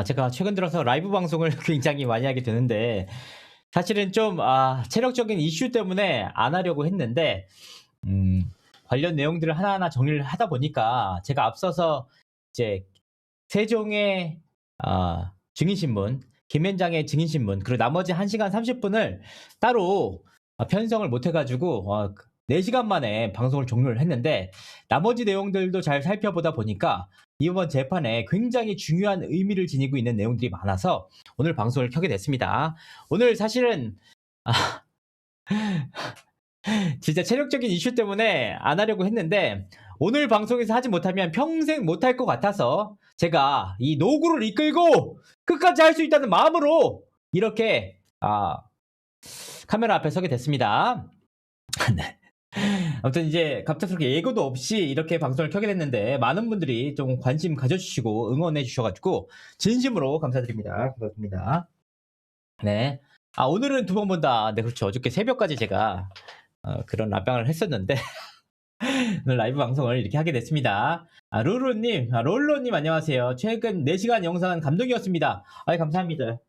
제가 최근 들어서 라이브 방송을 굉장히 많이 하게 되는데 사실은 좀 체력적인 이슈 때문에 안 하려고 했는데 음 관련 내용들을 하나하나 정리를 하다 보니까 제가 앞서서 이제 세종의 증인신문, 김현장의 증인신문 그리고 나머지 1 시간 30 분을 따로 편성을 못해 가지고 4 시간 만에 방송을 종료를 했는데 나머지 내용들도 잘 살펴보다 보니까 이번 재판에 굉장히 중요한 의미를 지니고 있는 내용들이 많아서 오늘 방송을 켜게 됐습니다. 오늘 사실은 진짜 체력적인 이슈 때문에 안 하려고 했는데 오늘 방송에서 하지 못하면 평생 못할 것 같아서 제가 이 노구를 이끌고 끝까지 할 수 있다는 마음으로 이렇게 카메라 앞에 서게 됐습니다. 네. 아무튼 이제 갑작스럽게 예고도 없이 이렇게 방송을 켜게 됐는데 많은 분들이 좀 관심 가져주시고 응원해 주셔가지고 진심으로 감사드립니다. 고맙습니다. 네. 오늘은 2번 본다. 네, 그렇죠. 어저께 새벽까지 제가 그런 랍방을 했었는데 오늘 라이브 방송을 이렇게 하게 됐습니다. 루루님, 롤로님 안녕하세요. 최근 4시간 영상은 감동이었습니다. 감사합니다.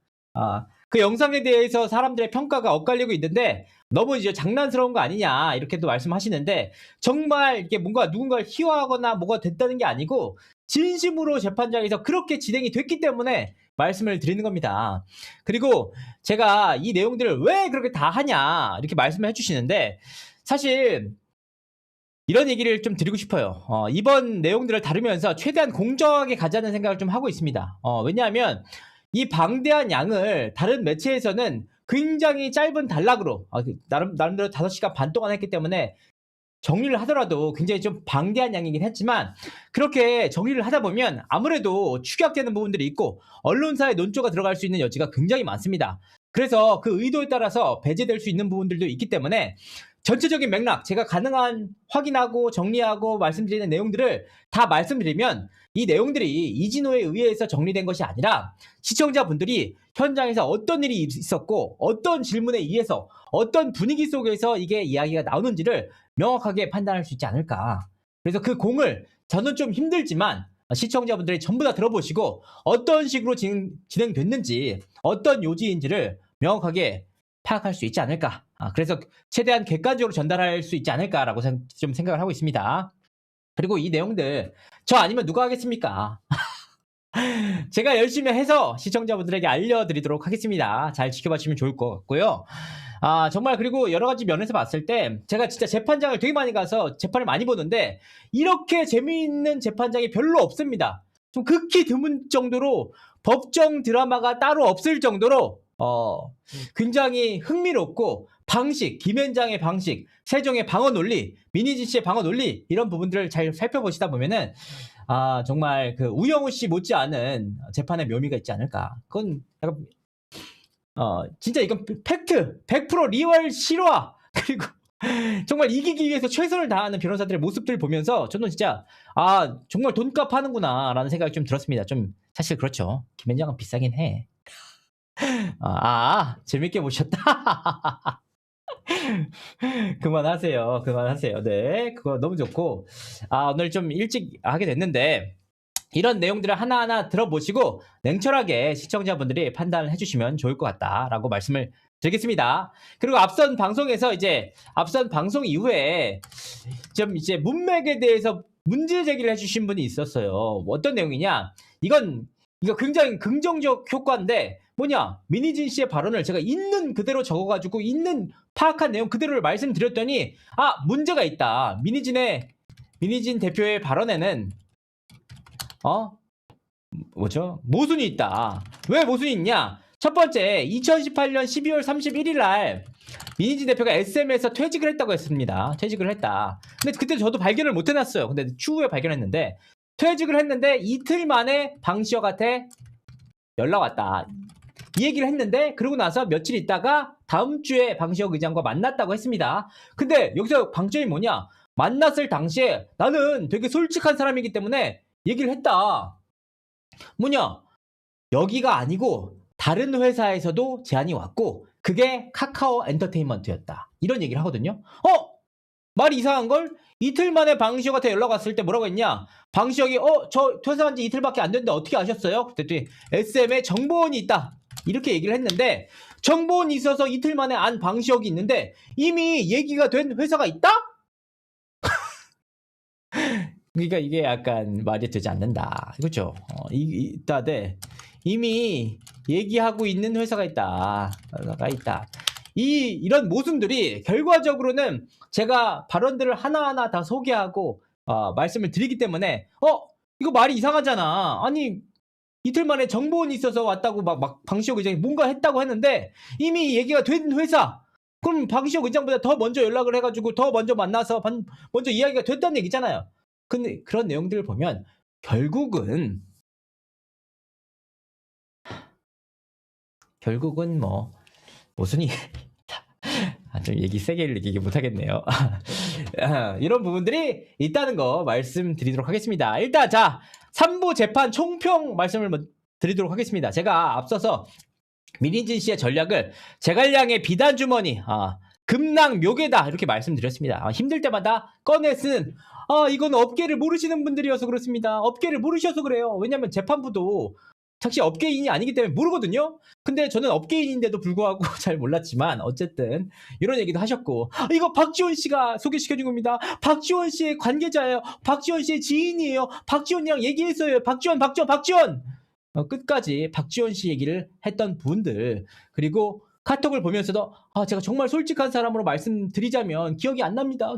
그 영상에 대해서 사람들의 평가가 엇갈리고 있는데 너무 이제 장난스러운 거 아니냐 이렇게도 말씀하시는데 정말 이게 뭔가 누군가를 희화하거나 뭐가 됐다는 게 아니고 진심으로 재판장에서 그렇게 진행이 됐기 때문에 말씀을 드리는 겁니다. 그리고 제가 이 내용들을 왜 그렇게 다 하냐 이렇게 말씀을 해주시는데 사실 이런 얘기를 좀 드리고 싶어요. 이번 내용들을 다루면서 최대한 공정하게 가자는 생각을 좀 하고 있습니다. 왜냐하면 이 방대한 양을 다른 매체에서는 굉장히 짧은 단락으로 나름대로 5시간 반 동안 했기 때문에 정리를 하더라도 굉장히 좀 방대한 양이긴 했지만 그렇게 정리를 하다 보면 아무래도 축약되는 부분들이 있고 언론사의 논조가 들어갈 수 있는 여지가 굉장히 많습니다. 그래서 그 의도에 따라서 배제될 수 있는 부분들도 있기 때문에 전체적인 맥락, 제가 가능한 확인하고 정리하고 말씀드리는 내용들을 다 말씀드리면 이 내용들이 이진호에 의해서 정리된 것이 아니라 시청자분들이 현장에서 어떤 일이 있었고 어떤 질문에 의해서 어떤 분위기 속에서 이게 이야기가 나오는지를 명확하게 판단할 수 있지 않을까. 그래서 그 공을 저는 좀 힘들지만 시청자분들이 전부 다 들어보시고 어떤 식으로 진행됐는지 어떤 요지인지를 명확하게 파악할 수 있지 않을까. 그래서 최대한 객관적으로 전달할 수 있지 않을까라고 좀 생각을 하고 있습니다. 그리고 이 내용들 저 아니면 누가 하겠습니까? 제가 열심히 해서 시청자분들에게 알려드리도록 하겠습니다. 잘 지켜봐 주시면 좋을 것 같고요. 정말 그리고 여러 가지 면에서 봤을 때 제가 진짜 재판장을 되게 많이 가서 재판을 많이 보는데 이렇게 재미있는 재판장이 별로 없습니다. 좀 극히 드문 정도로 법정 드라마가 따로 없을 정도로 굉장히 흥미롭고 방식, 김현장의 방식, 세종의 방어 논리, 민희진 씨의 방어 논리 이런 부분들을 잘 살펴보시다 보면은 정말 그 우영우 씨 못지않은 재판의 묘미가 있지 않을까. 그건 약간 진짜 이건 팩트, 100% 리얼 실화 그리고 정말 이기기 위해서 최선을 다하는 변호사들의 모습들을 보면서 저는 진짜 정말 돈값 하는구나라는 생각이 좀 들었습니다. 좀 사실 그렇죠. 김현장은 비싸긴 해. 재밌게 보셨다. 그만하세요. 그만하세요. 네. 그거 너무 좋고. 오늘 좀 일찍 하게 됐는데, 이런 내용들을 하나하나 들어보시고, 냉철하게 시청자분들이 판단을 해주시면 좋을 것 같다라고 말씀을 드리겠습니다. 그리고 앞선 방송에서 앞선 방송 이후에 좀 이제 문맥에 대해서 문제 제기를 해주신 분이 있었어요. 어떤 내용이냐? 이거 굉장히 긍정적 효과인데, 민희진 씨의 발언을 제가 있는 그대로 적어가지고 있는 파악한 내용 그대로를 말씀드렸더니 문제가 있다. 민희진 대표의 발언에는 모순이 있다. 왜 모순이 있냐? 첫 번째 2018년 12월 31일 날 민희진 대표가 SM에서 퇴직을 했다고 했습니다. 퇴직을 했다. 근데 그때 저도 발견을 못 해놨어요. 근데 추후에 발견했는데 퇴직을 했는데 이틀 만에 방시혁한테 연락 왔다. 이 얘기를 했는데 그러고 나서 며칠 있다가 다음 주에 방시혁 의장과 만났다고 했습니다. 근데 여기서 방점이 뭐냐? 만났을 당시에 나는 되게 솔직한 사람이기 때문에 얘기를 했다. 여기가 아니고 다른 회사에서도 제안이 왔고 그게 카카오 엔터테인먼트였다. 이런 얘기를 하거든요. 말이 이상한 걸? 이틀 만에 방시혁한테 연락 왔을 때 뭐라고 했냐? 방시혁이 저 퇴사한 지 이틀밖에 안 됐는데 어떻게 아셨어요? 그랬더니 SM에 정보원이 있다. 이렇게 얘기를 했는데 정보원이 있어서 이틀 만에 안 방시혁이 있는데 이미 얘기가 된 회사가 있다? 그러니까 이게 약간 말이 되지 않는다. 그렇죠? 있다대 이미 얘기하고 있는 회사가 있다. 이런 모순들이 결과적으로는 제가 발언들을 하나하나 다 소개하고 말씀을 드리기 때문에 이거 말이 이상하잖아. 아니 이틀 만에 정보원이 있어서 왔다고 막 방시혁 의장이 뭔가 했다고 했는데 이미 얘기가 된 회사. 그럼 방시혁 의장보다 더 먼저 연락을 해가지고 더 먼저 만나서 먼저 이야기가 됐다는 얘기잖아요. 근데 그런 내용들을 보면 결국은 뭐 무슨 좀 얘기 세게 얘기 못하겠네요. 이런 부분들이 있다는 거 말씀드리도록 하겠습니다. 일단 자 3부 재판 총평 말씀을 드리도록 하겠습니다. 제가 앞서서 민희진 씨의 전략을 제갈량의 비단주머니 급락 묘계다 이렇게 말씀드렸습니다. 힘들 때마다 꺼내 쓰는 이건 업계를 모르시는 분들이어서 그렇습니다. 업계를 모르셔서 그래요. 왜냐면 재판부도 사실 업계인이 아니기 때문에 모르거든요. 근데 저는 업계인인데도 불구하고 잘 몰랐지만 어쨌든 이런 얘기도 하셨고 이거 박지원 씨가 소개시켜준 겁니다. 박지원 씨의 관계자예요. 박지원 씨의 지인이에요. 박지원이랑 얘기했어요. 박지원 끝까지 박지원 씨 얘기를 했던 분들 그리고 카톡을 보면서도 제가 정말 솔직한 사람으로 말씀드리자면 기억이 안 납니다.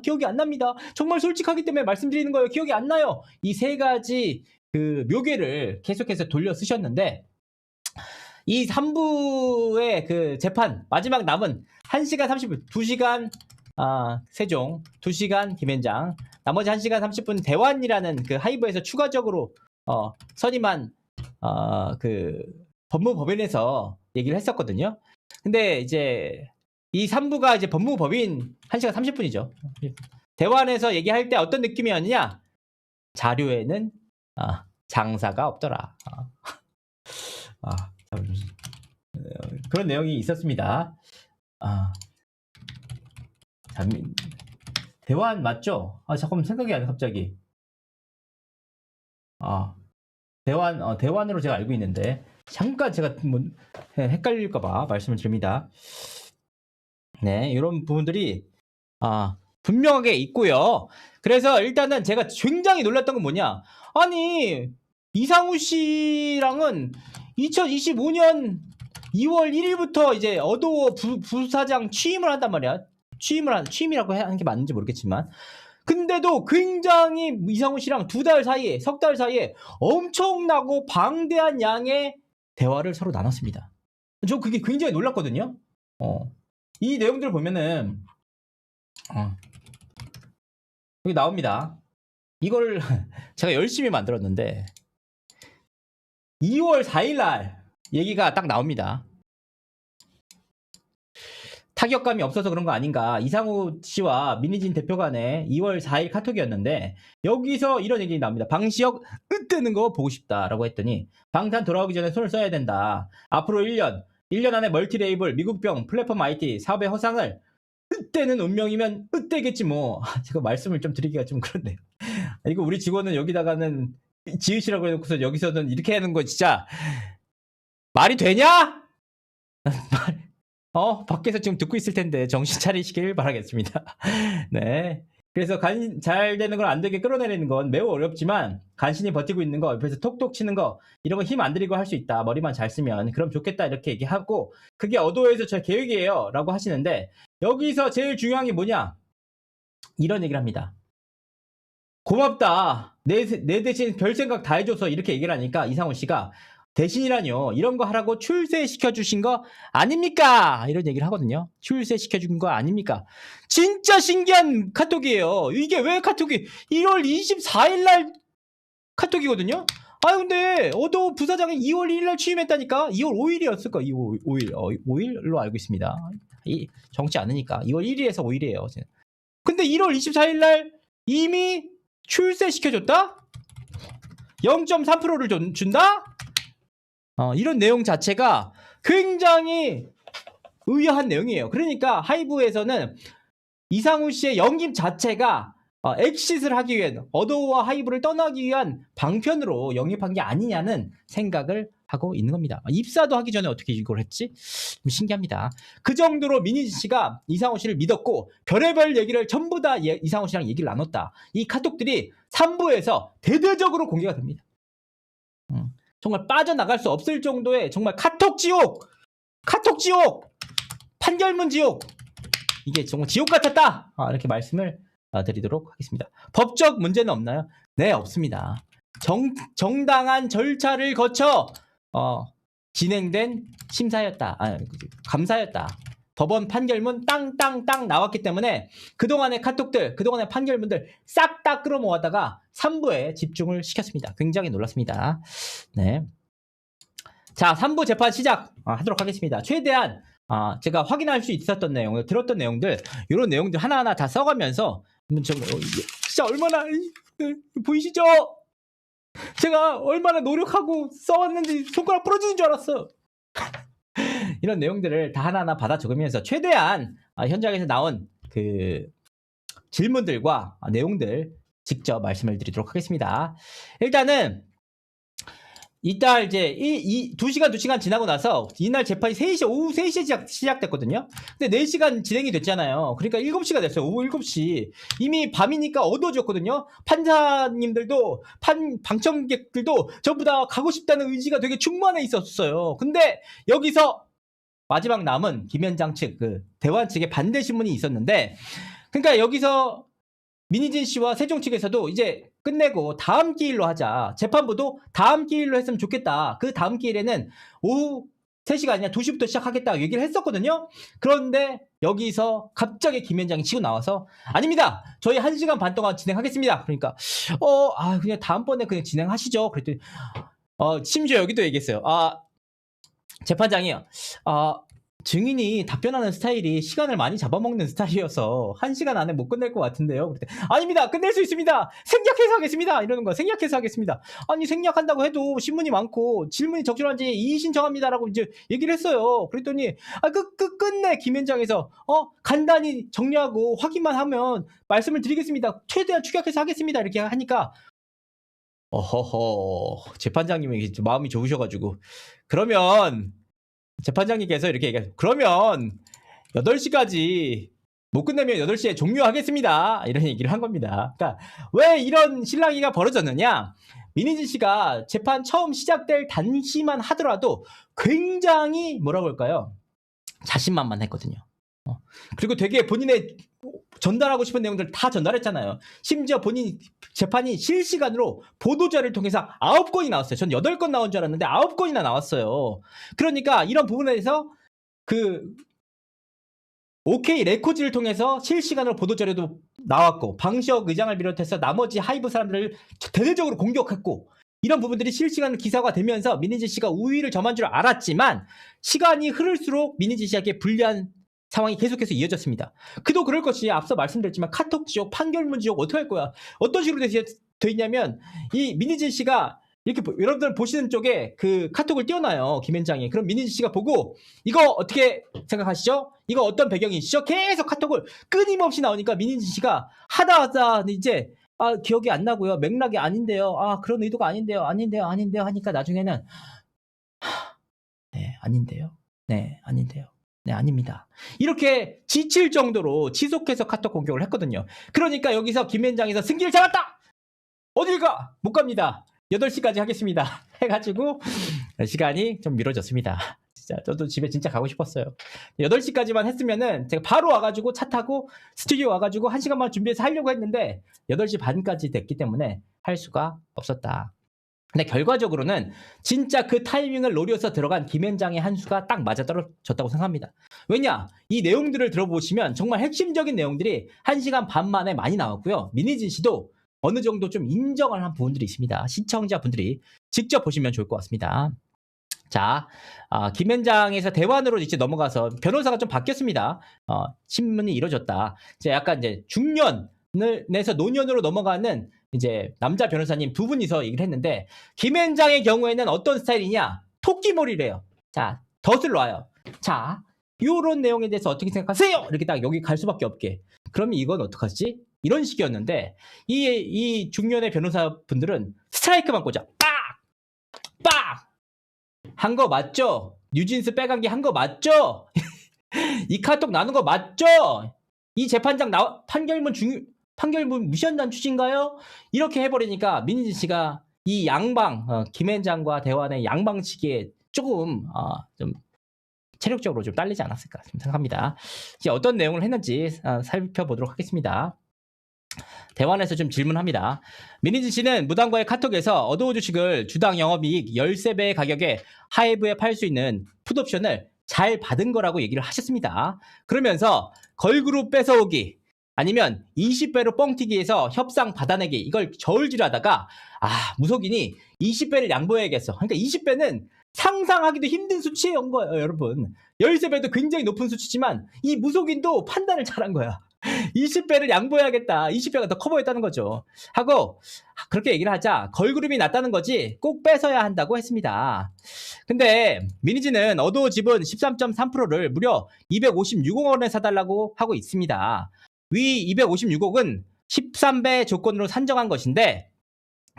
정말 솔직하기 때문에 말씀드리는 거예요. 기억이 안 나요. 이 세 가지 그 묘계를 계속해서 돌려 쓰셨는데 이 3부의 그 재판 마지막 남은 1시간 30분 2시간 세종 2시간 김현장 나머지 1시간 30분 대환이라는 그 하이브에서 추가적으로 선임한 그 법무법인에서 얘기를 했었거든요. 근데 이제 이 3부가 이제 법무법인 1시간 30분이죠. 대환에서 얘기할 때 어떤 느낌이었느냐? 자료에는 장사가 없더라. 그런 내용이 있었습니다. 대환 맞죠? 잠깐만 생각이 안 나 갑자기. 대환으로 제가 알고 있는데 잠깐 제가 헷갈릴까봐 말씀을 드립니다. 네, 이런 부분들이 분명하게 있고요. 그래서 일단은 제가 굉장히 놀랐던 건 뭐냐? 아니 이상우 씨랑은 2025년 2월 1일부터 이제 어도어 부사장 취임을 한단 말이야. 취임이라고 하는 게 맞는지 모르겠지만 근데도 굉장히 이상우 씨랑 석 달 사이에 엄청나고 방대한 양의 대화를 서로 나눴습니다. 저 그게 굉장히 놀랐거든요. 이 내용들을 보면은 여기 나옵니다. 이걸 제가 열심히 만들었는데 2월 4일날 얘기가 딱 나옵니다. 타격감이 없어서 그런 거 아닌가. 이상우 씨와 민희진 대표 간의 2월 4일 카톡이었는데 여기서 이런 얘기 나옵니다. 방시혁 으뜨는 거 보고 싶다라고 했더니 방탄 돌아오기 전에 손을 써야 된다. 앞으로 1년 안에 멀티레이블, 미국병, 플랫폼 IT 사업의 허상을 으때는 운명이면 으때겠지 뭐. 제가 말씀을 좀 드리기가 좀 그런데요. 이거 우리 직원은 여기다가는 지으시라고 해놓고서 여기서는 이렇게 하는 거 진짜 말이 되냐? 밖에서 지금 듣고 있을 텐데 정신 차리시길 바라겠습니다. 네. 그래서 잘 되는 걸 안 되게 끌어내리는 건 매우 어렵지만 간신히 버티고 있는 거, 옆에서 톡톡 치는 거 이런 거 힘 안 들이고 할 수 있다. 머리만 잘 쓰면 그럼 좋겠다 이렇게 얘기하고 그게 어도에서 제 계획이에요 라고 하시는데 여기서 제일 중요한 게 뭐냐? 이런 얘기를 합니다. 고맙다. 내 대신 별 생각 다 해줘서 이렇게 얘기를 하니까 이상훈 씨가 대신이라뇨. 이런 거 하라고 출세시켜 주신 거 아닙니까? 이런 얘기를 하거든요. 출세시켜 준 거 아닙니까? 진짜 신기한 카톡이에요. 이게 왜 카톡이 1월 24일 날 카톡이거든요. 근데 어도 부사장이 2월 1일 날 취임했다니까. 2월 5일이었을까? 2월 5일. 5일로 알고 있습니다. 정치 않으니까 2월 1일에서 5일이에요. 근데 1월 24일 날 이미 출세시켜줬다? 0.3%를 준다? 이런 내용 자체가 굉장히 의아한 내용이에요. 그러니까 하이브에서는 이상우 씨의 연기 자체가 엑싯을 하기 위한 어도와 하이브를 떠나기 위한 방편으로 영입한 게 아니냐는 생각을 하고 있는 겁니다. 입사도 하기 전에 어떻게 이걸 했지? 좀 신기합니다. 그 정도로 민희진 씨가 이상우 씨를 믿었고 별의별 얘기를 전부 다 이상우 씨랑 얘기를 나눴다. 이 카톡들이 3부에서 대대적으로 공개가 됩니다. 정말 빠져나갈 수 없을 정도의 정말 카톡 지옥! 판결문 지옥! 이게 정말 지옥 같았다! 이렇게 말씀을 드리도록 하겠습니다. 법적 문제는 없나요? 네, 없습니다. 정당한 절차를 거쳐 진행된 심사였다. 감사였다. 법원 판결문 땅땅땅 나왔기 때문에 그동안의 카톡들, 그동안의 판결문들 싹 다 끌어모았다가 3부에 집중을 시켰습니다. 굉장히 놀랐습니다. 네. 자, 3부 재판 시작하도록 하겠습니다. 최대한 제가 확인할 수 있었던 내용을, 들었던 내용들, 이런 내용들 하나하나 다 써가면서 진짜 얼마나 보이시죠? 제가 얼마나 노력하고 써왔는지 손가락 부러지는 줄 알았어. 이런 내용들을 다 하나하나 받아 적으면서 최대한 현장에서 나온 그 질문들과 내용들 직접 말씀을 드리도록 하겠습니다. 일단은 이따 이제 2시간 지나고 나서 이날 재판이 오후 3시에 시작됐거든요. 근데 4시간 진행이 됐잖아요. 그러니까 7시가 됐어요. 오후 7시. 이미 밤이니까 어두워졌거든요. 판사님들도 방청객들도 전부 다 가고 싶다는 의지가 되게 충만해 있었어요. 근데 여기서 마지막 남은 김현장 측, 대환 측의 반대 신문이 있었는데, 그러니까 여기서 민희진 씨와 세종 측에서도 이제 끝내고 다음 기일로 하자. 재판부도 다음 기일로 했으면 좋겠다. 그 다음 기일에는 오후 3시가 아니라 2시부터 시작하겠다 얘기를 했었거든요. 그런데 여기서 갑자기 김현장이 치고 나와서 아닙니다. 저희 1시간 반 동안 진행하겠습니다. 그러니까 그냥 다음번에 그냥 진행하시죠. 그랬더니 심지어 여기도 얘기했어요. 재판장이요. 증인이 답변하는 스타일이 시간을 많이 잡아먹는 스타일이어서 1시간 안에 못 끝낼 것 같은데요. 그랬더니 아닙니다. 끝낼 수 있습니다. 생략해서 하겠습니다. 이러는 거야. 생략해서 하겠습니다. 아니 생략한다고 해도 신문이 많고 질문이 적절한지 이의 신청합니다라고 이제 얘기를 했어요. 그랬더니 끝내 김현장에서 간단히 정리하고 확인만 하면 말씀을 드리겠습니다. 최대한 축약해서 하겠습니다. 이렇게 하니까 재판장님이 마음이 좋으셔가지고 그러면 재판장님께서 이렇게 얘기하죠. 그러면 8시까지 못 끝내면 8시에 종료하겠습니다. 이런 얘기를 한 겁니다. 그러니까 왜 이런 실랑이가 벌어졌느냐? 민희진 씨가 재판 처음 시작될 당시만 하더라도 굉장히 뭐라고 할까요? 자신만만했거든요. 그리고 되게 본인의 전달하고 싶은 내용들 다 전달했잖아요. 심지어 본인 재판이 실시간으로 보도자를 통해서 9건이 나왔어요. 전 8건 나온 줄 알았는데 9건이나 나왔어요. 그러니까 이런 부분에서 OK 레코즈를 통해서 실시간으로 보도자료도 나왔고 방시혁 의장을 비롯해서 나머지 하이브 사람들을 대대적으로 공격했고 이런 부분들이 실시간 기사가 되면서 민희진 씨가 우위를 점한 줄 알았지만 시간이 흐를수록 민희진 씨에게 불리한 상황이 계속해서 이어졌습니다. 그도 그럴 것이 앞서 말씀드렸지만 카톡 지옥, 판결문 지옥 어떻게 할 거야? 어떤 식으로 돼 있냐면 이 민희진 씨가 이렇게 여러분들 보시는 쪽에 그 카톡을 띄워놔요. 김현장이. 그럼 민희진 씨가 보고 이거 어떻게 생각하시죠? 이거 어떤 배경이시죠? 계속 카톡을 끊임없이 나오니까 민희진 씨가 하다 이제 기억이 안 나고요. 맥락이 아닌데요. 그런 의도가 아닌데요. 하니까 나중에는 네, 아닌데요. 네, 아닌데요. 네, 아닙니다. 이렇게 지칠 정도로 지속해서 카톡 공격을 했거든요. 그러니까 여기서 김현장에서 승기를 잡았다! 어딜 가? 못 갑니다. 8시까지 하겠습니다. 해가지고 시간이 좀 미뤄졌습니다. 진짜 저도 집에 진짜 가고 싶었어요. 8시까지만 했으면은 제가 바로 와가지고 차 타고 스튜디오 와가지고 1시간만 준비해서 하려고 했는데 8시 반까지 됐기 때문에 할 수가 없었다. 근데 결과적으로는 진짜 그 타이밍을 노려서 들어간 김현장의 한 수가 딱 맞아떨어졌다고 생각합니다. 왜냐? 이 내용들을 들어보시면 정말 핵심적인 내용들이 1시간 반 만에 많이 나왔고요. 민희진 씨도 어느 정도 좀 인정을 한 부분들이 있습니다. 시청자분들이 직접 보시면 좋을 것 같습니다. 자, 김현장에서 대환으로 이제 넘어가서 변호사가 좀 바뀌었습니다. 신문이 이뤄졌다. 이제 약간 이제 중년을 내서 노년으로 넘어가는 이제 남자 변호사님 두 분이서 얘기를 했는데 김현장의 경우에는 어떤 스타일이냐? 토끼머리래요. 자, 덫을 놔요. 자, 요런 내용에 대해서 어떻게 생각하세요? 이렇게 딱 여기 갈 수밖에 없게. 그러면 이건 어떡하지? 이런 식이었는데 이 중년의 변호사분들은 스트라이크만 꽂아. 빡! 빡! 한 거 맞죠? 뉴진스 빼간 게 한 거 맞죠? 이 카톡 나눈 거 맞죠? 이 재판장 판결문 무시한다는 취지인가요? 이렇게 해버리니까 민희진 씨가 이 양방 김앤장과 대화의 양방치기에 조금 좀 체력적으로 좀 딸리지 않았을까 생각합니다. 이제 어떤 내용을 했는지 살펴보도록 하겠습니다. 대환에서 좀 질문합니다. 민희진 씨는 무당과의 카톡에서 어도우 주식을 주당 영업이익 13배의 가격에 하이브에 팔 수 있는 풋옵션을 잘 받은 거라고 얘기를 하셨습니다. 그러면서 걸그룹 뺏어오기 아니면 20배로 뻥튀기해서 협상 받아내기 이걸 저울질하다가 무속인이 20배를 양보해야겠어. 그러니까 20배는 상상하기도 힘든 수치인 거예요, 여러분. 13배도 굉장히 높은 수치지만 이 무속인도 판단을 잘한 거야. 20배를 양보해야겠다. 20배가 더 커 보였다는 거죠. 하고 그렇게 얘기를 하자 걸그룹이 낫다는 거지 꼭 뺏어야 한다고 했습니다. 근데 민희진은 어도우 지분 13.3%를 무려 256억 원에 사달라고 하고 있습니다. 위 256억은 13배 조건으로 산정한 것인데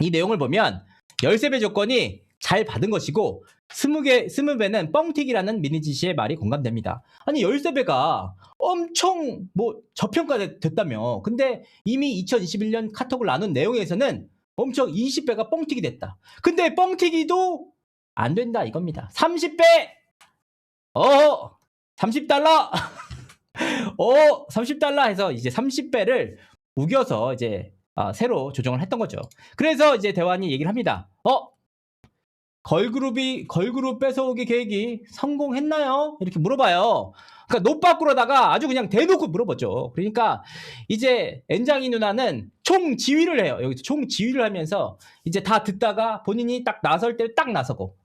이 내용을 보면 13배 조건이 잘 받은 것이고 20배는 뻥튀기라는 민희진 씨의 말이 공감됩니다. 아니 13배가 엄청 저평가됐다며. 근데 이미 2021년 카톡을 나눈 내용에서는 엄청 20배가 뻥튀기 됐다. 근데 뻥튀기도 안 된다 이겁니다. 30배! 30달러! 30달러 해서 이제 30배를 우겨서 이제 새로 조정을 했던 거죠. 그래서 이제 대환이 얘기를 합니다. 걸그룹 뺏어오기 계획이 성공했나요? 이렇게 물어봐요. 그러니까 노빠꾸로다가 아주 그냥 대놓고 물어보죠. 그러니까 이제 엔장이 누나는 총지휘를 해요. 여기서 총지휘를 하면서 이제 다 듣다가 본인이 딱 나설 때 딱 나서고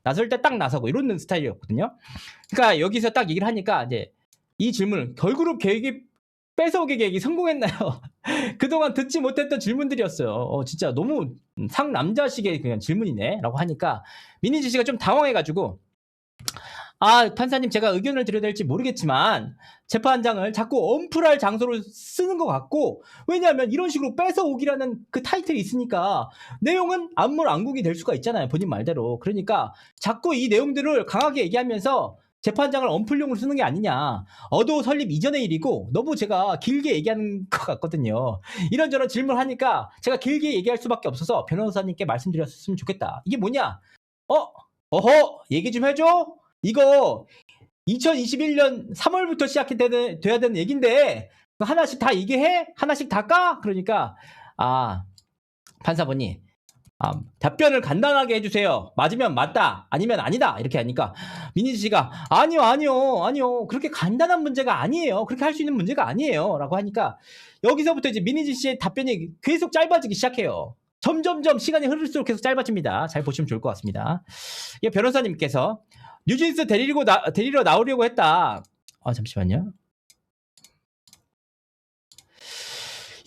이런 스타일이었거든요. 그러니까 여기서 딱 얘기를 하니까 이제 이 질문 걸그룹 뺏어오기 계획이 성공했나요? 그동안 듣지 못했던 질문들이었어요. 진짜 너무 상남자식의 그냥 질문이네 라고 하니까 민희진 씨가 좀 당황해가지고 판사님 제가 의견을 드려야 될지 모르겠지만 재판장을 자꾸 엄플할 장소로 쓰는 것 같고 왜냐하면 이런 식으로 뺏어오기라는 그 타이틀이 있으니까 내용은 안물안국이 될 수가 있잖아요. 본인 말대로. 그러니까 자꾸 이 내용들을 강하게 얘기하면서 재판장을 엄플용으로 쓰는 게 아니냐. 어도우 설립 이전의 일이고 너무 제가 길게 얘기하는 것 같거든요. 이런저런 질문하니까 제가 길게 얘기할 수밖에 없어서 변호사님께 말씀드렸으면 좋겠다. 이게 뭐냐? 얘기 좀 해줘? 이거 2021년 3월부터 돼야 되는 얘기인데 하나씩 다 얘기해? 하나씩 다 까? 그러니까 판사분이 답변을 간단하게 해주세요. 맞으면 맞다, 아니면 아니다 이렇게 하니까 민희진 씨가 아니요 그렇게 간단한 문제가 아니에요. 그렇게 할 수 있는 문제가 아니에요 라고 하니까 여기서부터 이제 민희진 씨의 답변이 계속 짧아지기 시작해요. 점점점 시간이 흐를수록 계속 짧아집니다. 잘 보시면 좋을 것 같습니다. 변호사님께서 뉴진스 데리러 나오려고 했다. 잠시만요.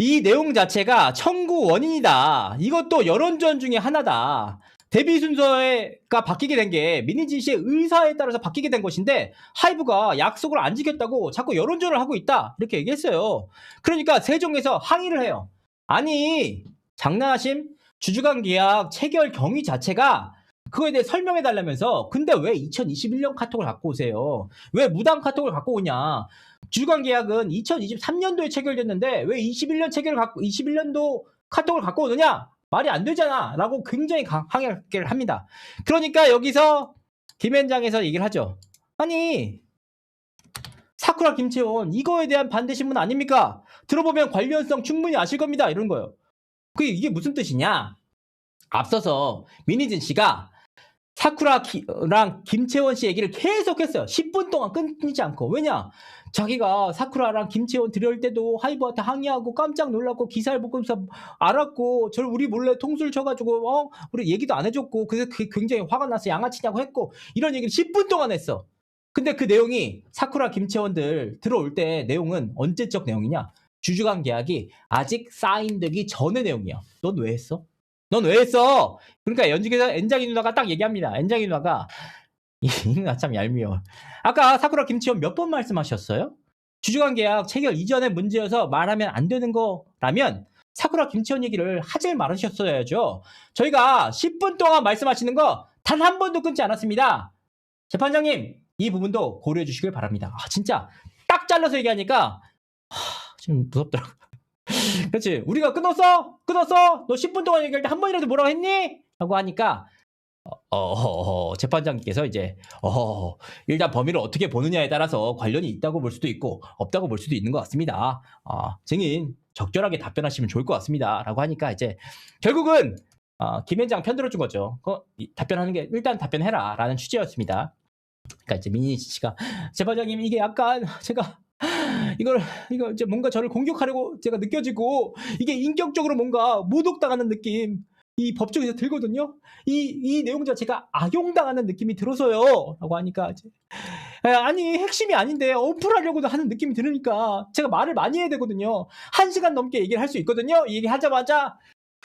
이 내용 자체가 청구 원인이다. 이것도 여론전 중에 하나다. 데뷔 순서가 바뀌게 된 게 민희진 씨의 의사에 따라서 바뀌게 된 것인데 하이브가 약속을 안 지켰다고 자꾸 여론전을 하고 있다. 이렇게 얘기했어요. 그러니까 세종에서 항의를 해요. 아니 장난하심? 주주간 계약 체결 경위 자체가 그거에 대해 설명해 달라면서 근데 왜 2021년 카톡을 갖고 오세요? 왜 무당 카톡을 갖고 오냐? 주주간 계약은 2023년도에 체결됐는데 왜 21년도 카톡을 갖고 오느냐? 말이 안 되잖아 라고 굉장히 항의를 합니다. 그러니까 여기서 김앤장에서 얘기를 하죠. 아니 사쿠라 김채원 이거에 대한 반대 신문 아닙니까? 들어보면 관련성 충분히 아실 겁니다. 이런 거예요. 이게 무슨 뜻이냐? 앞서서 민희진 씨가 사쿠라랑 김채원 씨 얘기를 계속 했어요. 10분 동안 끊이지 않고. 왜냐? 자기가 사쿠라랑 김채원 들여올 때도 하이브한테 항의하고 깜짝 놀랐고 기사를 보면서 알았고 우리 몰래 통수를 쳐가지고 우리 얘기도 안 해줬고 그래서 굉장히 화가 나서 양아치냐고 했고 이런 얘기를 10분 동안 했어. 근데 그 내용이 사쿠라 김채원들 들어올 때 내용은 언제적 내용이냐? 주주간 계약이 아직 사인되기 전의 내용이야. 넌 왜 했어? 그러니까 연직에서 엔장이 누나가 딱 얘기합니다. 엔장이 누나가 이거 참 얄미워. 아까 사쿠라 김치원 몇 번 말씀하셨어요? 주주간 계약 체결 이전의 문제여서 말하면 안 되는 거라면 사쿠라 김치원 얘기를 하질 말으셨어야죠. 저희가 10분 동안 말씀하시는 거 단 한 번도 끊지 않았습니다. 재판장님, 이 부분도 고려해 주시길 바랍니다. 진짜 딱 잘라서 얘기하니까 좀 무섭더라고. 그렇지. 우리가 끊었어? 너 10분 동안 얘기할 때 한 번이라도 뭐라고 했니? 라고 하니까 재판장님께서 이제 일단 범위를 어떻게 보느냐에 따라서 관련이 있다고 볼 수도 있고 없다고 볼 수도 있는 것 같습니다. 증인 적절하게 답변하시면 좋을 것 같습니다. 라고 하니까 이제 결국은 김현장 편 들어준 거죠. 답변하는 게 일단 답변해라 라는 취지였습니다. 그러니까 이제 민희 씨가 재판장님 이게 약간 제가 이걸 이제 뭔가 저를 공격하려고 제가 느껴지고 이게 인격적으로 뭔가 모독당하는 느낌 이 법정에서 들거든요. 이 내용 자체가 악용당하는 느낌이 들어서요. 라고 하니까 이제 아니 핵심이 아닌데 어플하려고도 하는 느낌이 들으니까 제가 말을 많이 해야 되거든요. 1시간 넘게 얘기를 할 수 있거든요. 이 얘기 하자마자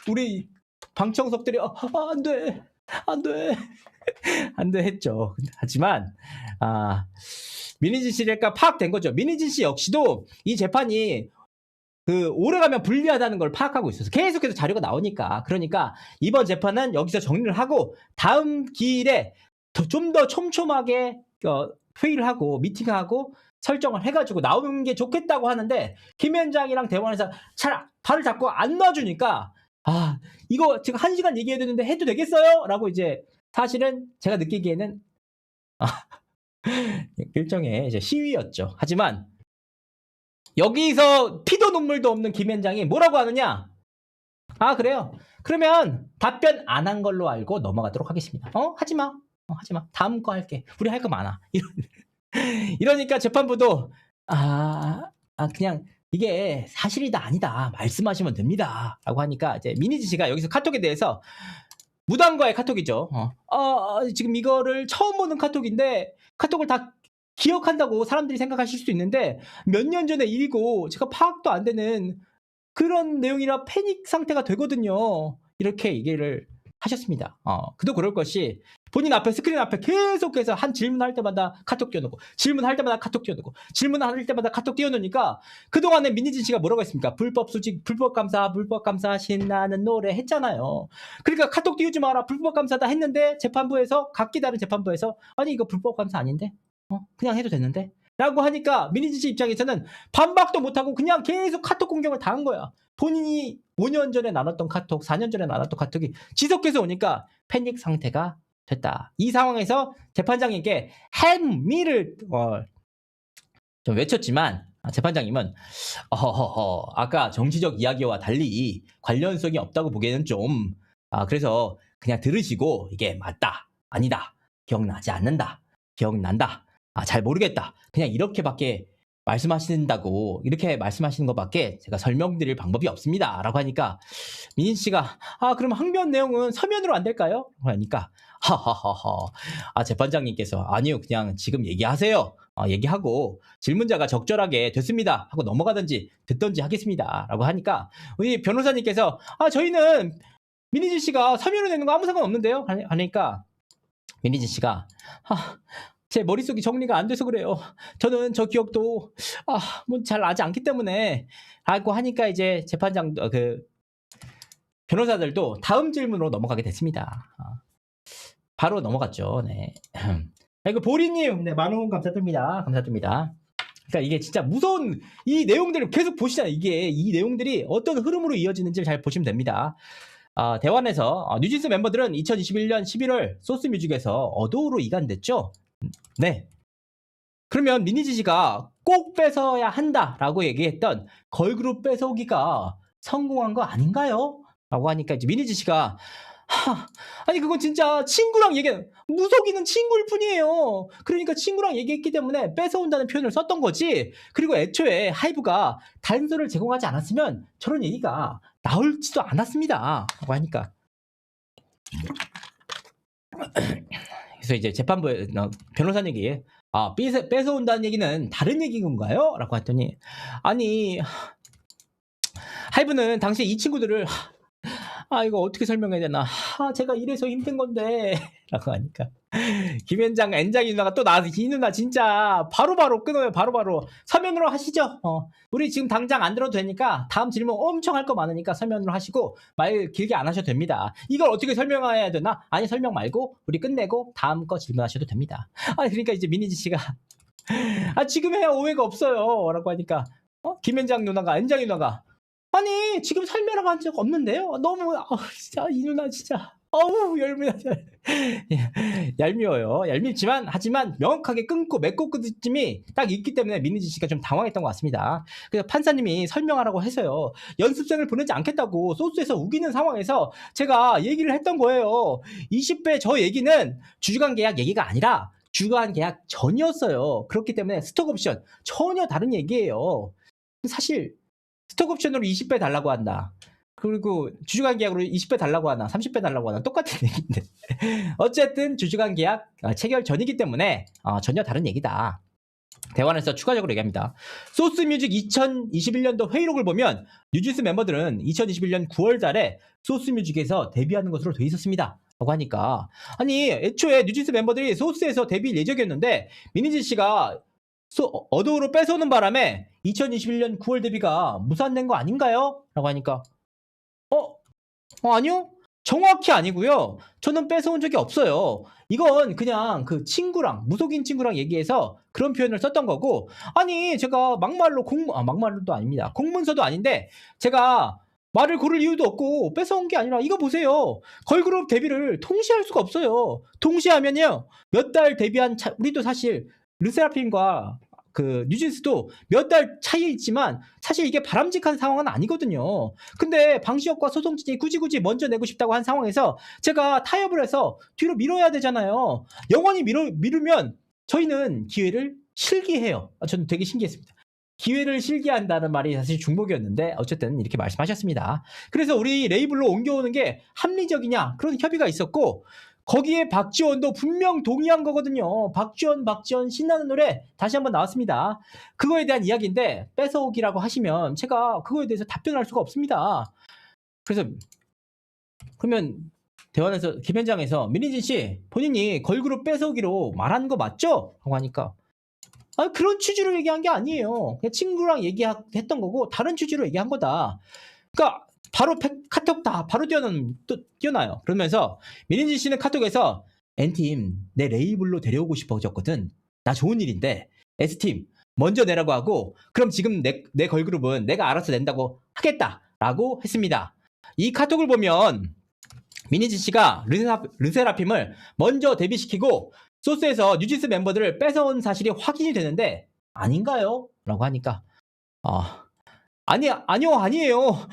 우리 방청석들이 안 돼 했죠. 하지만 민희진 씨랄까 파악된 거죠. 민희진 씨 역시도 이 재판이 오래가면 불리하다는 걸 파악하고 있어서 계속해서 자료가 나오니까 그러니까 이번 재판은 여기서 정리를 하고 다음 기일에 좀 더 촘촘하게 회의를 하고 미팅하고 설정을 해가지고 나오는 게 좋겠다고 하는데 김현장이랑 대원에서 잘 발을 잡고 안 놔주니까 이거 지금 1시간 얘기해야 되는데 해도 되겠어요? 라고 이제 사실은 제가 느끼기에는 일종의 이제 시위였죠. 하지만 여기서 피도 눈물도 없는 김현장이 뭐라고 하느냐? 그래요. 그러면 답변 안 한 걸로 알고 넘어가도록 하겠습니다. 하지마. 하지마. 다음 거 할게. 우리 할 거 많아. 이러니까 재판부도 그냥 이게 사실이다 아니다 말씀하시면 됩니다. 라고 하니까 이제 민희지 씨가 여기서 카톡에 대해서 무단과의 카톡이죠. 지금 이거를 처음 보는 카톡인데 카톡을 다 기억한다고 사람들이 생각하실 수도 있는데 몇 년 전의 일이고 제가 파악도 안 되는 그런 내용이라 패닉 상태가 되거든요. 이렇게 얘기를 하셨습니다. 그도 그럴 것이 본인 앞에 스크린 앞에 계속해서 한 질문할 때마다 카톡 띄워놓고 질문할 때마다 카톡 띄워놓고 질문할 때마다 카톡 띄워놓으니까 그동안에 민희진 씨가 뭐라고 했습니까? 불법 수직, 불법 감사 신나는 노래 했잖아요. 그러니까 카톡 띄우지 마라 불법 감사다 했는데 재판부에서 각기 다른 재판부에서 아니 이거 불법 감사 아닌데? 그냥 해도 되는데? 라고 하니까 민희진 씨 입장에서는 반박도 못하고 그냥 계속 카톡 공격을 당한 거야. 본인이 5년 전에 나눴던 카톡, 4년 전에 나눴던 카톡이 지속해서 오니까 패닉 상태가 됐다. 이 상황에서 재판장님께 헬미를 좀 외쳤지만 재판장님은 아까 정치적 이야기와 달리 관련성이 없다고 보기에는 좀 그래서 그냥 들으시고 이게 맞다, 아니다, 기억나지 않는다, 기억난다, 잘 모르겠다. 그냥 이렇게밖에 말씀하신다고 이렇게 말씀하시는 것밖에 제가 설명드릴 방법이 없습니다. 라고 하니까 민인 씨가 그럼 항변 내용은 서면으로 안 될까요? 하니까 재판장님께서 아니요 그냥 지금 얘기하세요. 얘기하고 질문자가 적절하게 됐습니다 하고 넘어가든지 듣든지 하겠습니다. 라고 하니까 우리 변호사님께서 저희는 민희진 씨가 서면으로 내는 거 아무 상관없는데요? 하니까 민희진 씨가 제 머릿속이 정리가 안 돼서 그래요. 저는 저 기억도 뭐 잘 나지 않기 때문에 하고 하니까 이제 재판장 변호사들도 다음 질문으로 넘어가게 됐습니다. 바로 넘어갔죠. 네. 그리고 보리님, 네, 만원 감사드립니다. 감사드립니다. 그러니까 이게 진짜 무서운 이 내용들을 계속 보시잖아요. 이게 이 내용들이 어떤 흐름으로 이어지는지를 잘 보시면 됩니다. 대환에서 뉴진스 멤버들은 2021년 11월 소스뮤직에서 어도우로 이관됐죠. 네. 그러면 민희지 씨가 꼭 뺏어야 한다라고 얘기했던 걸그룹 뺏어오기가 성공한 거 아닌가요? 라고 하니까 이제 민희지 씨가 아니 그건 진짜 친구랑 무속이는 친구일 뿐이에요. 그러니까 친구랑 얘기했기 때문에 뺏어온다는 표현을 썼던 거지. 그리고 애초에 하이브가 단서를 제공하지 않았으면 저런 얘기가 나올지도 않았습니다. 라고 하니까 그래서 이제 재판부에 변호사님이 뺏어온다는 얘기는 다른 얘기인 건가요? 라고 했더니 아니 하이브는 당시 이 친구들을 이거 어떻게 설명해야 되나 제가 이래서 힘든 건데 라고 하니까 김현장 엔장이 누나가 또 나와서 이 누나 진짜 바로바로 끊어요. 바로바로. 서면으로 하시죠. 우리 지금 당장 안 들어도 되니까 다음 질문 엄청 할 거 많으니까 서면으로 하시고 말 길게 안 하셔도 됩니다. 이걸 어떻게 설명해야 되나? 아니 설명 말고 우리 끝내고 다음 거 질문하셔도 됩니다. 아니 그러니까 이제 미니지 씨가 지금 해야 오해가 없어요. 라고 하니까 김현장 누나가 엔장이 누나가 아니 지금 설명한 적 없는데요. 너무 진짜 이 누나 진짜 어우 얄미워요. 얄밉지만 하지만 명확하게 끊고 맺고 끝쯤이 딱 있기 때문에 미니지 씨가 좀 당황했던 것 같습니다. 그래서 판사님이 설명하라고 해서요. 연습생을 보내지 않겠다고 소스에서 우기는 상황에서 제가 얘기를 했던 거예요. 20배 저 얘기는 주주간 계약 얘기가 아니라 주간 계약 전이었어요. 그렇기 때문에 스톡옵션 전혀 다른 얘기예요. 사실 스톡옵션으로 20배 달라고 한다. 그리고 주주간 계약으로 20배 달라고 하나 30배 달라고 하나 똑같은 얘기인데 어쨌든 주주간 계약 체결 전이기 때문에 전혀 다른 얘기다. 대관에서 추가적으로 얘기합니다. 소스뮤직 2021년도 회의록을 보면 뉴진스 멤버들은 2021년 9월 달에 소스뮤직에서 데뷔하는 것으로 돼 있었습니다. 라고 하니까 아니 애초에 뉴진스 멤버들이 소스에서 데뷔 예정이었는데 미니지 씨가 어도우로 뺏어오는 바람에 2021년 9월 데뷔가 무산된 거 아닌가요? 라고 하니까 아니요. 정확히 아니고요. 저는 뺏어온 적이 없어요. 이건 그냥 그 친구랑 무속인 친구랑 얘기해서 그런 표현을 썼던 거고 아니 제가 막말로 막말로도 아닙니다. 공문서도 아닌데 제가 말을 고를 이유도 없고 뺏어온 게 아니라 이거 보세요. 걸그룹 데뷔를 동시에 할 수가 없어요. 동시에 하면요. 몇 달 데뷔한 우리도 사실 르세라핌과 그 뉴진스도 몇 달 차이에 있지만 사실 이게 바람직한 상황은 아니거든요. 근데 방시혁과 소송진이 굳이 먼저 내고 싶다고 한 상황에서 제가 타협을 해서 뒤로 밀어야 되잖아요. 영원히 미루면 저희는 기회를 실기해요. 저는 되게 신기했습니다. 기회를 실기한다는 말이 사실 중복이었는데 어쨌든 이렇게 말씀하셨습니다. 그래서 우리 레이블로 옮겨오는 게 합리적이냐 그런 협의가 있었고 거기에 박지원도 분명 동의한 거거든요. 박지원 신나는 노래 다시 한번 나왔습니다. 그거에 대한 이야기인데 뺏어오기라고 하시면 제가 그거에 대해서 답변할 수가 없습니다. 그래서 그러면 대화에서 김현장에서 민희진 씨 본인이 걸그룹 뺏어오기로 말한 거 맞죠? 하고 하니까 그런 취지로 얘기한 게 아니에요. 그냥 친구랑 얘기했던 거고 다른 취지로 얘기한 거다. 그러니까 바로 카톡 다 바로 뛰어나요. 그러면서 민인진 씨는 카톡에서 N팀 내 레이블로 데려오고 싶어졌거든. 나 좋은 일인데 S팀 먼저 내라고 하고 그럼 지금 내 걸그룹은 내가 알아서 낸다고 하겠다라고 했습니다. 이 카톡을 보면 민인진 씨가 르세라핌을 먼저 데뷔시키고 소스에서 뉴진스 멤버들을 뺏어온 사실이 확인이 되는데 아닌가요? 라고 하니까 아니에요.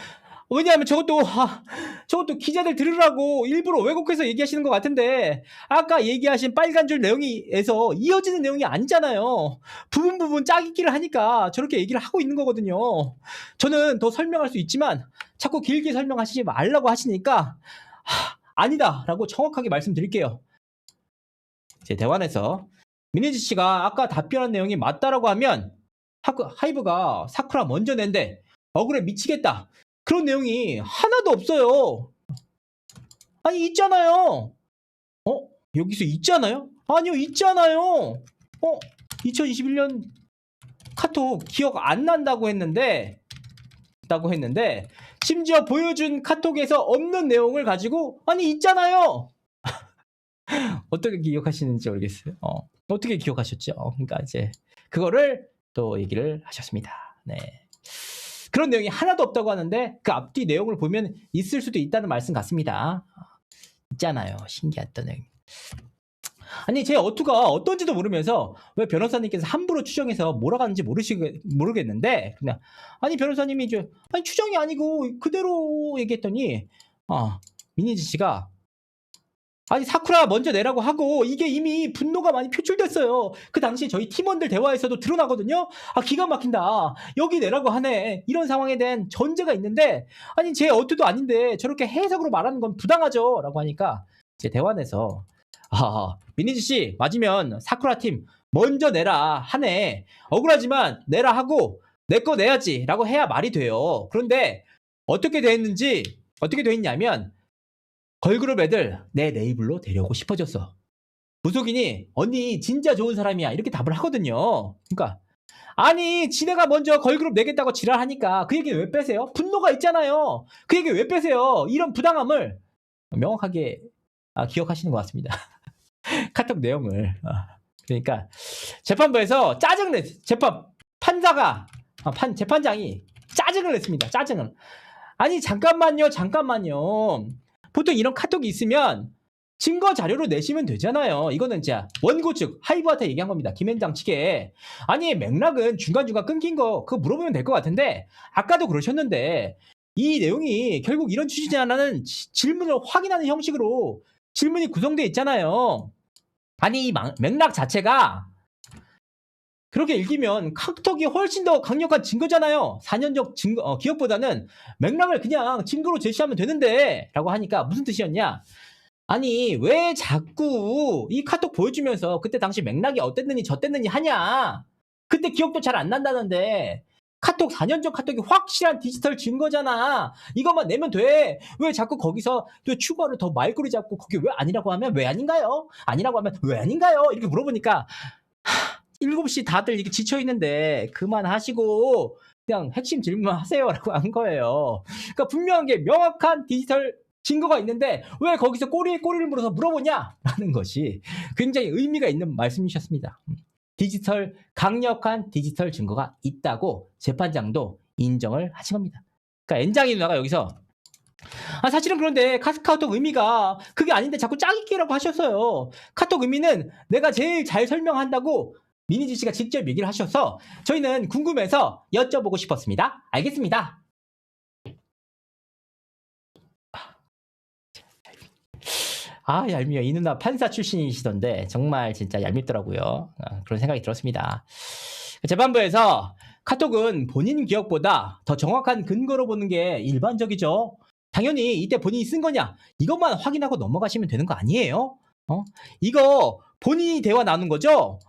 왜냐하면 저것도 기자들 들으라고 일부러 왜곡해서 얘기하시는 것 같은데 아까 얘기하신 빨간 줄 내용에서 이어지는 내용이 아니잖아요. 부분 짜깁기를 하니까 저렇게 얘기를 하고 있는 거거든요. 저는 더 설명할 수 있지만 자꾸 길게 설명하시지 말라고 하시니까 아니다 라고 정확하게 말씀드릴게요. 제 대화에서 민희지 씨가 아까 답변한 내용이 맞다라고 하면 하이브가 사쿠라 먼저 낸대. 억울해 미치겠다. 그런 내용이 하나도 없어요. 아니 있잖아요. 여기서 있잖아요? 아니요 있잖아요. 2021년 카톡 기억 안 난다고 했는데 심지어 보여준 카톡에서 없는 내용을 가지고 아니 있잖아요. 어떻게 기억하시는지 모르겠어요. 어떻게 기억하셨죠? 그러니까 이제 그거를 또 얘기를 하셨습니다. 네. 그런 내용이 하나도 없다고 하는데 그 앞뒤 내용을 보면 있을 수도 있다는 말씀 같습니다. 있잖아요. 신기했던 내용. 아니 제 어투가 어떤지도 모르면서 왜 변호사님께서 함부로 추정해서 몰아가는지 모르겠는데 그냥 아니 변호사님이 이제 아니 추정이 아니고 그대로 얘기했더니 민희지 씨가 아니 사쿠라 먼저 내라고 하고 이게 이미 분노가 많이 표출됐어요. 그 당시 저희 팀원들 대화에서도 드러나거든요. 기가 막힌다. 여기 내라고 하네. 이런 상황에 대한 전제가 있는데 아니 제 어투도 아닌데 저렇게 해석으로 말하는 건 부당하죠. 라고 하니까 제 대화에서 민희지 씨 맞으면 사쿠라 팀 먼저 내라 하네. 억울하지만 내라 하고 내 거 내야지 라고 해야 말이 돼요. 그런데 어떻게 돼 있냐면 걸그룹 애들 내 레이블로 데려오고 싶어졌어. 무속인이 언니 진짜 좋은 사람이야 이렇게 답을 하거든요. 그러니까 아니 지네가 먼저 걸그룹 내겠다고 지랄하니까 그 얘기 왜 빼세요? 분노가 있잖아요. 그 얘기 왜 빼세요? 이런 부당함을 명확하게 기억하시는 것 같습니다. 카톡 내용을. 그러니까 재판부에서 짜증을 냈어요. 재판장이 짜증을 냈습니다. 짜증을. 아니 잠깐만요. 보통 이런 카톡이 있으면 증거 자료로 내시면 되잖아요. 이거는 진짜 원고 측 하이브한테 얘기한 겁니다. 김현장 측에. 아니 맥락은 중간중간 끊긴 거 그거 물어보면 될 것 같은데 아까도 그러셨는데 이 내용이 결국 이런 취지냐는 질문을 확인하는 형식으로 질문이 구성되어 있잖아요. 아니 이 맥락 자체가 그렇게 읽으면 카톡이 훨씬 더 강력한 증거잖아요. 4년적 증거, 기억보다는 맥락을 그냥 증거로 제시하면 되는데 라고 하니까 무슨 뜻이었냐. 아니 왜 자꾸 이 카톡 보여주면서 그때 당시 맥락이 어땠느니 저땠느니 하냐. 그때 기억도 잘 안 난다는데 카톡 4년 전 카톡이 확실한 디지털 증거잖아. 이것만 내면 돼. 왜 자꾸 거기서 또 추가로 더 말꼬리 잡고 거기 왜 아니라고 하면 왜 아닌가요? 아니라고 하면 왜 아닌가요? 이렇게 물어보니까 7시 다들 이렇게 지쳐있는데 그만하시고 그냥 핵심 질문하세요라고 한 거예요. 그러니까 분명한 게 명확한 디지털 증거가 있는데 왜 거기서 꼬리에 꼬리를 물어서 물어보냐라는 것이 굉장히 의미가 있는 말씀이셨습니다. 강력한 디지털 증거가 있다고 재판장도 인정을 하신 겁니다. 그러니까 N장이 누나가 여기서 사실은 그런데 카톡 의미가 그게 아닌데 자꾸 짜깁기라고 하셨어요. 카톡 의미는 내가 제일 잘 설명한다고 미니지 씨가 직접 얘기를 하셔서 저희는 궁금해서 여쭤보고 싶었습니다. 알겠습니다. 얄미워. 이 누나 판사 출신이시던데 정말 진짜 얄밉더라고요. 그런 생각이 들었습니다. 재판부에서 카톡은 본인 기억보다 더 정확한 근거로 보는 게 일반적이죠. 당연히 이때 본인이 쓴 거냐 이것만 확인하고 넘어가시면 되는 거 아니에요? 이거 본인이 대화 나눈 거죠?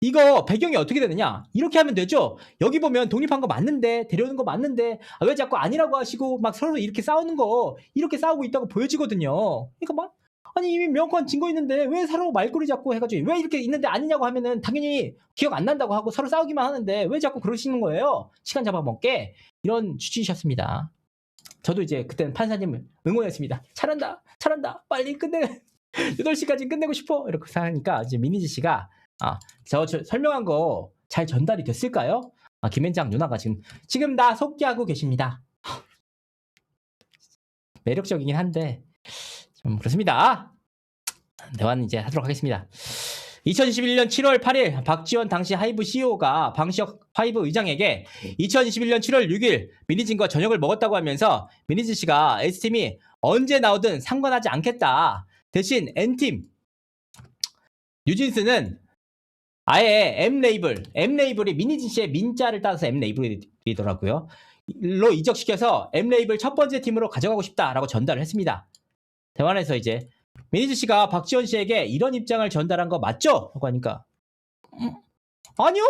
이거 배경이 어떻게 되느냐 이렇게 하면 되죠. 여기 보면 독립한 거 맞는데 데려오는 거 맞는데 왜 자꾸 아니라고 하시고 막 서로 이렇게 싸우는 거 이렇게 싸우고 있다고 보여지거든요. 그러니까 막 아니 이미 명확한 증거 있는데 왜 서로 말꼬리 잡고 해가지고 왜 이렇게 있는데 아니냐고 하면은 당연히 기억 안 난다고 하고 서로 싸우기만 하는데 왜 자꾸 그러시는 거예요. 시간 잡아먹게 이런 취지셨습니다. 저도 이제 그때는 판사님을 응원했습니다. 잘한다 빨리 끝내 8시까지 끝내고 싶어 이렇게 하니까 이제 미니지 씨가 저 설명한 거 잘 전달이 됐을까요? 김현장 누나가 지금 나 속기하고 계십니다. 매력적이긴 한데 좀 그렇습니다. 대화는 이제 하도록 하겠습니다. 2021년 7월 8일 박지원 당시 하이브 CEO가 방시혁 하이브 의장에게 2021년 7월 6일 미니진과 저녁을 먹었다고 하면서 미니진 씨가 S팀이 언제 나오든 상관하지 않겠다. 대신 N팀 뉴진스는 아예 M레이블이 미니진 씨의 민자를 따서 M레이블이더라고요. 로 이적시켜서 M레이블 첫 번째 팀으로 가져가고 싶다라고 전달을 했습니다. 대화에서 이제 미니진 씨가 박지원 씨에게 이런 입장을 전달한 거 맞죠? 라고 하니까 아니요?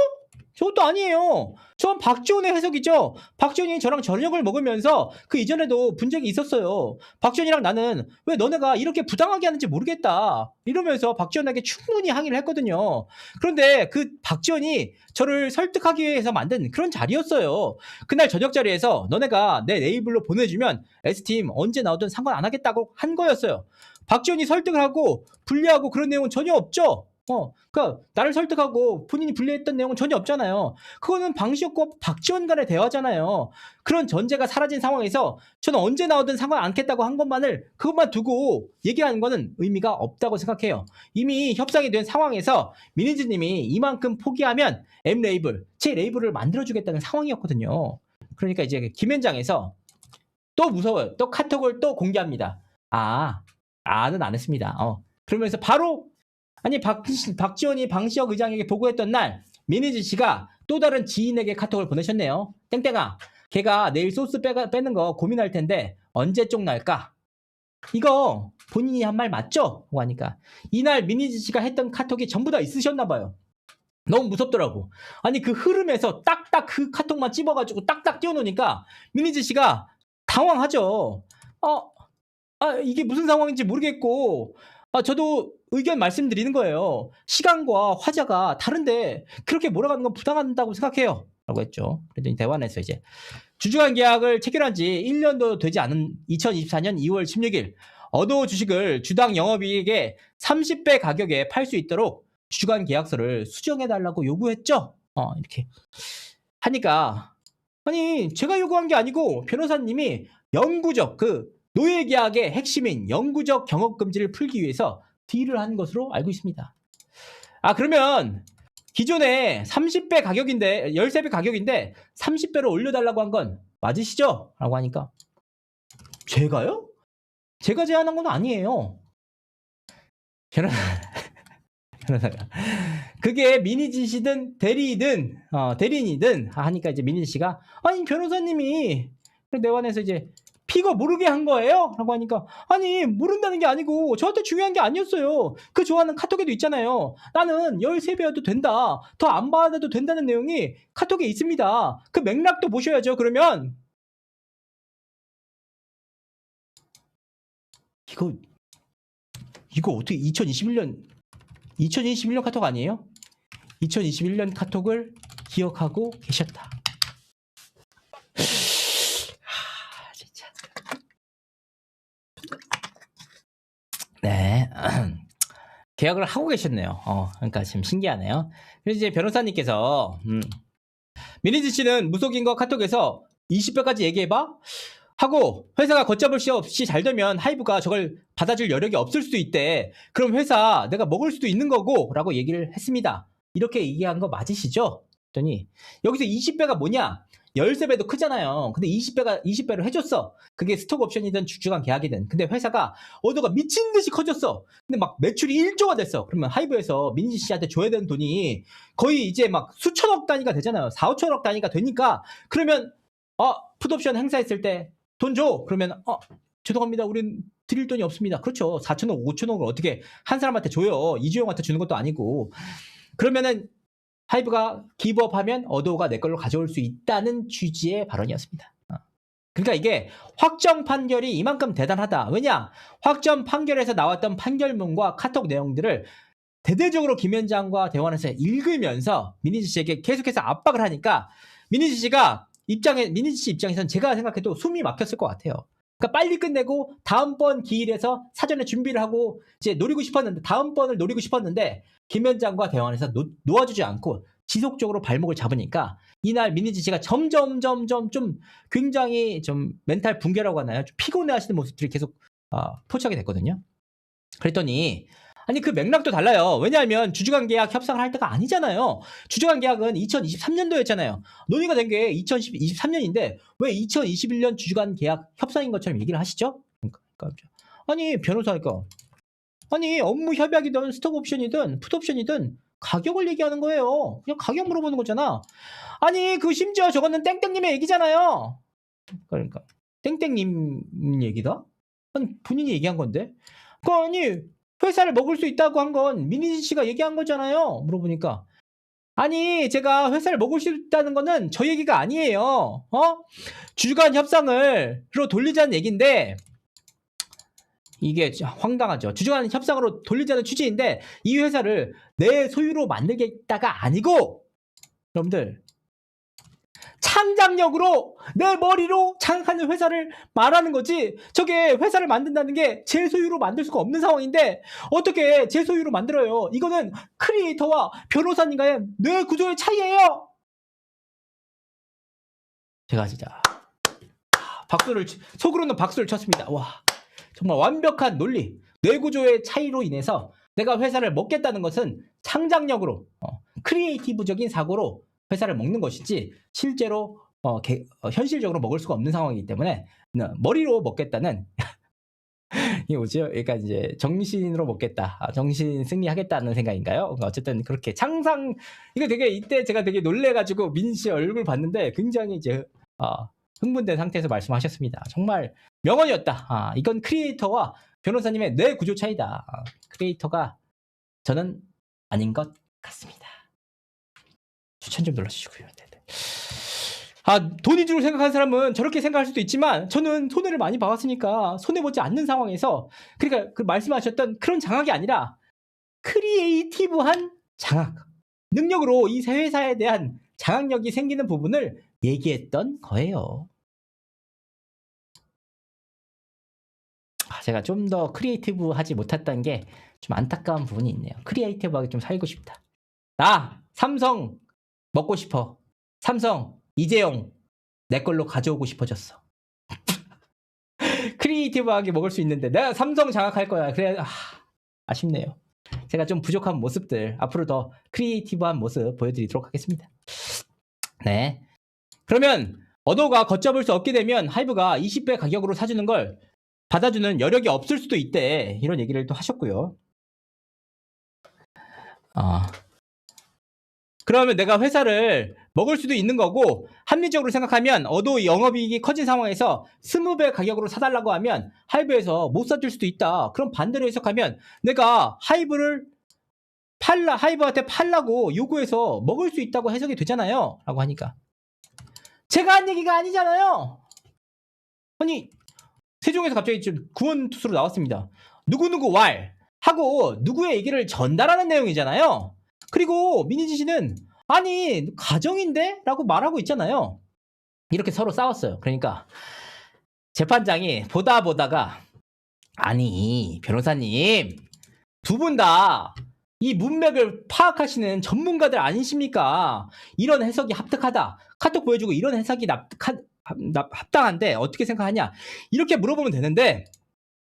저것도 아니에요. 전 박지원의 해석이죠. 박지원이 저랑 저녁을 먹으면서 그 이전에도 본 적이 있었어요. 박지원이랑 나는 왜 너네가 이렇게 부당하게 하는지 모르겠다. 이러면서 박지원에게 충분히 항의를 했거든요. 그런데 그 박지원이 저를 설득하기 위해서 만든 그런 자리였어요. 그날 저녁 자리에서 너네가 내 네이블로 보내주면 S팀 언제 나오든 상관 안 하겠다고 한 거였어요. 박지원이 설득을 하고 불리하고 그런 내용은 전혀 없죠. 그러니까 나를 설득하고 본인이 불리했던 내용은 전혀 없잖아요. 그거는 방시혁과 박지원 간의 대화잖아요. 그런 전제가 사라진 상황에서 저는 언제 나오든 상관 않겠다고 한 그것만 두고 얘기하는 거는 의미가 없다고 생각해요. 이미 협상이 된 상황에서 미니즈님이 이만큼 포기하면 M레이블, 제 레이블을 만들어주겠다는 상황이었거든요. 그러니까 이제 김현장에서 또 무서워요. 또 카톡을 또 공개합니다. 는 안 했습니다. 그러면서 바로 박지원이 방시혁 의장에게 보고했던 날 미니지 씨가 또 다른 지인에게 카톡을 보내셨네요. 땡땡아, 걔가 내일 소스 빼는 거 고민할 텐데 언제 쪽 날까? 이거 본인이 한 말 맞죠? 라고 하니까 이날 미니지 씨가 했던 카톡이 전부 다 있으셨나 봐요. 너무 무섭더라고. 아니 그 흐름에서 딱딱 그 카톡만 찝어가지고 딱딱 띄워놓으니까 미니지 씨가 당황하죠. 이게 무슨 상황인지 모르겠고 저도 의견 말씀드리는 거예요. 시간과 화자가 다른데 그렇게 몰아가는 건 부당하다고 생각해요. 라고 했죠. 그랬더니 대관에서 이제 주주간 계약을 체결한 지 1년도 되지 않은 2024년 2월 16일 어도 주식을 주당 영업이익의 30배 가격에 팔 수 있도록 주주간 계약서를 수정해달라고 요구했죠. 이렇게 하니까 아니 제가 요구한 게 아니고 변호사님이 영구적 노예 계약의 핵심인 영구적 경업 금지를 풀기 위해서 딜을 한 것으로 알고 있습니다. 그러면 기존에 30배 가격인데 13배 가격인데 30배로 올려달라고 한 건 맞으시죠? 라고 하니까 제가요? 제가 제안한 건 아니에요. 변호사가 그게 민희지 씨든 대리인이든 하니까 이제 민희지 씨가 아니 변호사님이 내관에서 이제 피고 모르게 한 거예요? 라고 하니까 아니 모른다는 게 아니고 저한테 중요한 게 아니었어요. 그 좋아하는 카톡에도 있잖아요. 나는 13배여도 된다. 더 안 받아도 된다는 내용이 카톡에 있습니다. 그 맥락도 보셔야죠. 그러면 이거 어떻게 2021년 카톡 아니에요? 2021년 카톡을 기억하고 계셨다. 진짜. 네. 계약을 하고 계셨네요. 그러니까 지금 신기하네요. 그래서 이제 변호사님께서 민희지 씨는 무속인과 카톡에서 20배까지 얘기해봐? 하고 회사가 걷잡을 수 없이 잘 되면 하이브가 저걸 받아줄 여력이 없을 수도 있대. 그럼 회사 내가 먹을 수도 있는 거고 라고 얘기를 했습니다. 이렇게 얘기한 거 맞으시죠? 그랬더니 여기서 20배가 뭐냐? 13배도 크잖아요. 근데 20배로 해줬어. 그게 스톡 옵션이든 주주간 계약이든. 근데 회사가 어도가 미친 듯이 커졌어. 근데 막 매출이 1조가 됐어. 그러면 하이브에서 민지 씨한테 줘야 되는 돈이 거의 이제 막 수천억 단위가 되잖아요. 4, 5천억 단위가 되니까 그러면 풋옵션 행사했을 때 돈 줘. 그러면 죄송합니다. 우린 드릴 돈이 없습니다. 그렇죠. 4천억, 5천억을 어떻게 한 사람한테 줘요. 이주영한테 주는 것도 아니고. 그러면은 하이브가 기브업하면 어도가 내 걸로 가져올 수 있다는 취지의 발언이었습니다. 그러니까 이게 확정 판결이 이만큼 대단하다. 왜냐? 확정 판결에서 나왔던 판결문과 카톡 내용들을 대대적으로 김현장과 대화에서 읽으면서 민희지 씨에게 계속해서 압박을 하니까 민희지 씨 입장에서는 제가 생각해도 숨이 막혔을 것 같아요. 그러니까 빨리 끝내고 다음번 기일에서 사전에 준비를 하고 이제 다음번을 노리고 싶었는데 김현장과 대화에서 놓아주지 않고 지속적으로 발목을 잡으니까 이날 민희지 씨가 점점 좀 굉장히 좀 멘탈 붕괴라고 하나요? 좀 피곤해하시는 모습들이 계속 포착이 됐거든요. 그랬더니 아니 그 맥락도 달라요. 왜냐하면 주주간 계약 협상을 할 때가 아니잖아요. 주주간 계약은 2023년도였잖아요. 논의가 된 게 2023년인데 왜 2021년 주주간 계약 협상인 것처럼 얘기를 하시죠? 그러니까 아니 변호사니까 아니 업무 협약이든 스톡 옵션이든 풋 옵션이든 가격을 얘기하는 거예요. 그냥 가격 물어보는 거잖아. 아니 그 심지어 저거는 땡땡님의 얘기잖아요. 그러니까 땡땡님 얘기다? 아니 본인이 얘기한 건데. 아니 회사를 먹을 수 있다고 한 건 민희지 씨가 얘기한 거잖아요. 물어보니까 아니 제가 회사를 먹을 수 있다는 거는 저 얘기가 아니에요. 주주간 협상으로 돌리자는 얘기인데 이게 황당하죠. 주주간 협상으로 돌리자는 취지인데 이 회사를 내 소유로 만들겠다가 아니고 여러분들 창작력으로 내 머리로 창작하는 회사를 말하는 거지 저게 회사를 만든다는 게 제 소유로 만들 수가 없는 상황인데 어떻게 제 소유로 만들어요. 이거는 크리에이터와 변호사님과의 뇌 구조의 차이예요. 제가 진짜 속으로는 박수를 쳤습니다. 와 정말 완벽한 논리 뇌 구조의 차이로 인해서 내가 회사를 먹겠다는 것은 창작력으로 크리에이티브적인 사고로 회사를 먹는 것이지 실제로 현실적으로 먹을 수가 없는 상황이기 때문에 머리로 먹겠다는 이게 뭐죠? 그러니까 이제 정신으로 먹겠다, 정신 승리하겠다는 생각인가요? 어쨌든 그렇게 이거 되게 이때 제가 되게 놀래가지고 민희 씨 얼굴 봤는데 굉장히 이제 흥분된 상태에서 말씀하셨습니다. 정말 명언이었다. 이건 크리에이터와 변호사님의 뇌 구조 차이다. 크리에이터가 저는 아닌 것 같습니다. 추천 좀 눌러주시고요. 네네. 돈 위주로 생각하는 사람은 저렇게 생각할 수도 있지만 저는 손해를 많이 봐왔으니까 손해보지 않는 상황에서 그러니까 그 말씀하셨던 그런 장악이 아니라 크리에이티브한 장악, 능력으로 이 회사에 대한 장악력이 생기는 부분을 얘기했던 거예요. 제가 좀 더 크리에이티브하지 못했던 게 좀 안타까운 부분이 있네요. 크리에이티브하게 좀 살고 싶다. 삼성 먹고 싶어. 삼성 이재용 내 걸로 가져오고 싶어졌어. 크리에이티브하게 먹을 수 있는데 내가 삼성 장악할 거야. 그래 아쉽네요. 제가 좀 부족한 모습들 앞으로 더 크리에이티브한 모습 보여드리도록 하겠습니다. 네. 그러면 어도가 걷잡을 수 없게 되면 하이브가 20배 가격으로 사주는 걸 받아주는 여력이 없을 수도 있대. 이런 얘기를 또 하셨고요. 그러면 내가 회사를 먹을 수도 있는 거고 합리적으로 생각하면 어도 영업이익이 커진 상황에서 20배 가격으로 사달라고 하면 하이브에서 못 사줄 수도 있다. 그럼 반대로 해석하면 내가 하이브한테 팔라고 요구해서 먹을 수 있다고 해석이 되잖아요. 라고 하니까 제가 한 얘기가 아니잖아요. 아니 세종에서 갑자기 좀 구원투수로 나왔습니다. 누구누구 왈 하고 누구의 얘기를 전달하는 내용이잖아요. 그리고 민희지 씨는 아니 가정인데? 라고 말하고 있잖아요. 이렇게 서로 싸웠어요. 그러니까 재판장이 보다가 아니 변호사님 두 분 다 이 문맥을 파악하시는 전문가들 아니십니까? 이런 해석이 합득하다. 카톡 보여주고 이런 해석이 합당한데 어떻게 생각하냐? 이렇게 물어보면 되는데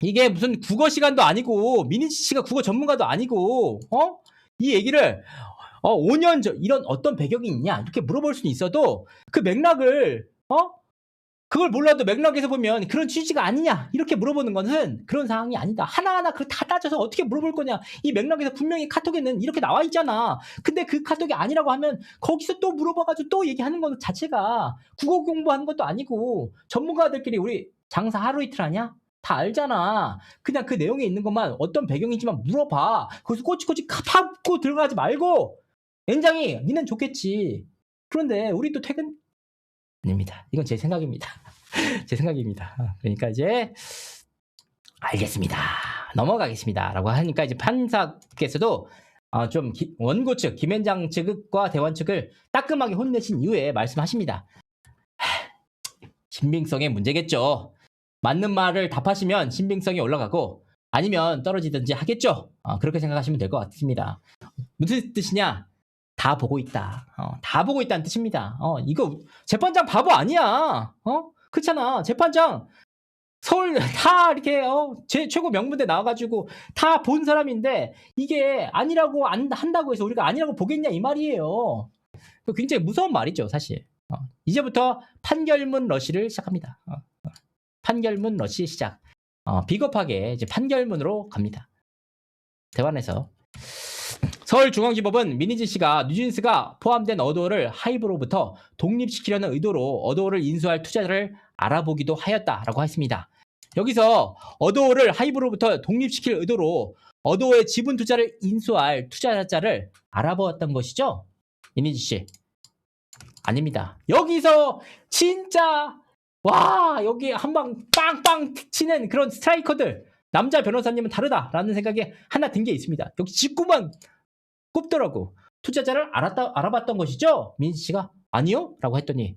이게 무슨 국어 시간도 아니고 민희지 씨가 국어 전문가도 아니고 이 얘기를 5년 전 이런 어떤 배경이 있냐 이렇게 물어볼 수는 있어도 그 맥락을 그걸 몰라도 맥락에서 보면 그런 취지가 아니냐 이렇게 물어보는 것은 그런 상황이 아니다. 하나하나 그걸 다 따져서 어떻게 물어볼 거냐. 이 맥락에서 분명히 카톡에는 이렇게 나와 있잖아. 근데 그 카톡이 아니라고 하면 거기서 또 물어봐가지고 또 얘기하는 것 자체가 국어 공부하는 것도 아니고 전문가들끼리 우리 장사 하루 이틀 하냐? 다 알잖아. 그냥 그 내용에 있는 것만 어떤 배경인지만 물어봐. 거기서 꼬치꼬치 파고 들어가지 말고 엔장이 니는 좋겠지. 그런데 우리 또 퇴근 아닙니다. 이건 제 생각입니다. 제 생각입니다. 그러니까 이제 알겠습니다. 넘어가겠습니다. 라고 하니까 이제 판사께서도 좀 원고 측 김현장 측과 대원 측을 따끔하게 혼내신 이후에 말씀하십니다. 신빙성의 문제겠죠. 맞는 말을 답하시면 신빙성이 올라가고 아니면 떨어지든지 하겠죠. 그렇게 생각하시면 될 것 같습니다. 무슨 뜻이냐? 다 보고 있다. 다 보고 있다는 뜻입니다. 이거 재판장 바보 아니야. 그렇잖아. 재판장 서울 다 이렇게 제 최고 명문대 나와가지고 다 본 사람인데 이게 아니라고 한다고 해서 우리가 아니라고 보겠냐 이 말이에요. 굉장히 무서운 말이죠, 사실. 이제부터 판결문 러시를 시작합니다. 판결문 러시 시작. 비겁하게 이제 판결문으로 갑니다. 대관에서. 서울중앙지법은 민희지 씨가 뉴진스가 포함된 어도어를 하이브로부터 독립시키려는 의도로 어도어를 인수할 투자자를 알아보기도 하였다라고 했습니다. 여기서 어도어를 하이브로부터 독립시킬 의도로 어도어의 지분 투자를 인수할 투자자를 알아보았던 것이죠? 민희지 씨. 아닙니다. 여기서 진짜 여기 한방 빵빵 치는 그런 스트라이커들 남자 변호사님은 다르다라는 생각이 하나 든 게 있습니다. 여기 직구만 꼽더라고. 투자자를 알아봤던 것이죠? 민지 씨가 아니요? 라고 했더니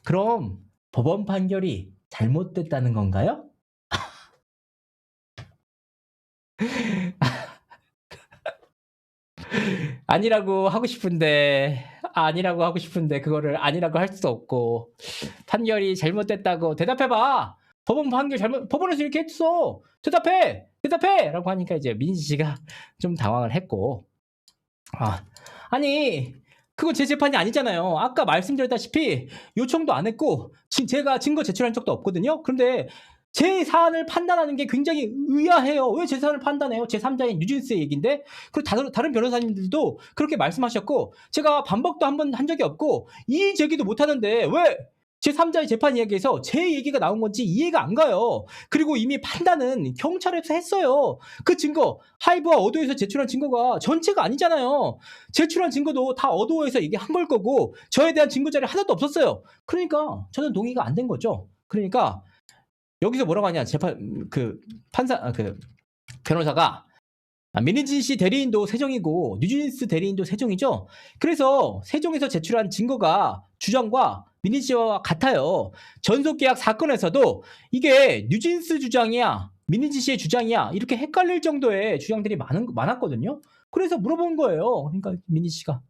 그럼 법원 판결이 잘못됐다는 건가요? 아니라고 하고 싶은데 그거를 아니라고 할 수도 없고 판결이 잘못됐다고 대답해봐. 법원 판결 법원에서 이렇게 했어. 대답해! 라고 하니까 이제 민지 씨가 좀 당황을 했고 아니 그거 제 재판이 아니잖아요. 아까 말씀드렸다시피 요청도 안 했고 제가 증거 제출한 적도 없거든요. 그런데 제 사안을 판단하는 게 굉장히 의아해요. 왜 제 사안을 판단해요? 제3자인 뉴진스의 얘기인데. 그리고 다른 변호사님들도 그렇게 말씀하셨고 제가 반박도 한 번 한 적이 없고 이의 제기도 못 하는데 왜 제3자의 재판 이야기에서 제 얘기가 나온 건지 이해가 안 가요. 그리고 이미 판단은 경찰에서 했어요. 그 증거, 하이브와 어도에서 제출한 증거가 전체가 아니잖아요. 제출한 증거도 다 어도에서 얘기한 걸 거고 저에 대한 증거 자료 하나도 없었어요. 그러니까 저는 동의가 안 된 거죠. 그러니까 여기서 뭐라고 하냐, 변호사가 민희진 씨 대리인도 세종이고 뉴진스 대리인도 세종이죠. 그래서 세종에서 제출한 증거가 주장과 민희진 씨와 같아요. 전속계약 사건에서도 이게 뉴진스 주장이야, 민희진 씨의 주장이야, 이렇게 헷갈릴 정도의 주장들이 많았거든요. 그래서 물어본 거예요. 그러니까 민희진 씨가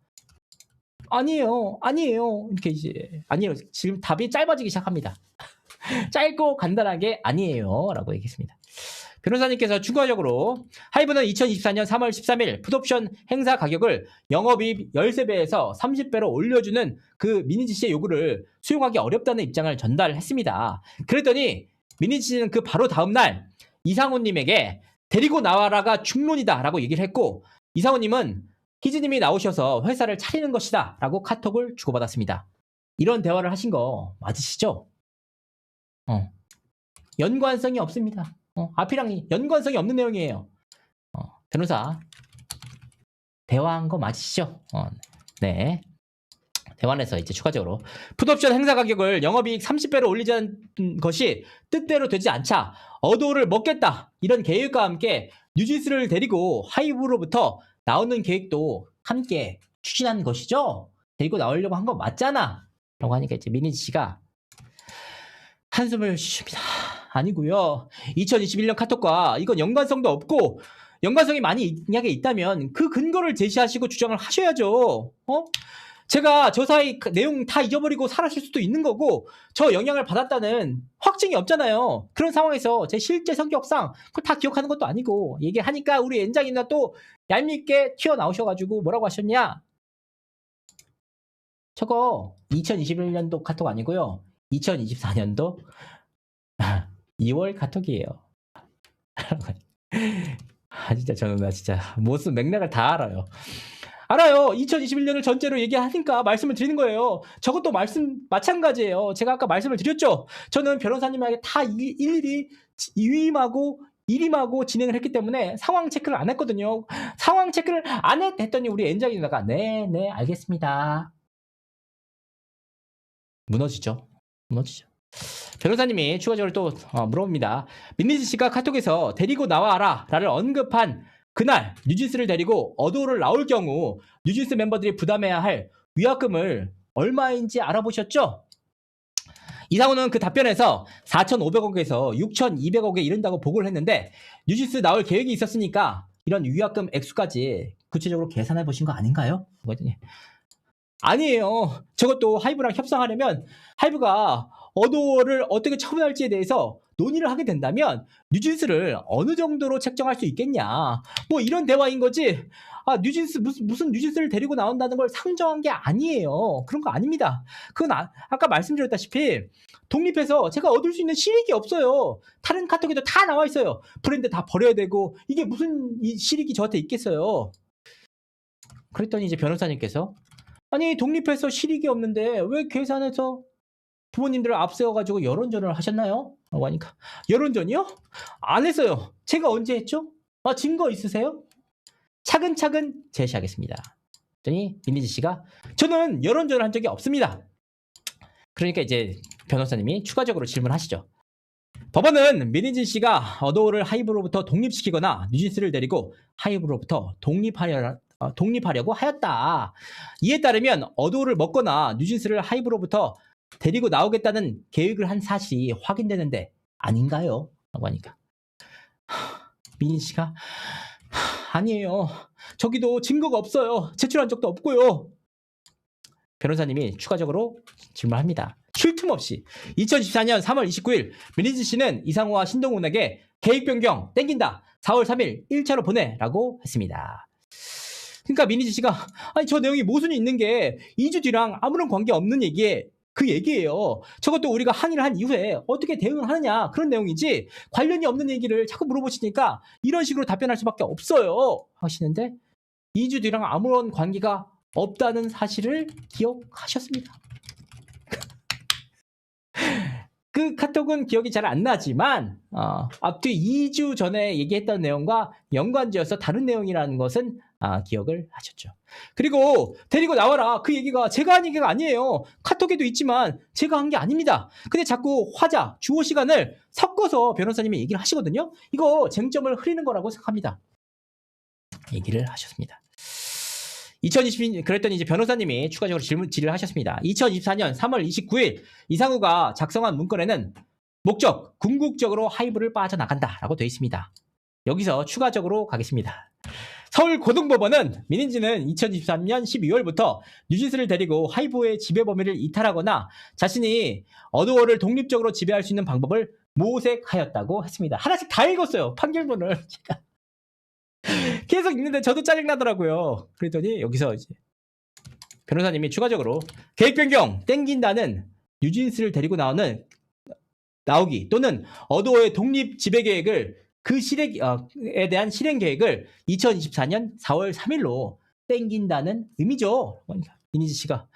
아니에요, 아니에요, 이렇게 이제 아니에요. 지금 답이 짧아지기 시작합니다. 짧고 간단하게 아니에요 라고 얘기했습니다. 변호사님께서 추가적으로 하이브는 2024년 3월 13일 풋옵션 행사 가격을 영업이익 13배에서 30배로 올려주는 그 민희진 씨의 요구를 수용하기 어렵다는 입장을 전달했습니다. 그랬더니 민희진 씨는 그 바로 다음날 이상훈님에게 데리고 나와라가 중론이다 라고 얘기를 했고, 이상훈님은 희진님이 나오셔서 회사를 차리는 것이다 라고 카톡을 주고받았습니다. 이런 대화를 하신 거 맞으시죠? 연관성이 없습니다. 앞이랑 연관성이 없는 내용이에요. 변호사 대화한 거 맞으시죠? 네. 대화에서 이제 추가적으로 풋옵션 행사 가격을 영업이익 30배로 올리자는 것이 뜻대로 되지 않자 어도를 먹겠다 이런 계획과 함께 뉴진스를 데리고 하이브로부터 나오는 계획도 함께 추진한 것이죠. 데리고 나오려고 한 거 맞잖아 라고 하니까 이제 민희진 씨가 한숨을 쉬십니다. 아니고요. 2021년 카톡과 이건 연관성도 없고, 연관성이 만약에 있다면 그 근거를 제시하시고 주장을 하셔야죠. 제가 저 사이 내용 다 잊어버리고 사라질 수도 있는 거고 저 영향을 받았다는 확증이 없잖아요. 그런 상황에서 제 실제 성격상 그걸 다 기억하는 것도 아니고 얘기하니까 우리 엔장이 누나 또 얄밉게 튀어나오셔가지고 뭐라고 하셨냐? 저거 2021년도 카톡 아니고요. 2024년도 2월 카톡이에요. 진짜 나 진짜 무슨 맥락을 다 알아요. 2021년을 전제로 얘기하니까 말씀을 드리는 거예요. 저것도 마찬가지예요. 제가 아까 말씀을 드렸죠. 저는 변호사님에게 다 일일이 일임하고 진행을 했기 때문에 상황 체크를 안 했거든요. 상황 체크를 안 했더니 우리 엔장이 누나가 네 알겠습니다. 무너지죠. 변호사님이 추가적으로 또 물어봅니다. 민희진 씨가 카톡에서 데리고 나와라 라를 언급한 그날 뉴진스를 데리고 어도를 나올 경우 뉴진스 멤버들이 부담해야 할 위약금을 얼마인지 알아보셨죠? 이상훈은 그 답변에서 4,500억에서 6,200억에 이른다고 보고를 했는데 뉴진스 나올 계획이 있었으니까 이런 위약금 액수까지 구체적으로 계산해 보신 거 아닌가요? 그랬더니 아니에요. 저것도 하이브랑 협상하려면 하이브가 어도를 어떻게 처분할지에 대해서 논의를 하게 된다면 뉴진스를 어느 정도로 책정할 수 있겠냐, 뭐 이런 대화인 거지. 뉴진스 무슨 뉴진스를 데리고 나온다는 걸 상정한 게 아니에요. 그런 거 아닙니다. 그건 아까 말씀드렸다시피 독립해서 제가 얻을 수 있는 실익이 없어요. 다른 카톡에도 다 나와 있어요. 브랜드 다 버려야 되고 이게 무슨 실익이 저한테 있겠어요. 그랬더니 이제 변호사님께서 아니 독립해서 실익이 없는데 왜 계산해서 부모님들을 앞세워가지고 여론전을 하셨나요? 라고 하니까 여론전이요? 안 했어요. 제가 언제 했죠? 증거 있으세요? 차근차근 제시하겠습니다. 그랬더니 민희진 씨가 저는 여론전을 한 적이 없습니다. 그러니까 이제 변호사님이 추가적으로 질문하시죠. 법원은 민희진 씨가 어도를 하이브로부터 독립시키거나 뉴진스를 데리고 하이브로부터 독립하려고 하였다. 이에 따르면 어도를 먹거나 뉴진스를 하이브로부터 데리고 나오겠다는 계획을 한 사실이 확인되는데 아닌가요? 라고 하니까 민희 씨가 아니에요. 저기도 증거가 없어요. 제출한 적도 없고요. 변호사님이 추가적으로 질문합니다. 쉴 틈 없이 2014년 3월 29일 민희진 씨는 이상호와 신동훈에게 계획 변경 땡긴다. 4월 3일 1차로 보내라고 했습니다. 그러니까 민희진 씨가 아니 저 내용이 모순이 있는 게 2주 뒤랑 아무런 관계 없는 그 얘기예요. 저것도 우리가 항의를 한 이후에 어떻게 대응을 하느냐 그런 내용이지 관련이 없는 얘기를 자꾸 물어보시니까 이런 식으로 답변할 수밖에 없어요 하시는데 2주 뒤랑 아무런 관계가 없다는 사실을 기억하셨습니다. 그 카톡은 기억이 잘 안 나지만 앞뒤 2주 전에 얘기했던 내용과 연관지어서 다른 내용이라는 것은 기억을 하셨죠. 그리고 데리고 나와라 그 얘기가 제가 한 얘기가 아니에요. 카톡에도 있지만 제가 한 게 아닙니다. 근데 자꾸 화자, 주어 시간을 섞어서 변호사님이 얘기를 하시거든요. 이거 쟁점을 흐리는 거라고 생각합니다. 얘기를 하셨습니다. 2022년 그랬더니 이제 변호사님이 추가적으로 질의를 하셨습니다. 2024년 3월 29일 이상우가 작성한 문건에는 목적, 궁극적으로 하이브를 빠져나간다라고 되어 있습니다. 여기서 추가적으로 가겠습니다. 서울고등법원은 민인지는 2023년 12월부터 뉴진스를 데리고 하이브의 지배 범위를 이탈하거나 자신이 어도어를 독립적으로 지배할 수 있는 방법을 모색하였다고 했습니다. 하나씩 다 읽었어요. 판결문을. 계속 읽는데 저도 짜증나더라고요. 그랬더니 여기서 이제 변호사님이 추가적으로 계획 변경 땡긴다는 뉴진스를 데리고 나오기 또는 어도어의 독립 지배 계획을 그 실행에 대한 실행 계획을 2024년 4월 3일로 땡긴다는 의미죠. 이니지 씨가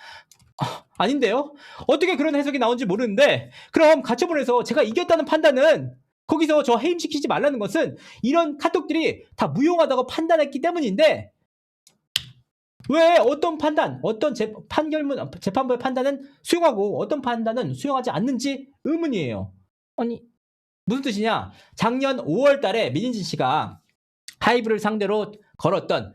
아닌데요? 어떻게 그런 해석이 나온지 모르는데 그럼 가처분에서 제가 이겼다는 판단은 거기서 저 해임시키지 말라는 것은 이런 카톡들이 다 무용하다고 판단했기 때문인데 왜 어떤 판단, 어떤 재판부의 판단은 수용하고 어떤 판단은 수용하지 않는지 의문이에요. 아니 무슨 뜻이냐? 작년 5월 달에 민인진 씨가 하이브를 상대로 걸었던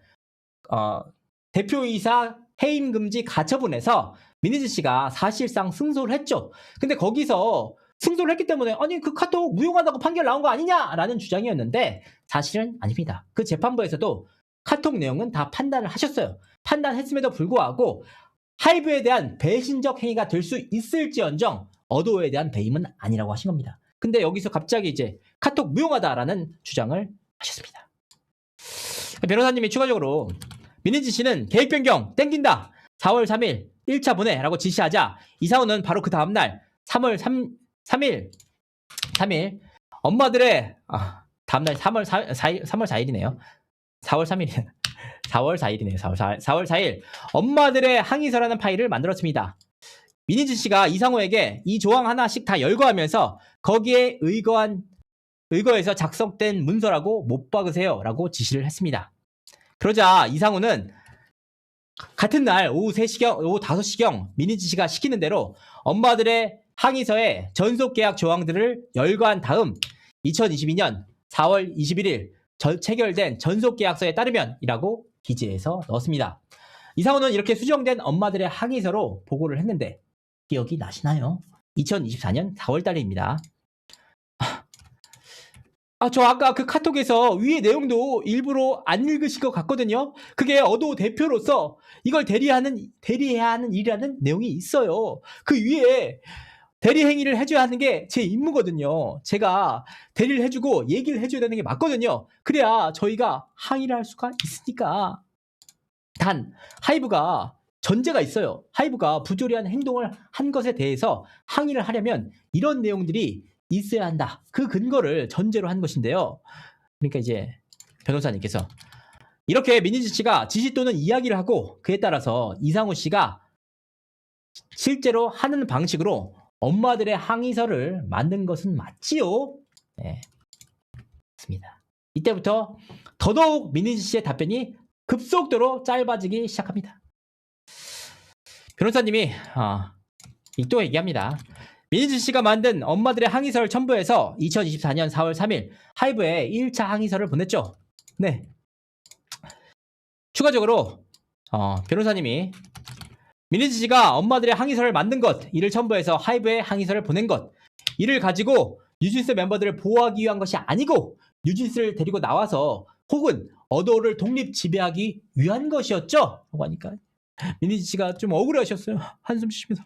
대표이사 해임 금지 가처분에서 민인진 씨가 사실상 승소를 했죠. 근데 거기서 승소를 했기 때문에 아니 그 카톡 무용하다고 판결 나온 거 아니냐라는 주장이었는데 사실은 아닙니다. 그 재판부에서도 카톡 내용은 다 판단을 하셨어요. 판단했음에도 불구하고 하이브에 대한 배신적 행위가 될 수 있을지언정 어도어에 대한 배임은 아니라고 하신 겁니다. 근데 여기서 갑자기 이제 카톡 무용하다라는 주장을 하셨습니다. 변호사님이 추가적으로 민인진 씨는 계획 변경 땡긴다. 4월 3일 1차 보내라고 지시하자 이상우는 바로 그 다음날 3월 3일 엄마들의 다음날 3월 4일이네요. 4월 3일 4월 4일이네요. 4월 4일 엄마들의 항의서라는 파일을 만들었습니다. 민인진 씨가 이상우에게 이 조항 하나씩 다 열거하면서 거기에 의거해서 작성된 문서라고 못 박으세요 라고 지시를 했습니다. 그러자 이상우는 같은 날 오후 5시경 민인진 씨가 시키는 대로 엄마들의 항의서에 전속계약 조항들을 열거한 다음 2022년 4월 21일 체결된 전속계약서에 따르면 이라고 기재해서 넣었습니다. 이상우는 이렇게 수정된 엄마들의 항의서로 보고를 했는데 기억이 나시나요? 2024년 4월 달입니다. 저 아까 그 카톡에서 위의 내용도 일부러 안 읽으실 것 같거든요. 그게 어도 대표로서 이걸 대리해야 하는 일이라는 내용이 있어요. 그 위에 대리 행위를 해줘야 하는 게 제 임무거든요. 제가 대리를 해주고 얘기를 해줘야 되는 게 맞거든요. 그래야 저희가 항의를 할 수가 있으니까. 단 하이브가 전제가 있어요. 하이브가 부조리한 행동을 한 것에 대해서 항의를 하려면 이런 내용들이 있어야 한다. 그 근거를 전제로 한 것인데요. 그러니까 이제 변호사님께서 이렇게 민인진 씨가 지시 또는 이야기를 하고 그에 따라서 이상우 씨가 실제로 하는 방식으로 엄마들의 항의서를 만든 것은 맞지요? 네, 맞습니다. 이때부터 더더욱 민인진 씨의 답변이 급속도로 짧아지기 시작합니다. 변호사님이 또 얘기합니다. 민인진 씨가 만든 엄마들의 항의서를 첨부해서 2024년 4월 3일 하이브에 1차 항의서를 보냈죠. 네. 추가적으로 변호사님이 민인진 씨가 엄마들의 항의서를 만든 것, 이를 첨부해서 하이브에 항의서를 보낸 것, 이를 가지고 뉴진스 멤버들을 보호하기 위한 것이 아니고 뉴진스를 데리고 나와서 혹은 어도어를 독립 지배하기 위한 것이었죠? 라고 하니까 민인진 씨가 좀 억울해하셨어요. 한숨 쉬면서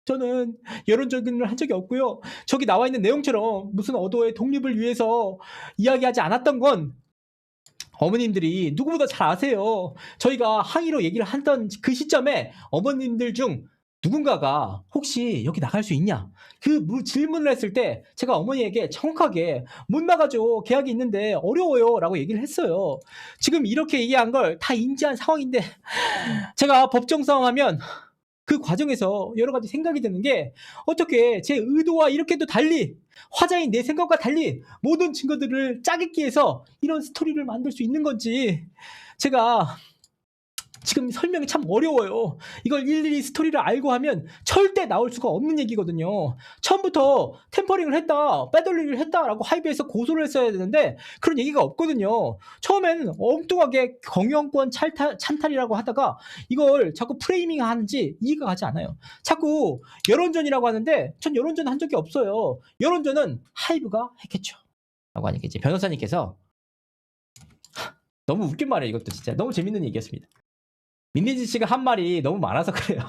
저는 여론적인 걸 한 적이 없고요. 저기 나와 있는 내용처럼 무슨 어도어의 독립을 위해서 이야기하지 않았던 건 어머님들이 누구보다 잘 아세요. 저희가 항의로 얘기를 하던 그 시점에 어머님들 중 누군가가 혹시 여기 나갈 수 있냐? 그 질문을 했을 때 제가 어머니에게 정확하게 못 나가죠. 계약이 있는데 어려워요. 라고 얘기를 했어요. 지금 이렇게 얘기한 걸 다 인지한 상황인데 제가 법정 싸움하면 그 과정에서 여러 가지 생각이 드는 게 어떻게 제 의도와 이렇게도 달리 화자인 내 생각과 달리 모든 증거들을 짜깁기해서 이런 스토리를 만들 수 있는 건지 제가 지금 설명이 참 어려워요. 이걸 일일이 스토리를 알고 하면 절대 나올 수가 없는 얘기거든요. 처음부터 템퍼링을 했다, 빼돌리기를 했다라고 하이브에서 고소를 했어야 되는데 그런 얘기가 없거든요. 처음엔 엉뚱하게 경영권 찬탈이라고 하다가 이걸 자꾸 프레이밍 하는지 이해가 가지 않아요. 자꾸 여론전이라고 하는데 전 여론전 한 적이 없어요. 여론전은 하이브가 했겠죠. 라고 하니까 이제 변호사님께서 너무 웃긴 말이에요. 이것도 진짜 너무 재밌는 얘기였습니다. 민니지 씨가 한 말이 너무 많아서 그래요.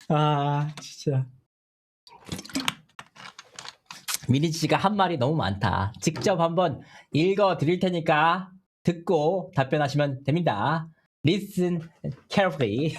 아, 진짜. 민니지 씨가 한 말이 너무 많다. 직접 한번 읽어 드릴 테니까 듣고 답변하시면 됩니다. Listen carefully.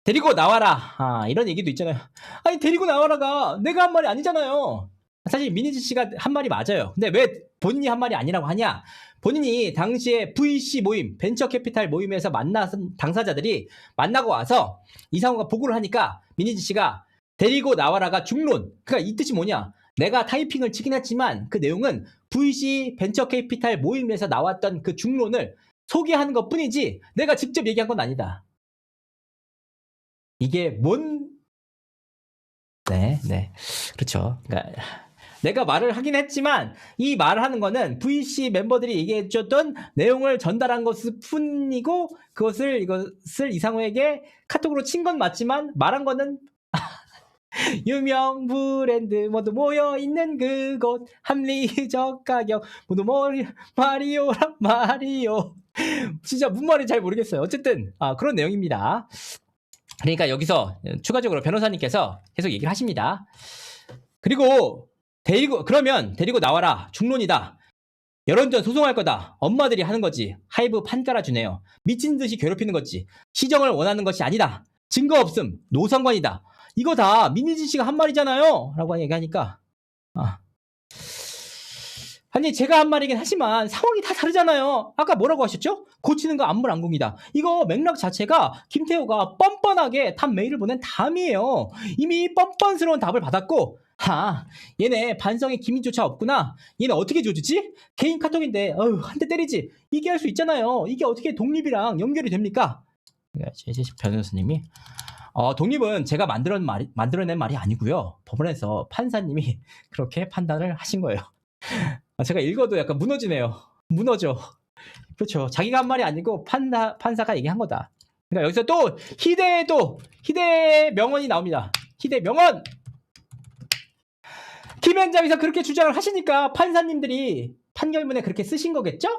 데리고 나와라. 이런 얘기도 있잖아요. 아니, 데리고 나와라가 내가 한 말이 아니잖아요. 사실 민니지 씨가 한 말이 맞아요. 근데 왜 본인이 한 말이 아니라고 하냐? 본인이 당시에 VC 모임, 벤처 캐피탈 모임에서 만난 당사자들이 만나고 와서 이상호가 보고를 하니까 민니지 씨가 데리고 나와라가 중론. 그러니까 이 뜻이 뭐냐? 내가 타이핑을 치긴 했지만 그 내용은 VC 벤처 캐피탈 모임에서 나왔던 그 중론을 소개하는 것 뿐이지 내가 직접 얘기한 건 아니다. 이게 뭔... 네. 그렇죠. 그러니까 내가 말을 하긴 했지만 이 말을 하는 거는 VC 멤버들이 얘기해줬던 내용을 전달한 것일 뿐이고 이것을 이상호에게 카톡으로 친 건 맞지만 말한 거는 유명 브랜드 모두 모여있는 그곳 합리적 가격 모두 마리오랑 마리오 진짜 무슨 말인지 잘 모르겠어요. 어쨌든 그런 내용입니다. 그러니까 여기서 추가적으로 변호사님께서 계속 얘기를 하십니다. 그리고 그러면 데리고 나와라. 중론이다. 여론전 소송할 거다. 엄마들이 하는 거지. 하이브 판 깔아주네요. 미친 듯이 괴롭히는 거지. 시정을 원하는 것이 아니다. 증거 없음. 노상관이다. 이거 다 민니지 씨가 한 말이잖아요. 라고 얘기하니까 아니 제가 한 말이긴 하지만 상황이 다 다르잖아요. 아까 뭐라고 하셨죠? 고치는 거 안물안궁이다. 이거 맥락 자체가 김태호가 뻔뻔하게 답 메일을 보낸 다음이에요. 이미 뻔뻔스러운 답을 받았고 얘네 반성의 기미조차 없구나. 얘네 어떻게 조지지? 개인 카톡인데 한 대 때리지. 이게 할 수 있잖아요. 이게 어떻게 독립이랑 연결이 됩니까? 제재 변호사님이 독립은 제가 만들어낸 말이 아니고요. 법원에서 판사님이 그렇게 판단을 하신 거예요. 제가 읽어도 약간 무너지네요. 무너져. 그렇죠. 자기가 한 말이 아니고 판사가 얘기한 거다. 그러니까 여기서 또 희대의 명언이 나옵니다. 희대 명언! 김현장에서 그렇게 주장을 하시니까 판사님들이 판결문에 그렇게 쓰신 거겠죠?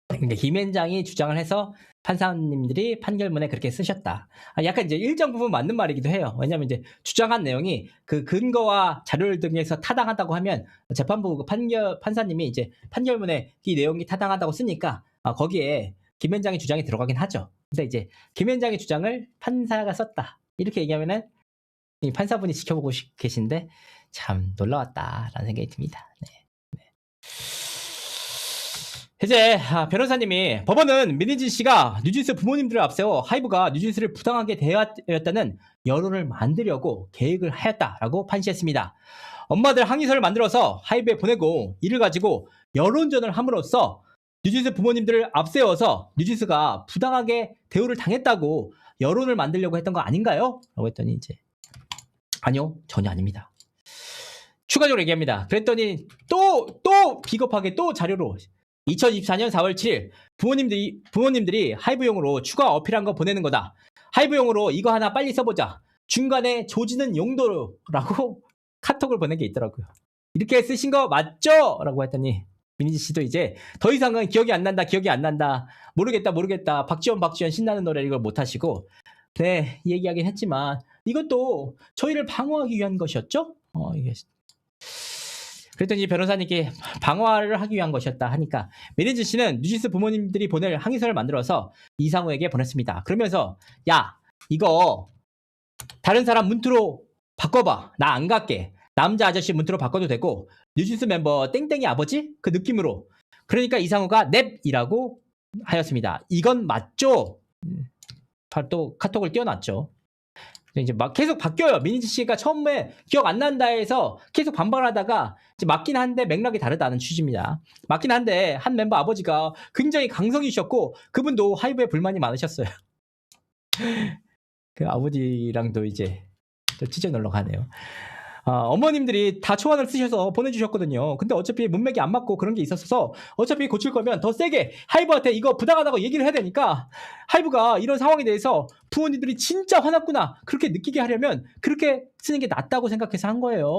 그러니까 김현장이 주장을 해서 판사님들이 판결문에 그렇게 쓰셨다. 약간 이제 일정 부분 맞는 말이기도 해요. 왜냐하면 이제 주장한 내용이 그 근거와 자료를 등에서 타당하다고 하면 재판부 판사님이 이제 판결문에 이 내용이 타당하다고 쓰니까 거기에 김현장의 주장이 들어가긴 하죠. 근데 이제 김현장의 주장을 판사가 썼다. 이렇게 얘기하면은 이 판사분이 지켜보고 계신데 참 놀라웠다라는 생각이 듭니다. 네. 이제 변호사님이 법원은 민니지 씨가 뉴진스 부모님들을 앞세워 하이브가 뉴진스를 부당하게 대하였다는 여론을 만들려고 계획을 하였다라고 판시했습니다. 엄마들 항의서를 만들어서 하이브에 보내고 이를 가지고 여론전을 함으로써 뉴진스 부모님들을 앞세워서 뉴진스가 부당하게 대우를 당했다고 여론을 만들려고 했던 거 아닌가요? 라고 했더니 이제 아니요, 전혀 아닙니다. 추가적으로 얘기합니다. 그랬더니 또 비겁하게 또 자료로 2024년 4월 7일 부모님들이 하이브용으로 추가 어필한 거 보내는 거다. 하이브용으로 이거 하나 빨리 써보자. 중간에 조지는 용도라고 카톡을 보낸 게 있더라고요. 이렇게 쓰신 거 맞죠? 라고 했더니 민니지 씨도 이제 더 이상은 기억이 안 난다. 모르겠다. 박지원 신나는 노래 이걸 못 하시고 네, 얘기하긴 했지만 이것도 저희를 방어하기 위한 것이었죠? 이게 그랬더니 변호사님께 방어를 하기 위한 것이었다 하니까 민희진 씨는 뉴진스 부모님들이 보낼 항의서를 만들어서 이상우에게 보냈습니다. 그러면서 야 이거 다른 사람 문투로 바꿔봐. 나 안 갈게. 남자 아저씨 문투로 바꿔도 되고 뉴진스 멤버 땡땡이 아버지? 그 느낌으로. 그러니까 이상우가 넵이라고 하였습니다. 이건 맞죠? 또 카톡을 띄워놨죠. 이제 막 계속 바뀌어요. 민희진 씨가 처음에 기억 안 난다 해서 계속 반발하다가 이제 맞긴 한데 맥락이 다르다는 취지입니다. 맞긴 한데 한 멤버 아버지가 굉장히 강성이셨고 그분도 하이브에 불만이 많으셨어요. 그 아버지랑도 이제 또 찢어 놀러 가네요. 어머님들이 다 초안을 쓰셔서 보내주셨거든요. 근데 어차피 문맥이 안 맞고 그런 게 있었어서 어차피 고칠 거면 더 세게 하이브한테 이거 부당하다고 얘기를 해야 되니까 하이브가 이런 상황에 대해서 부모님들이 진짜 화났구나 그렇게 느끼게 하려면 그렇게 쓰는 게 낫다고 생각해서 한 거예요.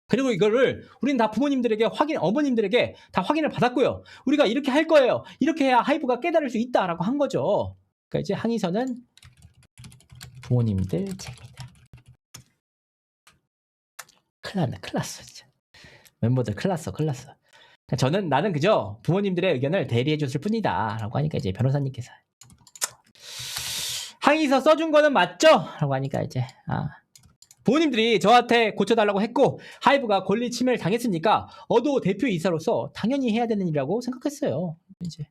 그리고 이거를 우리는 다 부모님들에게 어머님들에게 다 확인을 받았고요. 우리가 이렇게 할 거예요. 이렇게 해야 하이브가 깨달을 수 있다라고 한 거죠. 그러니까 이제 항의서는 부모님들 책임이다. 큰일 났어 진짜. 멤버들 큰일 났어. 나는 그저 부모님들의 의견을 대리해 줬을 뿐이다 라고 하니까 이제 변호사님께서 항의서 써준 거는 맞죠? 라고 하니까 이제 부모님들이 저한테 고쳐달라고 했고 하이브가 권리 침해를 당했으니까 어도 대표이사로서 당연히 해야 되는 일이라고 생각했어요. 이제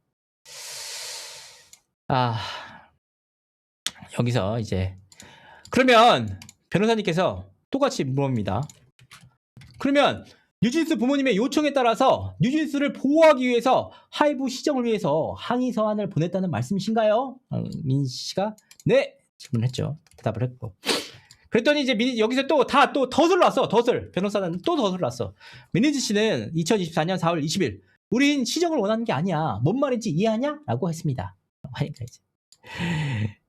여기서 이제 그러면 변호사님께서 똑같이 물어봅니다. 그러면 뉴진스 부모님의 요청에 따라서 뉴진스를 보호하기 위해서 하이브 시정을 위해서 항의 서한을 보냈다는 말씀이신가요? 민희 씨가 네 질문을 했죠. 대답을 했고 그랬더니 이제 여기서 또 덫을 놨어. 변호사는 또 덫을 놨어. 민희지 씨는 2024년 4월 20일 우린 시정을 원하는 게 아니야. 뭔 말인지 이해하냐? 라고 했습니다. 하니까 이제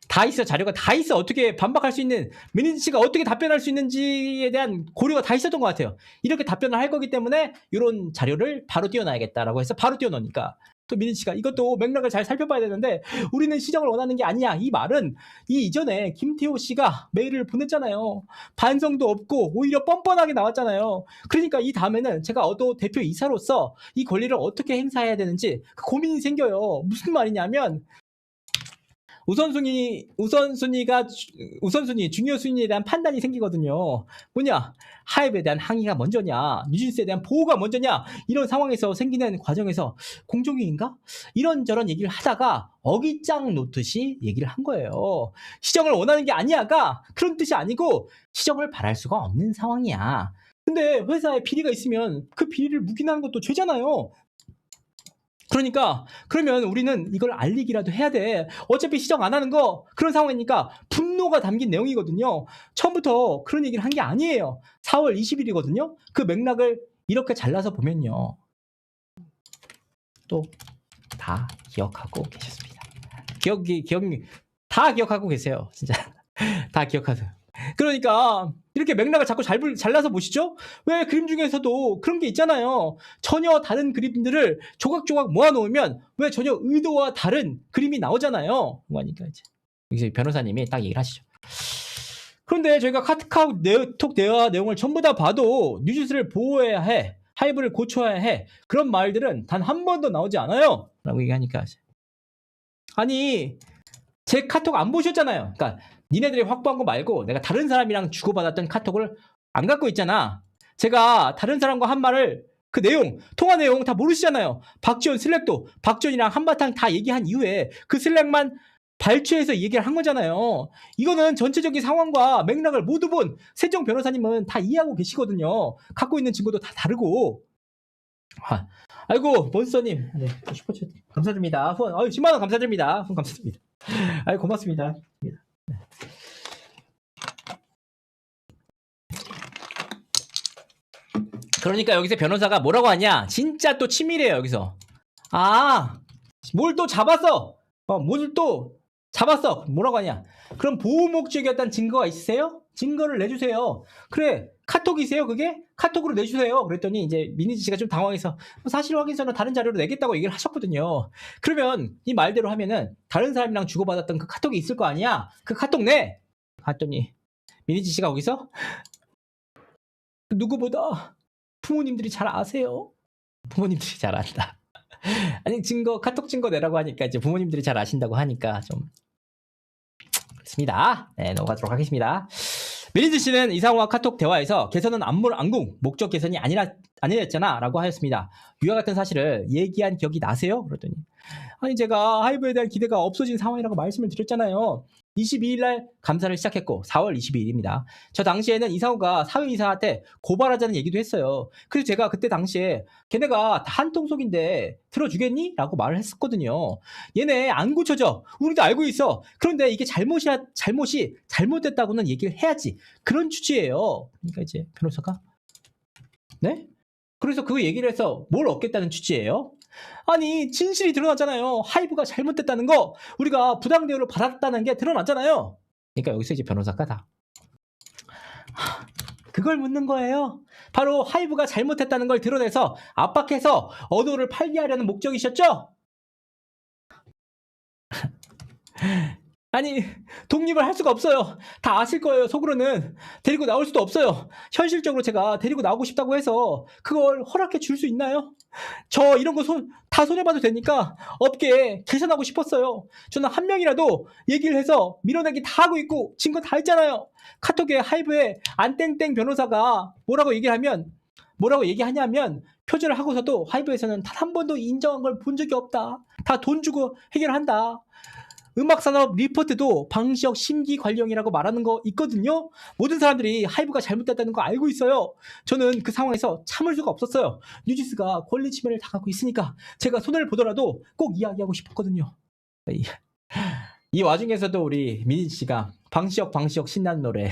다 있어. 자료가 다 있어. 어떻게 반박할 수 있는 민희지 씨가 어떻게 답변할 수 있는지에 대한 고려가 다 있었던 것 같아요. 이렇게 답변을 할 거기 때문에 이런 자료를 바로 띄워놔야겠다라고 해서 바로 띄워놓으니까 또 민희지 씨가 이것도 맥락을 잘 살펴봐야 되는데 우리는 시정을 원하는 게 아니야. 이 말은 이전에 김태호 씨가 메일을 보냈잖아요. 반성도 없고 오히려 뻔뻔하게 나왔잖아요. 그러니까 이 다음에는 제가 어도 대표이사로서 이 권리를 어떻게 행사해야 되는지 그 고민이 생겨요. 무슨 말이냐면 우선순위, 중요 순위에 대한 판단이 생기거든요. 뭐냐, 하이브에 대한 항의가 먼저냐, 뉴진스에 대한 보호가 먼저냐, 이런 상황에서 생기는 과정에서 공정위인가? 이런저런 얘기를 하다가 어깃장 놓듯이 얘기를 한 거예요. 시정을 원하는 게 아니야가 그런 뜻이 아니고 시정을 바랄 수가 없는 상황이야. 근데 회사에 비리가 있으면 그 비리를 묵인하는 것도 죄잖아요. 그러니까 그러면 우리는 이걸 알리기라도 해야 돼. 어차피 시정 안 하는 거 그런 상황이니까 분노가 담긴 내용이거든요. 처음부터 그런 얘기를 한 게 아니에요. 4월 20일이거든요. 그 맥락을 이렇게 잘라서 보면요. 또 다 기억하고 계셨습니다. 다 기억하고 계세요. 진짜 다 기억하세요. 그러니까 이렇게 맥락을 자꾸 잘라서 보시죠. 왜 그림 중에서도 그런 게 있잖아요. 전혀 다른 그림들을 조각조각 모아놓으면 왜 전혀 의도와 다른 그림이 나오잖아요. 그러니까 이제 여기서 변호사님이 딱 얘기를 하시죠. 그런데 저희가 카톡 대화 내용을 전부 다 봐도 뉴진스를 보호해야 해, 하이브를 고쳐야 해, 그런 말들은 단 한 번도 나오지 않아요 라고 얘기하니까 아니 제 카톡 안 보셨잖아요. 그러니까 니네들이 확보한 거 말고 내가 다른 사람이랑 주고받았던 카톡을 안 갖고 있잖아. 제가 다른 사람과 한 말을 그 내용, 통화 내용 다 모르시잖아요. 박지원 슬랙도 박지원이랑 한바탕 다 얘기한 이후에 그 슬랙만 발췌해서 얘기를 한 거잖아요. 이거는 전체적인 상황과 맥락을 모두 본 세정 변호사님은 다 이해하고 계시거든요. 갖고 있는 증거도 다 다르고. 아이고 몬스터님, 네, 슈퍼챗 감사드립니다. 후원 10만 원 감사드립니다. 후원 감사드립니다. 아이 고맙습니다. 그러니까 여기서 변호사가 뭐라고 하냐? 진짜 또 치밀해요 여기서. 뭘 또 잡았어? 뭘 또 잡았어? 뭐라고 하냐? 그럼 보호 목적이었다는 증거가 있으세요? 증거를 내주세요. 그래 카톡이세요 그게? 카톡으로 내주세요. 그랬더니 이제 민희지 씨가 좀 당황해서 사실 확인서는 다른 자료로 내겠다고 얘기를 하셨거든요. 그러면 이 말대로 하면은 다른 사람이랑 주고받았던 그 카톡이 있을 거 아니야? 그 카톡 내! 갔더니 민희지 씨가 거기서 누구보다 부모님들이 잘 아세요? 부모님들이 잘 안다. 아니 카톡 증거 내라고 하니까 이제 부모님들이 잘 아신다고 하니까 좀 그렇습니다. 네, 넘어가도록 하겠습니다. 메리즈 씨는 이상호와 카톡 대화에서 개선은 안궁 목적 개선이 아니랬잖아 라고 하였습니다. 위와 같은 사실을 얘기한 기억이 나세요? 그랬더니 아니 제가 하이브에 대한 기대가 없어진 상황이라고 말씀을 드렸잖아요. 22일 날 감사를 시작했고 4월 22일입니다. 저 당시에는 이상호가 사회이사한테 고발하자는 얘기도 했어요. 그래서 제가 그때 당시에 걔네가 다 한통속인데 들어주겠니? 라고 말을 했었거든요. 얘네 안 고쳐져. 우리도 알고 있어. 그런데 이게 잘못이 잘못됐다고는 얘기를 해야지. 그런 취지예요. 그러니까 이제 변호사가 네? 그래서 그 얘기를 해서 뭘 얻겠다는 취지예요? 아니 진실이 드러났잖아요. 하이브가 잘못됐다는 거, 우리가 부당 대우를 받았다는 게 드러났잖아요. 그러니까 여기서 이제 변호사가 다 그걸 묻는 거예요. 바로 하이브가 잘못했다는 걸 드러내서 압박해서 언어를 팔게 하려는 목적이셨죠? 아니 독립을 할 수가 없어요. 다 아실 거예요. 속으로는 데리고 나올 수도 없어요. 현실적으로 제가 데리고 나오고 싶다고 해서 그걸 허락해 줄 수 있나요? 저 이런 거 다 손해봐도 되니까 업계에 개선하고 싶었어요. 저는 한 명이라도 얘기를 해서 밀어내기 다 하고 있고 증거 다 있잖아요. 카톡에 하이브에 안땡땡 변호사가 뭐라고 얘기하냐면 표절을 하고서도 하이브에서는 단 한 번도 인정한 걸 본 적이 없다. 다 돈 주고 해결한다. 음악산업 리포트도 방시혁 심기관령이라고 말하는 거 있거든요. 모든 사람들이 하이브가 잘못됐다는 거 알고 있어요. 저는 그 상황에서 참을 수가 없었어요. 뉴지스가 권리 침해를 당하고 있으니까 제가 손해를 보더라도 꼭 이야기하고 싶었거든요. 이 와중에서도 우리 민희 씨가 방시혁 신나는 노래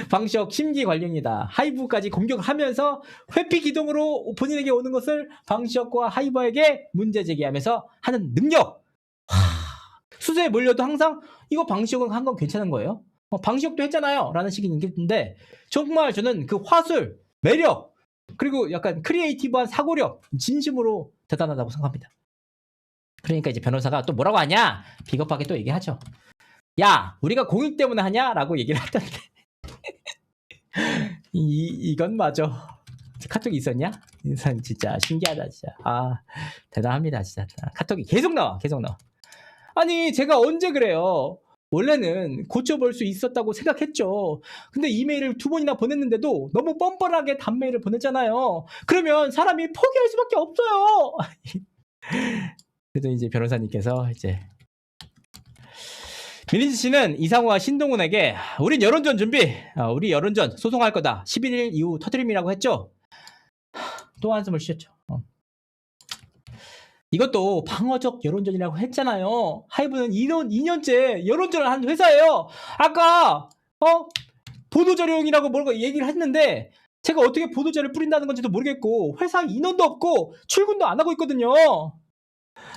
방시혁 심기관령이다. 하이브까지 공격을 하면서 회피 기동으로 본인에게 오는 것을 방시혁과 하이브에게 문제 제기하면서 하는 능력. 수세에 몰려도 항상 이거 방시혁은 한 건 괜찮은 거예요. 방시혁도 했잖아요. 라는 식이 있는데 정말 저는 그 화술, 매력, 그리고 약간 크리에이티브한 사고력 진심으로 대단하다고 생각합니다. 그러니까 이제 변호사가 또 뭐라고 하냐? 비겁하게 또 얘기하죠. 야, 우리가 공익 때문에 하냐? 라고 얘기를 하던데 이건 맞아. 카톡이 있었냐? 인상 진짜 신기하다 진짜. 대단합니다 진짜. 카톡이 계속 나와. 아니 제가 언제 그래요? 원래는 고쳐볼 수 있었다고 생각했죠. 근데 이메일을 2번이나 보냈는데도 너무 뻔뻔하게 단메일을 보냈잖아요. 그러면 사람이 포기할 수밖에 없어요. 그래도 이제 변호사님께서 이제 민희지 씨는 이상호와 신동훈에게 우린 여론전 준비, 우리 여론전 소송할 거다. 11일 이후 터트림이라고 했죠. 또 한숨을 쉬었죠. 이것도 방어적 여론전이라고 했잖아요. 하이브는 2년째 여론전을 한 회사예요. 아까 보도자료용이라고 뭐라고 얘기를 했는데 제가 어떻게 보도자료를 뿌린다는 건지도 모르겠고 회사 인원도 없고 출근도 안 하고 있거든요.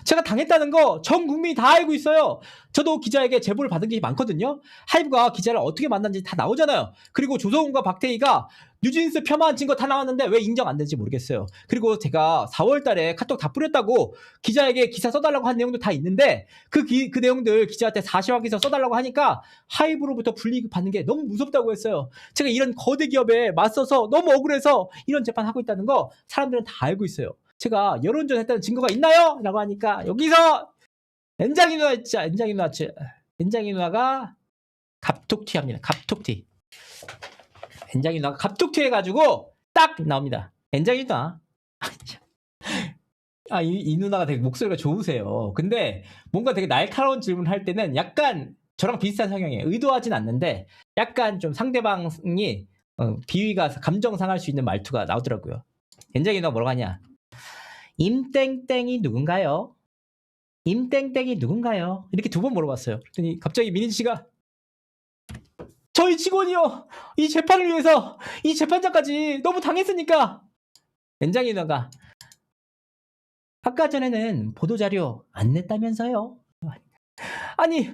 제가 당했다는 거 전 국민이 다 알고 있어요. 저도 기자에게 제보를 받은 게 많거든요. 하이브가 기자를 어떻게 만났는지 다 나오잖아요. 그리고 조성훈과 박태희가 뉴진스 폄하한 증거 다 나왔는데 왜 인정 안 되는지 모르겠어요. 그리고 제가 4월 달에 카톡 다 뿌렸다고 기자에게 기사 써달라고 한 내용도 다 있는데 그 내용들 기자한테 사실확인서 써달라고 하니까 하이브로부터 불이익 받는 게 너무 무섭다고 했어요. 제가 이런 거대 기업에 맞서서 너무 억울해서 이런 재판 하고 있다는 거 사람들은 다 알고 있어요. 제가 여론전 했다는 증거가 있나요? 라고 하니까 여기서 엔장이 누나가 갑툭튀 합니다. 갑툭튀. 엔장이 누나가 갑툭튀 해가지고 딱 나옵니다. 엔장이 누나. 이 누나가 되게 목소리가 좋으세요. 근데 뭔가 되게 날카로운 질문을 할 때는 약간 저랑 비슷한 성향이에요. 의도하진 않는데 약간 좀 상대방이 비위가 감정 상할 수 있는 말투가 나오더라고요. 엔장이 누나가 뭐라고 하냐? 임땡땡이 누군가요? 임땡땡이 누군가요? 이렇게 2번 물어봤어요. 그랬더니 갑자기 민희 씨가 저희 직원이요. 이 재판을 위해서 이 재판장까지 너무 당했으니까. 엔장이 누나가 아까 전에는 보도자료 안 냈다면서요? 아니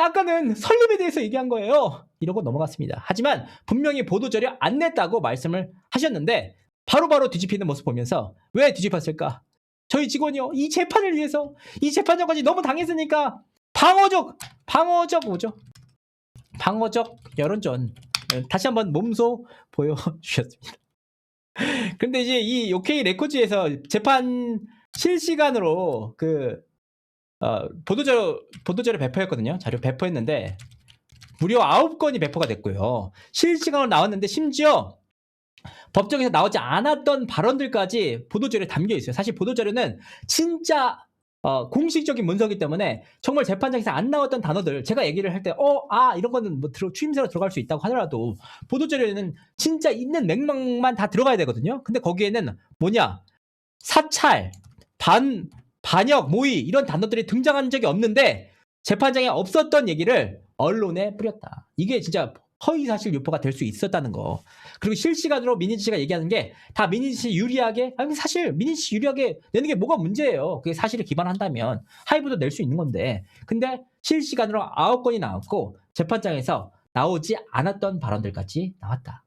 아까는 설립에 대해서 얘기한 거예요. 이러고 넘어갔습니다. 하지만 분명히 보도자료 안 냈다고 말씀을 하셨는데 바로바로 뒤집히는 모습 보면서 왜 뒤집혔을까? 저희 직원이요. 이 재판을 위해서 이 재판장까지 너무 당했으니까 방어적 뭐죠? 방어적 여론전 다시 한번 몸소 보여주셨습니다. 근데 이제 이 OK 레코즈에서 재판 실시간으로 보도자료 배포했거든요. 자료 배포했는데 무려 9건이 배포가 됐고요. 실시간으로 나왔는데 심지어 법정에서 나오지 않았던 발언들까지 보도자료에 담겨 있어요. 사실 보도자료는 진짜 공식적인 문서이기 때문에 정말 재판장에서 안 나왔던 단어들 제가 얘기를 할 때 이런 거는 뭐 추임새로 들어갈 수 있다고 하더라도 보도자료에는 진짜 있는 맥락만 다 들어가야 되거든요. 근데 거기에는 사찰, 반역, 모의 이런 단어들이 등장한 적이 없는데 재판장에 없었던 얘기를 언론에 뿌렸다. 이게 진짜 허위사실 유포가 될 수 있었다는 거. 그리고 실시간으로 민희지 씨가 얘기하는 게 다 민희지 씨 유리하게, 사실 민희지 씨 유리하게 내는 게 뭐가 문제예요. 그게 사실에 기반한다면 하이브도 낼 수 있는 건데. 근데 실시간으로 9건이 나왔고 재판장에서 나오지 않았던 발언들까지 나왔다.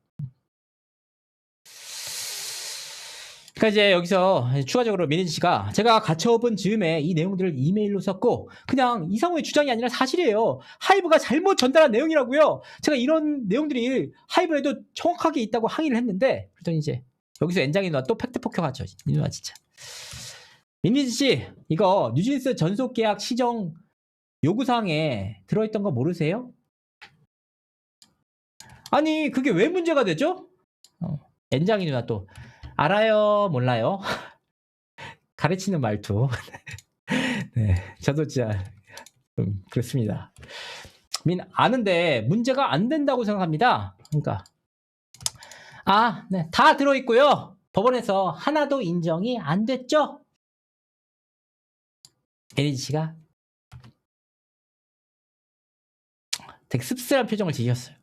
그러니까 이제 여기서 추가적으로 민희지 씨가 제가 가처분 즈음에 이 내용들을 이메일로 썼고 그냥 이상호의 주장이 아니라 사실이에요. 하이브가 잘못 전달한 내용이라고요. 제가 이런 내용들이 하이브에도 정확하게 있다고 항의를 했는데 그랬더니 이제 여기서 엔장이 누나 또 팩트 폭격하죠. 이 누나 진짜. 민희지 씨 이거 뉴진스 전속계약 시정 요구사항에 들어있던 거 모르세요? 아니 그게 왜 문제가 되죠? 엔장이 누나 또 알아요 몰라요? 가르치는 말투. 네, 저도 진짜 그렇습니다. 아는데 문제가 안 된다고 생각합니다. 그러니까 네, 다 들어있고요. 법원에서 하나도 인정이 안 됐죠? 민희지 씨가 되게 씁쓸한 표정을 지으셨어요.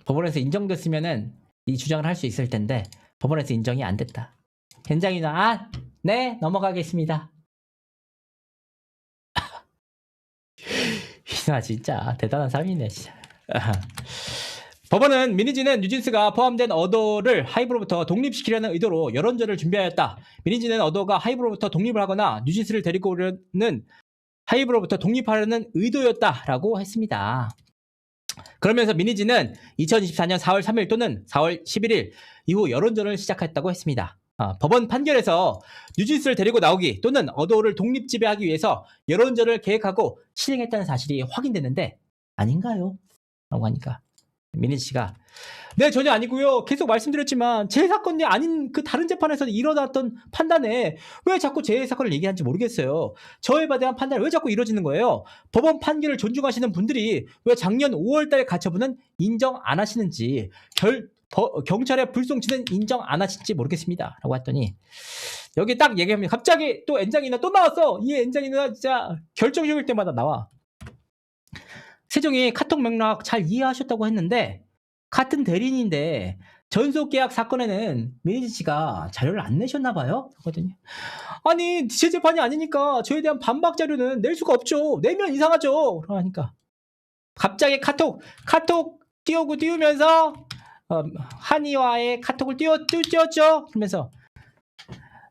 법원에서 인정됐으면은 이 주장을 할 수 있을 텐데 법원에서 인정이 안 됐다. 현장이 네 넘어가겠습니다. 나 진짜 대단한 사람이네 진짜. 법원은 민희지는 뉴진스가 포함된 어도를 하이브로부터 독립시키려는 의도로 여론전을 준비하였다. 민희지는 어도가 하이브로부터 독립을 하거나 뉴진스를 데리고 오려는 하이브로부터 독립하려는 의도였다라고 했습니다. 그러면서 민희지는 2024년 4월 3일 또는 4월 11일 이후 여론전을 시작했다고 했습니다. 법원 판결에서 뉴진스를 데리고 나오기 또는 어도를 독립지배하기 위해서 여론전을 계획하고 실행했다는 사실이 확인됐는데 아닌가요? 라고 하니까 민희지 씨가 네 전혀 아니고요. 계속 말씀드렸지만 제 사건이 아닌 그 다른 재판에서 일어났던 판단에 왜 자꾸 제 사건을 얘기하는지 모르겠어요. 저에 대한 판단이 왜 자꾸 이루어지는 거예요. 법원 판결을 존중하시는 분들이 왜 작년 5월달 가처분은 인정 안 하시는지 경찰의 불송치는 인정 안 하실지 모르겠습니다. 라고 했더니 여기 딱 얘기하면 갑자기 또 엔장이나 또 나왔어. 이 엔장이나 진짜 결정적일 때마다 나와. 세종이 카톡 맥락 잘 이해하셨다고 했는데 같은 대리인인데 전속계약 사건에는 민희지 씨가 자료를 안 내셨나 봐요. 그러더니 아니 제 재판이 아니니까 저에 대한 반박 자료는 낼 수가 없죠. 내면 이상하죠. 그러니까 갑자기 카톡 띄우면서 한이와의 카톡을 띄웠죠. 그러면서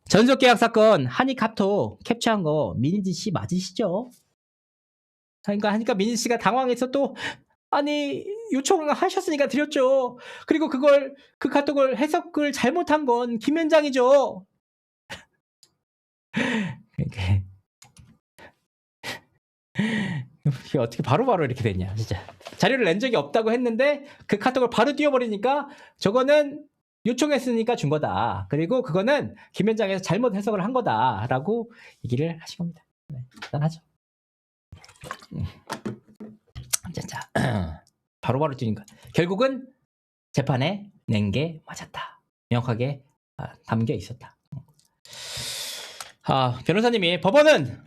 전속계약 사건 한이 카톡 캡처한 거 민희지 씨 맞으시죠? 하니까 민희지 씨가 당황해서 또 요청을 하셨으니까 드렸죠. 그리고 그 카톡을 해석을 잘못한 건 김현장이죠. 이게 어떻게 바로바로 이렇게 됐냐, 진짜. 자료를 낸 적이 없다고 했는데 그 카톡을 바로 띄워버리니까 저거는 요청했으니까 준 거다. 그리고 그거는 김현장에서 잘못 해석을 한 거다라고 얘기를 하신 겁니다. 네, 대단하죠. 진짜 바로바로 뛰니까 결국은 재판에 낸 게 맞았다. 명확하게 담겨 있었다. 변호사님이 법원은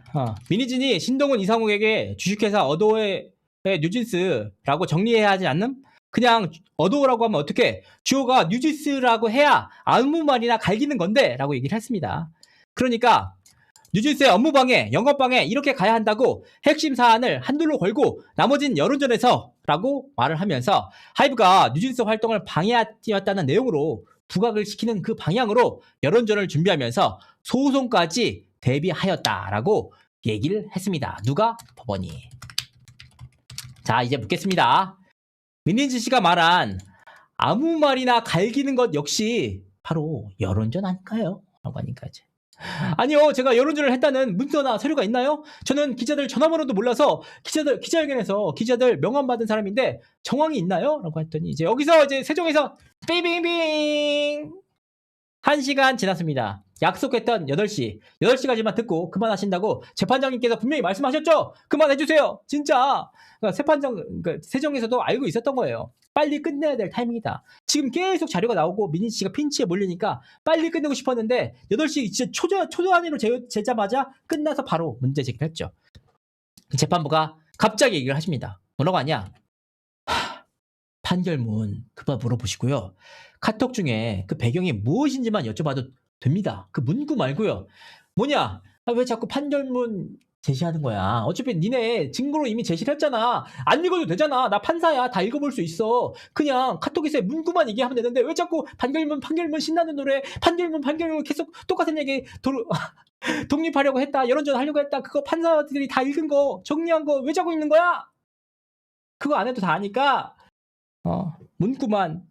민희진이 신동훈 이상욱에게 주식회사 어도의 뉴진스라고 정리해야 하지 않는? 그냥 어도라고 하면 어떻게 주어가 뉴진스라고 해야 아무 말이나 갈기는 건데 라고 얘기를 했습니다. 그러니까 뉴진스의 업무방해, 영업방해 이렇게 가야 한다고 핵심 사안을 한둘로 걸고 나머진 여론전에서 라고 말을 하면서 하이브가 뉴진스 활동을 방해하였다는 내용으로 부각을 시키는 그 방향으로 여론전을 준비하면서 소송까지 대비하였다라고 얘기를 했습니다. 누가? 법원이. 자, 이제 묻겠습니다. 민희지 씨가 말한 아무 말이나 갈기는 것 역시 바로 여론전 아닐까요? 라고 하니까 이제 아니요, 제가 여론전을 했다는 문서나 서류가 있나요? 저는 기자들 전화번호도 몰라서 기자회견에서 기자들 명함 받은 사람인데 정황이 있나요? 라고 했더니 이제 여기서 이제 세종에서 빙빙빙 1시간 지났습니다. 약속했던 8시. 8시까지만 듣고 그만하신다고 재판장님께서 분명히 말씀하셨죠? 그만해주세요. 진짜. 그러니까 세종에서도 알고 있었던 거예요. 빨리 끝내야 될 타이밍이다. 지금 계속 자료가 나오고 민희 씨가 핀치에 몰리니까 빨리 끝내고 싶었는데 8시 진짜 초조한으로 재자마자 끝나서 바로 문제 제기를 했죠. 재판부가 갑자기 얘기를 하십니다. 뭐라고 하냐? 판결문 그거 물어보시고요. 카톡 중에 그 배경이 무엇인지만 여쭤봐도 됩니다. 그 문구 말고요. 뭐냐? 왜 자꾸 판결문 제시하는 거야? 어차피 니네 증거로 이미 제시를 했잖아. 안 읽어도 되잖아. 나 판사야. 다 읽어볼 수 있어. 그냥 카톡에서 문구만 얘기하면 되는데 왜 자꾸 판결문 신나는 노래 판결문 계속 똑같은 얘기 독립하려고 했다. 여론전 하려고 했다. 그거 판사들이 다 읽은 거 정리한 거 왜 자꾸 읽는 거야? 그거 안 해도 다 아니까 문구만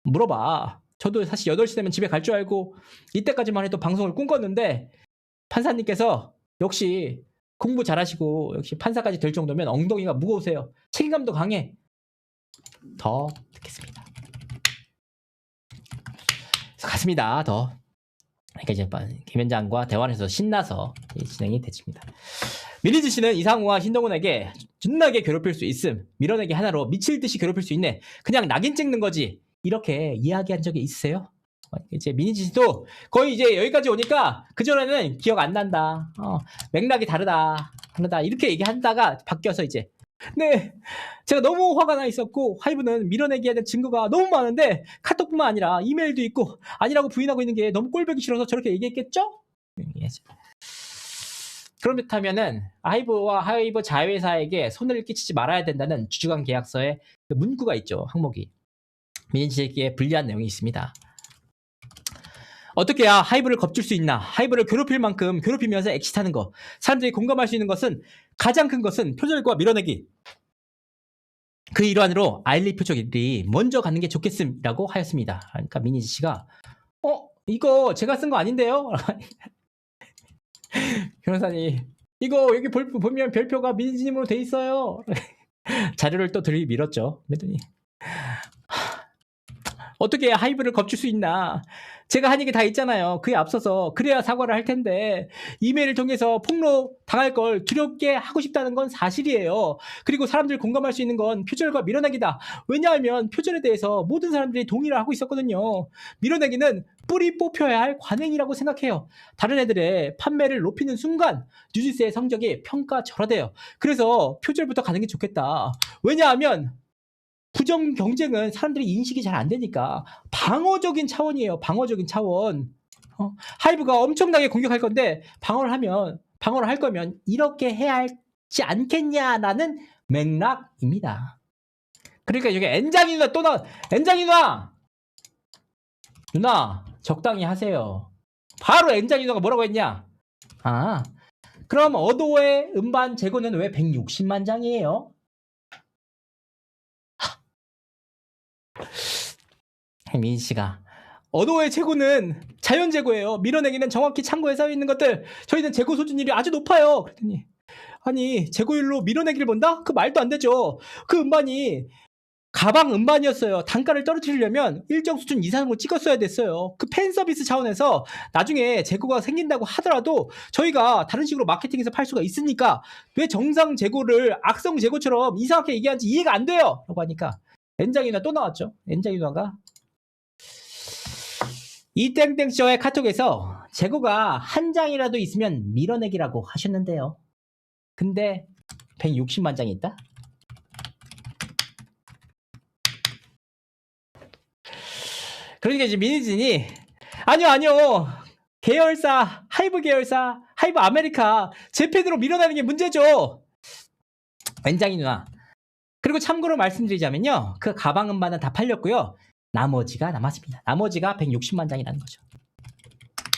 물어봐. 저도 사실 8시 되면 집에 갈 줄 알고 이때까지만 해도 방송을 꿈꿨는데 판사님께서 역시 공부 잘하시고 역시 판사까지 될 정도면 엉덩이가 무거우세요. 책임감도 강해. 더 듣겠습니다. 그래서 갔습니다. 더. 그러니까 이제 김 위원장과 대화를 해서 신나서 진행이 됐습니다. 민희지 씨는 이상우와 신동훈에게 존나게 괴롭힐 수 있음. 밀어내기 하나로 미칠 듯이 괴롭힐 수 있네. 그냥 낙인 찍는 거지. 이렇게 이야기한 적이 있으세요? 이제 민희지 씨도 거의 이제 여기까지 오니까 그전에는 기억 안 난다. 맥락이 다르다. 이렇게 얘기한다가 바뀌어서 이제 네, 제가 너무 화가 나 있었고 하이브는 밀어내기에 대한 증거가 너무 많은데 카톡뿐만 아니라 이메일도 있고 아니라고 부인하고 있는 게 너무 꼴보기 싫어서 저렇게 얘기했겠죠? 그렇다면은 하이브와 하이브 자회사에게 손을 끼치지 말아야 된다는 주주간 계약서에 그 문구가 있죠. 항목이 민희씨에게 불리한 내용이 있습니다. 어떻게 해야 하이브를 겁줄 수 있나? 하이브를 괴롭힐 만큼 괴롭히면서 엑시트하는 거. 사람들이 공감할 수 있는 것은 가장 큰 것은 표절과 밀어내기. 그 일환으로 아일리 표적들이 먼저 가는 게 좋겠음이라고 하였습니다. 그러니까 민희지 씨가 이거 제가 쓴 거 아닌데요? 변호사님 이거 여기 보면 별표가 민희지님으로 돼 있어요. 자료를 또 들이밀었죠. 그랬더니 어떻게 해야 하이브를 겁줄 수 있나? 제가 한 얘기 다 있잖아요. 그에 앞서서 그래야 사과를 할 텐데 이메일을 통해서 폭로 당할 걸 두렵게 하고 싶다는 건 사실이에요. 그리고 사람들 공감할 수 있는 건 표절과 밀어내기다. 왜냐하면 표절에 대해서 모든 사람들이 동의를 하고 있었거든요. 밀어내기는 뿌리 뽑혀야 할 관행이라고 생각해요. 다른 애들의 판매를 높이는 순간 뉴지스의 성적이 평가절하돼요. 그래서 표절부터 가는 게 좋겠다. 왜냐하면 부정 경쟁은 사람들이 인식이 잘 안 되니까 방어적인 차원이에요. 방어적인 차원. 하이브가 엄청나게 공격할 건데 방어를 할 거면 이렇게 해야 하지 않겠냐라는 맥락입니다. 그러니까 여기 엔장이 누나 또 나와. 엔장이 누나 적당히 하세요. 바로 엔장이 누나가 뭐라고 했냐? 그럼 어도의 음반 재고는 왜 160만 장이에요? 민희 씨가 어도의 재고는 자연 재고예요. 밀어내기는 정확히 창고에 쌓여 있는 것들. 저희는 재고 소진율이 아주 높아요. 그랬더니 아니 재고율로 밀어내기를 본다? 그 말도 안 되죠. 그 음반이 가방 음반이었어요. 단가를 떨어뜨리려면 일정 수준 이상으로 찍었어야 됐어요. 그 팬 서비스 차원에서 나중에 재고가 생긴다고 하더라도 저희가 다른 식으로 마케팅해서 팔 수가 있으니까 왜 정상 재고를 악성 재고처럼 이상하게 얘기하는지 이해가 안 돼요. 라고 하니까 엔장이 누나 또 나왔죠. 엔장이 누나가 이땡땡쇼의 카톡에서 재고가 한 장이라도 있으면 밀어내기라고 하셨는데요. 근데 160만 장이 있다? 그러니까 이제 민희진이 아니요 계열사 하이브 아메리카 재팬으로 밀어내는 게 문제죠. 엔장이 누나. 그리고 참고로 말씀드리자면요. 그 가방 음반은 다 팔렸고요. 나머지가 남았습니다. 나머지가 160만 장이라는 거죠.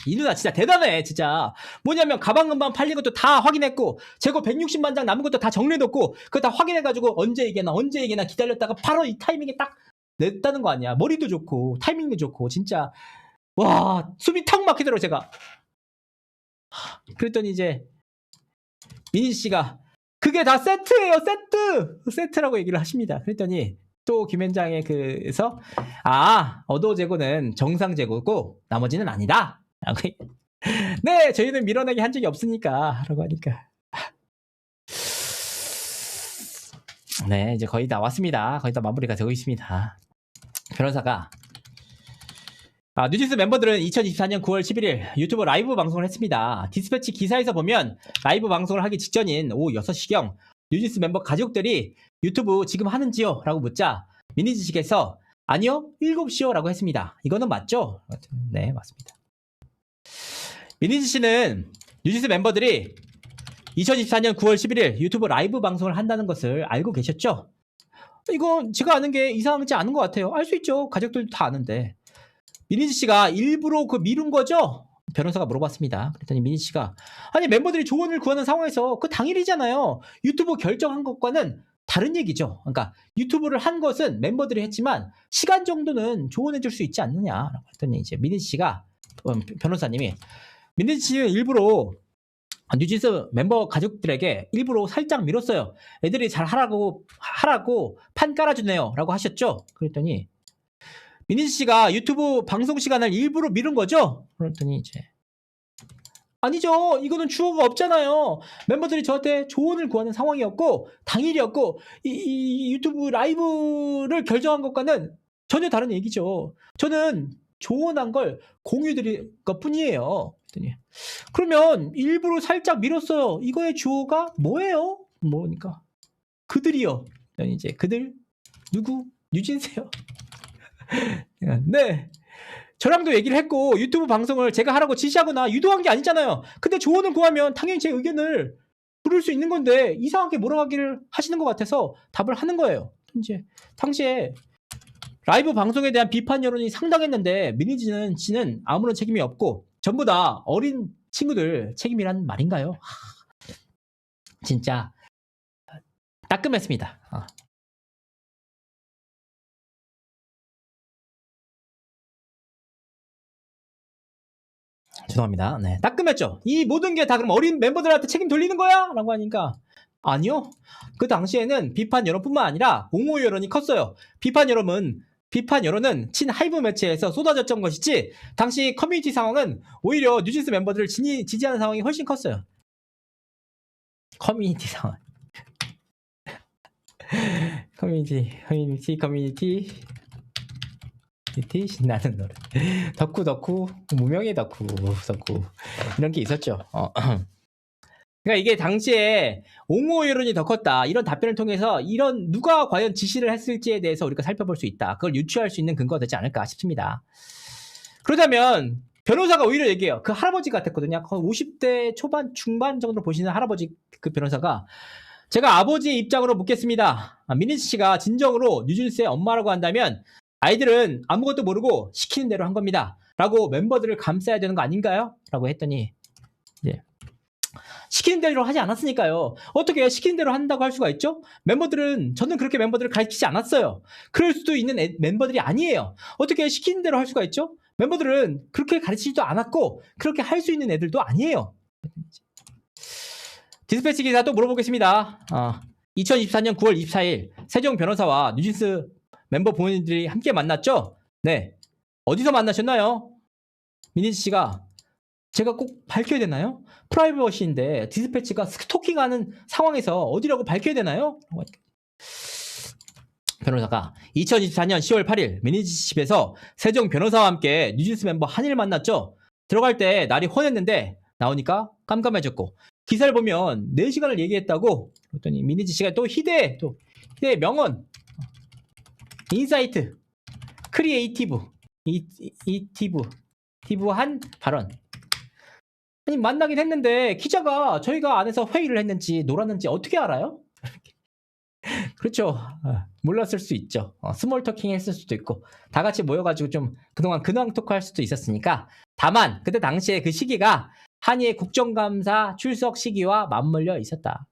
이 누나 진짜 대단해. 진짜 뭐냐면 가방 음반 팔린 것도 다 확인했고 재고 160만 장 남은 것도 다 정리해놓고 그거 다 확인해가지고 언제 얘기나 기다렸다가 바로 이 타이밍에 딱 냈다는 거 아니야. 머리도 좋고 타이밍도 좋고 진짜 와 숨이 턱 막히더라고 제가. 그랬더니 이제 민희 씨가 그게 다 세트예요, 세트라고 얘기를 하십니다. 그랬더니 또 김현장의 그에서 어도 재고는 정상 재고고 나머지는 아니다. 네, 저희는 밀어내기 한 적이 없으니까 라고 하니까 네, 이제 거의 다 왔습니다. 거의 다 마무리가 되고 있습니다. 변호사가 뉴진스 멤버들은 2024년 9월 11일 유튜브 라이브 방송을 했습니다. 디스패치 기사에서 보면 라이브 방송을 하기 직전인 오후 6시경 뉴진스 멤버 가족들이 유튜브 지금 하는지요? 라고 묻자 민희지 씨께서 아니요 7시요 라고 했습니다. 이거는 맞죠? 네, 맞습니다. 민희지 씨는 뉴진스 멤버들이 2024년 9월 11일 유튜브 라이브 방송을 한다는 것을 알고 계셨죠? 이건 제가 아는 게 이상하지 않은 것 같아요. 알 수 있죠. 가족들도 다 아는데. 민희지 씨가 일부러 그 미룬 거죠? 변호사가 물어봤습니다. 그랬더니 민희지 씨가 아니 멤버들이 조언을 구하는 상황에서 그 당일이잖아요. 유튜브 결정한 것과는 다른 얘기죠. 그러니까 유튜브를 한 것은 멤버들이 했지만 시간 정도는 조언해 줄 수 있지 않느냐라고 했더니 이제 민희지 씨가 변호사님이 민희지 씨는 일부러 뉴진스 멤버 가족들에게 일부러 살짝 밀었어요. 애들이 잘 하라고 판 깔아주네요 라고 하셨죠? 그랬더니 민희지 씨가 유튜브 방송 시간을 일부러 미룬 거죠? 그랬더니 이제 아니죠. 이거는 주어가 없잖아요. 멤버들이 저한테 조언을 구하는 상황이었고 당일이었고 이 유튜브 라이브를 결정한 것과는 전혀 다른 얘기죠. 저는 조언한 걸 공유드릴 것 뿐이에요. 그랬더니 그러면 일부러 살짝 밀었어요. 이거의 주어가 뭐예요? 뭐니까 그들이요. 이제 그들 누구? 뉴진스요. 네. 저랑도 얘기를 했고 유튜브 방송을 제가 하라고 지시하거나 유도한 게 아니잖아요. 근데 조언을 구하면 당연히 제 의견을 부를 수 있는 건데 이상하게 몰아가기를 하시는 것 같아서 답을 하는 거예요. 이제 당시에 라이브 방송에 대한 비판 여론이 상당했는데 민희지 씨는 아무런 책임이 없고 전부 다 어린 친구들 책임이란 말인가요? 진짜 따끔했습니다. 죄송합니다. 네, 따끔했죠. 이 모든 게 다 그럼 어린 멤버들한테 책임 돌리는 거야? 라고 하니까 아니요. 그 당시에는 비판 여론뿐만 아니라 옹호 여론이 컸어요. 비판 여론은 친하이브 매체에서 쏟아졌던 것이지 당시 커뮤니티 상황은 오히려 뉴진스 members 지지하는 상황이 훨씬 컸어요. 커뮤니티 상황. 커뮤니티 신나는 노래. 덕후 무명의 덕후 이런 게 있었죠. 그러니까 이게 당시에 옹호 여론이 더 컸다. 이런 답변을 통해서 이런 누가 과연 지시를 했을지에 대해서 우리가 살펴볼 수 있다. 그걸 유추할 수 있는 근거가 되지 않을까 싶습니다. 그러자면 변호사가 오히려 얘기해요. 그 할아버지 같았거든요. 50대 초반 중반 정도 보시는 할아버지 그 변호사가 제가 아버지의 입장으로 묻겠습니다. 민희지 씨가 진정으로 뉴진스의 엄마라고 한다면 아이들은 아무것도 모르고 시키는 대로 한 겁니다. 라고 멤버들을 감싸야 되는 거 아닌가요? 라고 했더니 예. 시키는 대로 하지 않았으니까요. 어떻게 시키는 대로 한다고 할 수가 있죠? 저는 그렇게 멤버들을 가르치지 않았어요. 그럴 수도 있는 멤버들이 아니에요. 어떻게 시키는 대로 할 수가 있죠? 멤버들은 그렇게 가르치지도 않았고 그렇게 할 수 있는 애들도 아니에요. 디스패치 기사 또 물어보겠습니다. 2024년 9월 24일 세종 변호사와 뉴진스 멤버 부모님들이 함께 만났죠? 네. 어디서 만나셨나요? 민희지 씨가 제가 꼭 밝혀야 되나요? 프라이버시인데 디스패치가 스토킹하는 상황에서 어디라고 밝혀야 되나요? 변호사가 2024년 10월 8일 민희지 집에서 세종 변호사와 함께 뉴진스 멤버 한일 만났죠? 들어갈 때 날이 훤했는데 나오니까 깜깜해졌고 기사를 보면 4시간을 얘기했다고 그랬더니 민희지 씨가 또 희대의 명언 인사이트 크리에이티브한 발언. 아니 만나긴 했는데 기자가 저희가 안에서 회의를 했는지 놀았는지 어떻게 알아요? 그렇죠. 몰랐을 수 있죠. 스몰 토킹 했을 수도 있고 다 같이 모여가지고 좀 그동안 근황 토크할 수도 있었으니까 다만 그때 당시에 그 시기가 한의의 국정감사 출석 시기와 맞물려 있었다.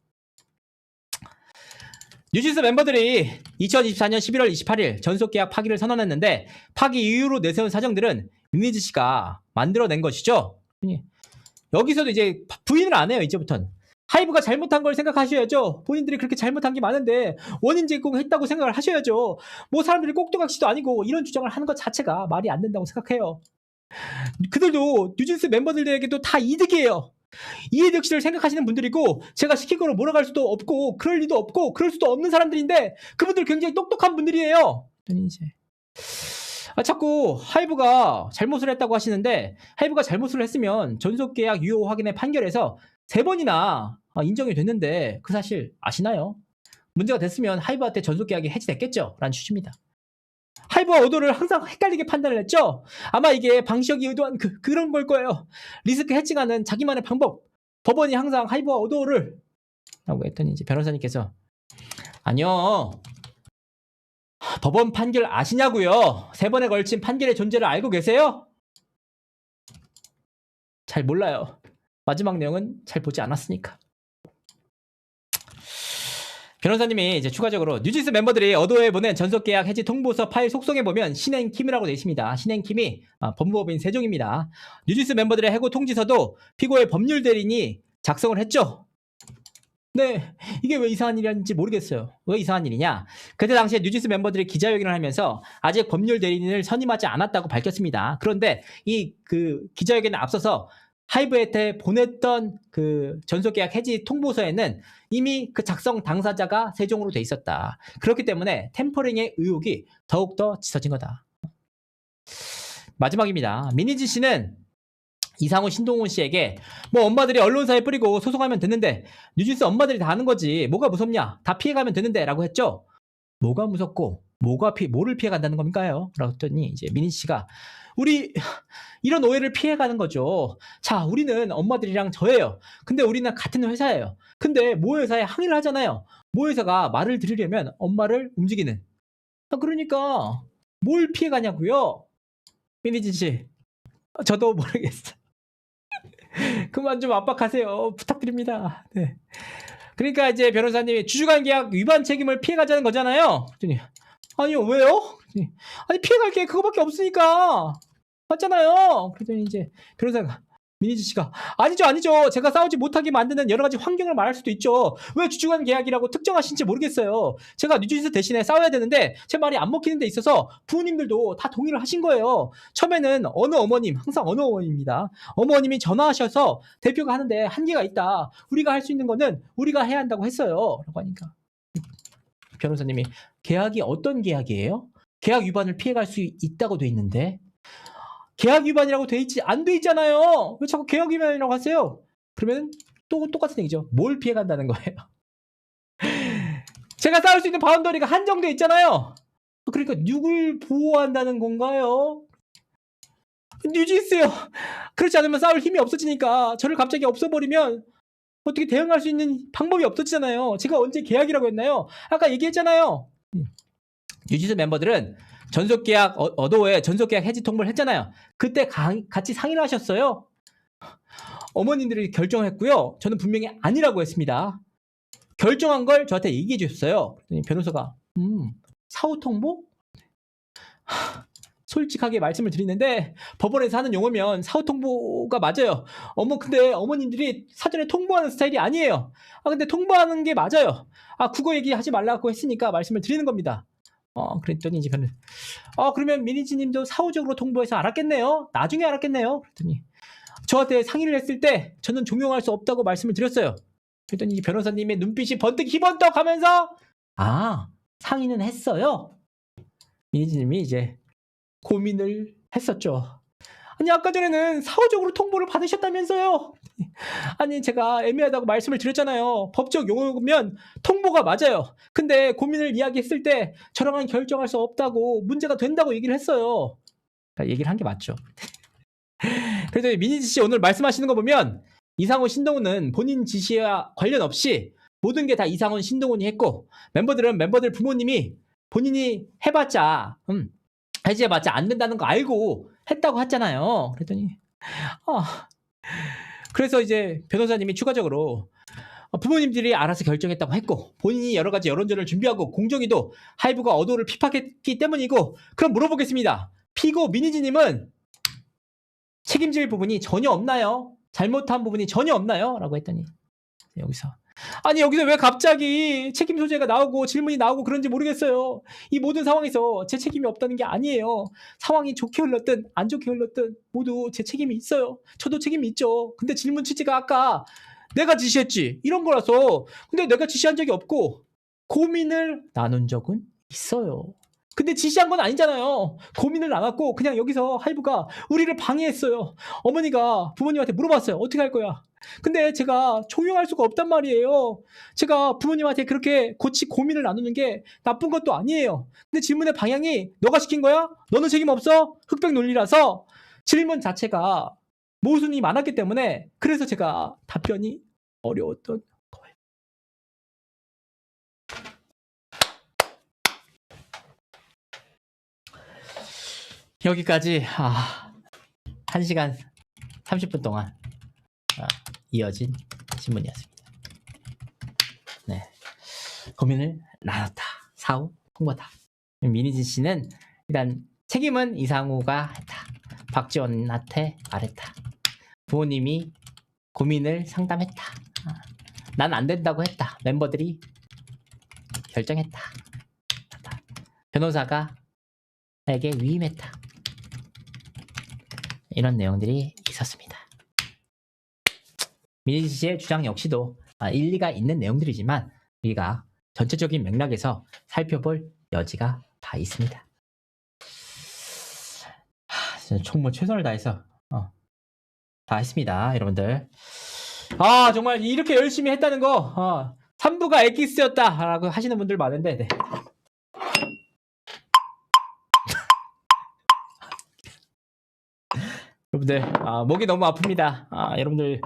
뉴진스 멤버들이 2024년 11월 28일 전속계약 파기를 선언했는데 파기 이후로 내세운 사정들은 윤희지 씨가 만들어낸 것이죠. 여기서도 이제 부인을 안 해요. 이제부터는. 하이브가 잘못한 걸 생각하셔야죠. 본인들이 그렇게 잘못한 게 많은데 원인 제공했다고 생각을 하셔야죠. 뭐 사람들이 꼭두각시도 아니고 이런 주장을 하는 것 자체가 말이 안 된다고 생각해요. 그들도 뉴진스 멤버들에게도 다 이득이에요. 이해득 씨를 생각하시는 분들이고 제가 시킨 거로 몰아갈 수도 없고 그럴 리도 없고 그럴 수도 없는 사람들인데 그분들 굉장히 똑똑한 분들이에요. 이제 자꾸 하이브가 잘못을 했다고 하시는데 하이브가 잘못을 했으면 전속계약 유효 확인의 판결에서 3번이나 인정이 됐는데 그 사실 아시나요? 문제가 됐으면 하이브한테 전속계약이 해지됐겠죠? 라는 취지입니다. 하이브와 오도를 항상 헷갈리게 판단을 했죠? 아마 이게 방시혁이 의도한 그런 걸 거예요. 리스크 해칭하는 자기만의 방법. 법원이 항상 하이브와 오도를 라고 했더니 이제 변호사님께서 아니요. 법원 판결 아시냐고요? 3번에 걸친 판결의 존재를 알고 계세요? 잘 몰라요. 마지막 내용은 잘 보지 않았으니까. 변호사님이 이제 추가적으로 뉴진스 멤버들이 어도에 보낸 전속계약 해지 통보서 파일 속성에 보면 신행킴이라고 되어 있습니다. 신행킴이 법무법인 세종입니다. 뉴진스 멤버들의 해고 통지서도 피고의 법률 대리인이 작성을 했죠. 네, 이게 왜 이상한 일이었는지 모르겠어요. 왜 이상한 일이냐? 그때 당시에 뉴진스 멤버들이 기자회견을 하면서 아직 법률 대리인을 선임하지 않았다고 밝혔습니다. 그런데 이 기자회견에 앞서서 하이브한테 보냈던 그 전속계약 해지 통보서에는 이미 그 작성 당사자가 세종으로 돼 있었다. 그렇기 때문에 템퍼링의 의혹이 더욱더 짙어진 거다. 마지막입니다. 민희진 씨는 이상훈, 신동훈 씨에게 뭐 엄마들이 언론사에 뿌리고 소송하면 되는데 뉴진스 엄마들이 다 아는 거지 뭐가 무섭냐 다 피해가면 되는데 라고 했죠. 뭐가 무섭고 뭐를 피해간다는 겁니까요? 라고 했더니 이제 민희 씨가 우리 이런 오해를 피해가는 거죠. 자, 우리는 엄마들이랑 저예요. 근데 우리는 같은 회사예요. 근데 모 회사에 항의를 하잖아요. 모 회사가 말을 들으려면 엄마를 움직이는. 그러니까 뭘 피해가냐고요? 민희진 씨. 저도 모르겠어요. 그만 좀 압박하세요. 부탁드립니다. 네. 그러니까 이제 변호사님이 주주간 계약 위반 책임을 피해가자는 거잖아요. 그랬더니 아니요, 왜요? 아니 피해갈 게 그거밖에 없으니까 맞잖아요. 그랬더니 이제 변호사가 민희지 씨가 아니죠. 제가 싸우지 못하게 만드는 여러 가지 환경을 말할 수도 있죠. 왜 주주간 계약이라고 특정하신지 모르겠어요. 제가 뉴진스 대신에 싸워야 되는데 제 말이 안 먹히는 데 있어서 부모님들도 다 동의를 하신 거예요. 처음에는 어느 어머님, 항상 어느 어머님입니다. 어머님이 전화하셔서 대표가 하는데 한계가 있다. 우리가 할 수 있는 거는 우리가 해야 한다고 했어요. 라고 하니까 변호사님이 계약이 어떤 계약이에요? 계약 위반을 피해갈 수 있다고 돼 있는데 계약 위반이라고 안 돼 있잖아요. 왜 자꾸 계약 위반이라고 하세요? 그러면 또 똑같은 얘기죠. 뭘 피해간다는 거예요? 제가 싸울 수 있는 바운더리가 한정돼 있잖아요. 그러니까 누굴 보호한다는 건가요? 뉴진스요. 그렇지 않으면 싸울 힘이 없어지니까 저를 갑자기 없애버리면 어떻게 대응할 수 있는 방법이 없어지잖아요. 제가 언제 계약이라고 했나요? 아까 얘기했잖아요. 뉴진스 멤버들은 전속계약 어도에 전속계약 해지 통보를 했잖아요. 그때 같이 상의를 하셨어요. 어머님들이 결정했고요. 저는 분명히 아니라고 했습니다. 결정한 걸 저한테 얘기해 주셨어요. 변호사가 사후 통보? 솔직하게 말씀을 드리는데 법원에서 하는 용어면 사후 통보가 맞아요. 근데 어머님들이 사전에 통보하는 스타일이 아니에요. 근데 통보하는 게 맞아요. 그거 얘기하지 말라고 했으니까 말씀을 드리는 겁니다. 그랬더니 이제 그러면 민희지 님도 사후적으로 통보해서 알았겠네요. 나중에 알았겠네요. 그랬더니 저한테 상의를 했을 때 저는 종용할 수 없다고 말씀을 드렸어요. 그랬더니 변호사님의 눈빛이 번뜩 희번떡 하면서 상의는 했어요. 민희지 님이 이제 고민을 했었죠. 아니 아까 전에는 사후적으로 통보를 받으셨다면서요. 아니 제가 애매하다고 말씀을 드렸잖아요. 법적 용어면 통보가 맞아요. 근데 고민을 이야기했을 때 저랑은 결정할 수 없다고 문제가 된다고 얘기를 했어요. 그러니까 얘기를 한 게 맞죠. 그래서 민희지 씨 오늘 말씀하시는 거 보면 이상훈, 신동훈은 본인 지시와 관련 없이 모든 게 다 이상훈, 신동훈이 했고 멤버들은 멤버들 부모님이 본인이 해봤자 해지해봤자 안 된다는 거 알고 했다고 했잖아요. 그랬더니 그래서 이제 변호사님이 추가적으로 부모님들이 알아서 결정했다고 했고 본인이 여러 가지 여론전을 준비하고 공정위도 하이브가 어도를 피파했기 때문이고 그럼 물어보겠습니다. 피고 미니지님은 책임질 부분이 전혀 없나요? 잘못한 부분이 전혀 없나요? 라고 했더니 여기서 왜 갑자기 책임 소재가 나오고 질문이 나오고 그런지 모르겠어요. 이 모든 상황에서 제 책임이 없다는 게 아니에요. 상황이 좋게 흘렀든 안 좋게 흘렀든 모두 제 책임이 있어요. 저도 책임이 있죠. 근데 질문 취지가 아까 내가 지시했지 이런 거라서 근데 내가 지시한 적이 없고 고민을 나눈 적은 있어요. 근데 지시한 건 아니잖아요. 고민을 나눴고 그냥 여기서 하이브가 우리를 방해했어요. 어머니가 부모님한테 물어봤어요. 어떻게 할 거야? 근데 제가 종용할 수가 없단 말이에요. 제가 부모님한테 그렇게 고민을 나누는 게 나쁜 것도 아니에요. 근데 질문의 방향이 너가 시킨 거야? 너는 책임 없어? 흑백 논리라서 질문 자체가 모순이 많았기 때문에 그래서 제가 답변이 어려웠던 거예요. 여기까지 1시간 30분 동안 이어진 신문이었습니다. 네, 고민을 나눴다. 사후 통보다. 민희진 씨는 일단 책임은 이상우가 했다. 박지원한테 말했다. 부모님이 고민을 상담했다. 난 안 된다고 했다. 멤버들이 결정했다. 변호사가 나에게 위임했다. 이런 내용들이 있었습니다. 민희진 씨의 주장 역시도 일리가 있는 내용들이지만 우리가 전체적인 맥락에서 살펴볼 여지가 다 있습니다. 정말 최선을 다해서 다 했습니다, 여러분들. 정말 이렇게 열심히 했다는 거 3부가 엑기스였다라고 하시는 분들 많은데 네. 여러분들 목이 너무 아픕니다. 여러분들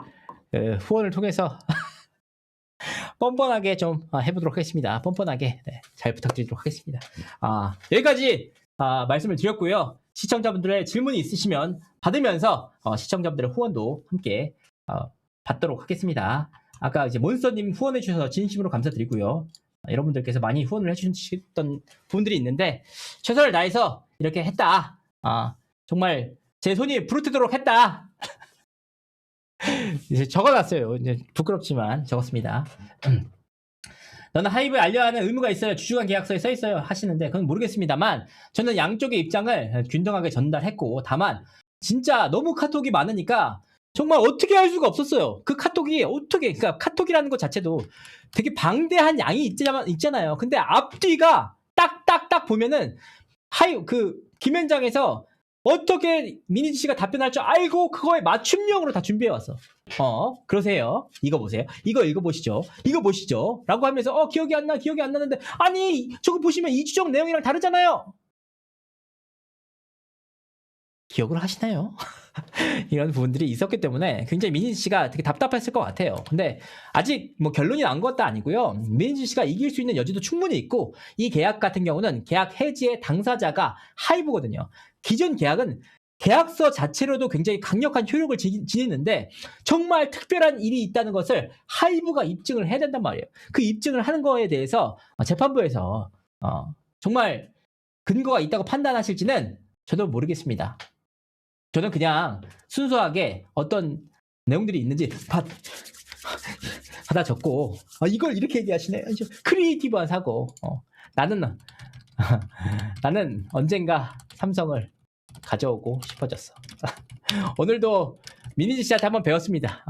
후원을 통해서 뻔뻔하게 좀 해보도록 하겠습니다. 뻔뻔하게 잘 부탁드리도록 하겠습니다. 여기까지 말씀을 드렸고요. 시청자분들의 질문이 있으시면 받으면서 시청자분들의 후원도 함께 받도록 하겠습니다. 아까 이제 몬스터님 후원해 주셔서 진심으로 감사드리고요. 여러분들께서 많이 후원을 해주셨던 부분들이 있는데 최선을 다해서 이렇게 했다. 정말 제 손이 부르트도록 했다. 이제 적어놨어요. 이제 부끄럽지만 적었습니다. 너는 하이브에 알려야 하는 의무가 있어요. 주주간 계약서에 써 있어요. 하시는데 그건 모르겠습니다만 저는 양쪽의 입장을 균등하게 전달했고 다만 진짜 너무 카톡이 많으니까 정말 어떻게 할 수가 없었어요. 그 카톡이 그러니까 카톡이라는 것 자체도 되게 방대한 양이 있잖아요. 근데 앞뒤가 딱딱딱 보면은 김현장에서 어떻게 민희지 씨가 답변할 줄 알고 그거에 맞춤형으로 다 준비해 왔어. 그러세요. 이거 보세요. 이거 읽어보시죠. 이거 보시죠. 라고 하면서 기억이 안 나는데 아니 저거 보시면 이주정 내용이랑 다르잖아요. 기억을 하시나요? 이런 부분들이 있었기 때문에 굉장히 민희지 씨가 되게 답답했을 것 같아요. 근데 아직 뭐 결론이 난 것도 아니고요. 민희지 씨가 이길 수 있는 여지도 충분히 있고 이 계약 같은 경우는 계약 해지의 당사자가 하이브거든요. 기존 계약은 계약서 자체로도 굉장히 강력한 효력을 지니는데 정말 특별한 일이 있다는 것을 하이브가 입증을 해야 된단 말이에요. 그 입증을 하는 거에 대해서 재판부에서 정말 근거가 있다고 판단하실지는 저도 모르겠습니다. 저는 그냥 순수하게 어떤 내용들이 있는지 받아 적고 이걸 이렇게 얘기하시네. 크리에이티브한 사고. 나는 언젠가 삼성을 가져오고 싶어졌어. 오늘도 민희지 씨한테 한번 배웠습니다.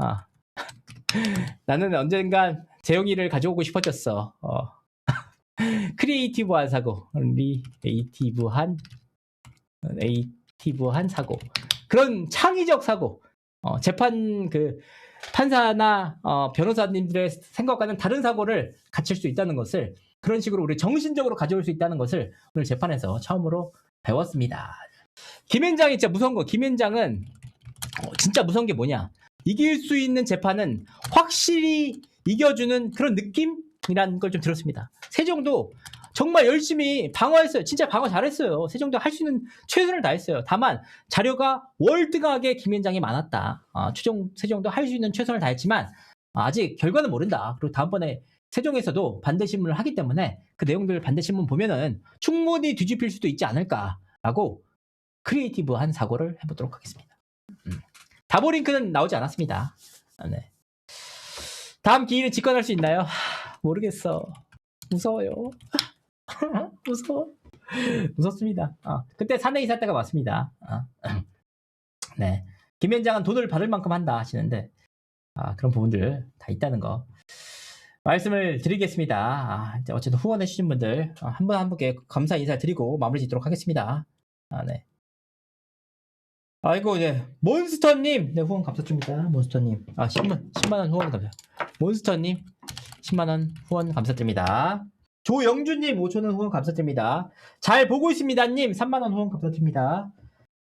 나는 언젠간 재용이를 가져오고 싶어졌어. 크리에이티브한 사고, 에이티브한 사고, 그런 창의적 사고, 재판 판사나 변호사님들의 생각과는 다른 사고를 갖출 수 있다는 것을 그런 식으로 우리 정신적으로 가져올 수 있다는 것을 오늘 재판에서 처음으로 배웠습니다. 김현장이 진짜 무서운 거. 김현장은 진짜 무서운 게 뭐냐? 이길 수 있는 재판은 확실히 이겨주는 그런 느낌이라는 걸 좀 들었습니다. 세종도 정말 열심히 방어했어요. 진짜 방어 잘했어요. 세종도 할 수 있는 최선을 다했어요. 다만 자료가 월등하게 김현장이 많았다. 세종도 할 수 있는 최선을 다했지만 아직 결과는 모른다. 그리고 다음번에 세종에서도 반대신문을 하기 때문에 그 내용들 반대신문 보면은 충분히 뒤집힐 수도 있지 않을까라고 크리에이티브한 사고를 해보도록 하겠습니다. 다보링크는 나오지 않았습니다. 네. 다음 기회는 집권할 수 있나요? 모르겠어. 무서워요. 무서워. 무섭습니다. 그때 사내이사 때가 맞습니다. 네. 김현장은 돈을 받을 만큼 한다 하시는데 그런 부분들 다 있다는 거 말씀을 드리겠습니다. 이제 어쨌든 후원해 주신 분들 한 분 한 분께 감사 인사 드리고 마무리 짓도록 하겠습니다. 네. 아이고, 네. 몬스터님, 네, 후원 감사드립니다. 몬스터님. 10만원 후원 감사. 몬스터님, 10만원 후원 감사드립니다. 조영주님, 5,000원 후원 감사드립니다. 잘 보고 있습니다님, 3만원 후원 감사드립니다.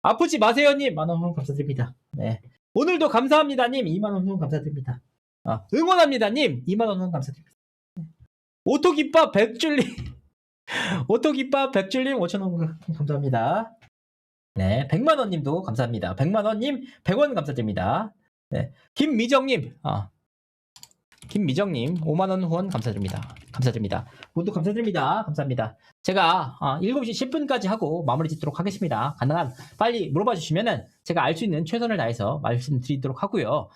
아프지 마세요님, 만원 후원 감사드립니다. 네. 오늘도 감사합니다님, 2만원 후원 감사드립니다. 응원합니다님, 2만원 후원 감사드립니다. 오토깃밥 백줄님, 오토깃밥 백줄님, 5,000원 후원 감사합니다. 네, 100만원님도 감사합니다. 100만원님, 100원 감사드립니다. 네, 김미정님, 김미정님, 5만원 후원 감사드립니다. 감사드립니다. 모두 감사드립니다. 감사합니다. 제가 7시 10분까지 하고 마무리 짓도록 하겠습니다. 가능한 빨리 물어봐 주시면은 제가 알 수 있는 최선을 다해서 말씀드리도록 하고요.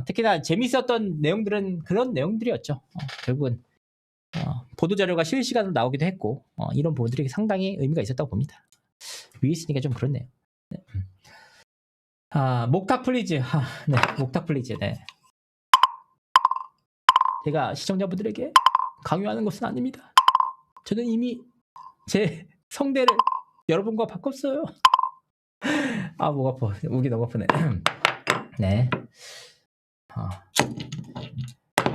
특히나 재밌었던 내용들은 그런 내용들이었죠. 결국은 보도자료가 실시간으로 나오기도 했고 이런 부분들이 상당히 의미가 있었다고 봅니다. 위에 있으니까 좀 그렇네요. 네. 목탁 플리즈. 네, 목탁 플리즈. 네. 제가 시청자분들에게 강요하는 것은 아닙니다. 저는 이미 제 성대를 여러분과 바꿨어요. 목 아파. 목이 너무 아프네. 네.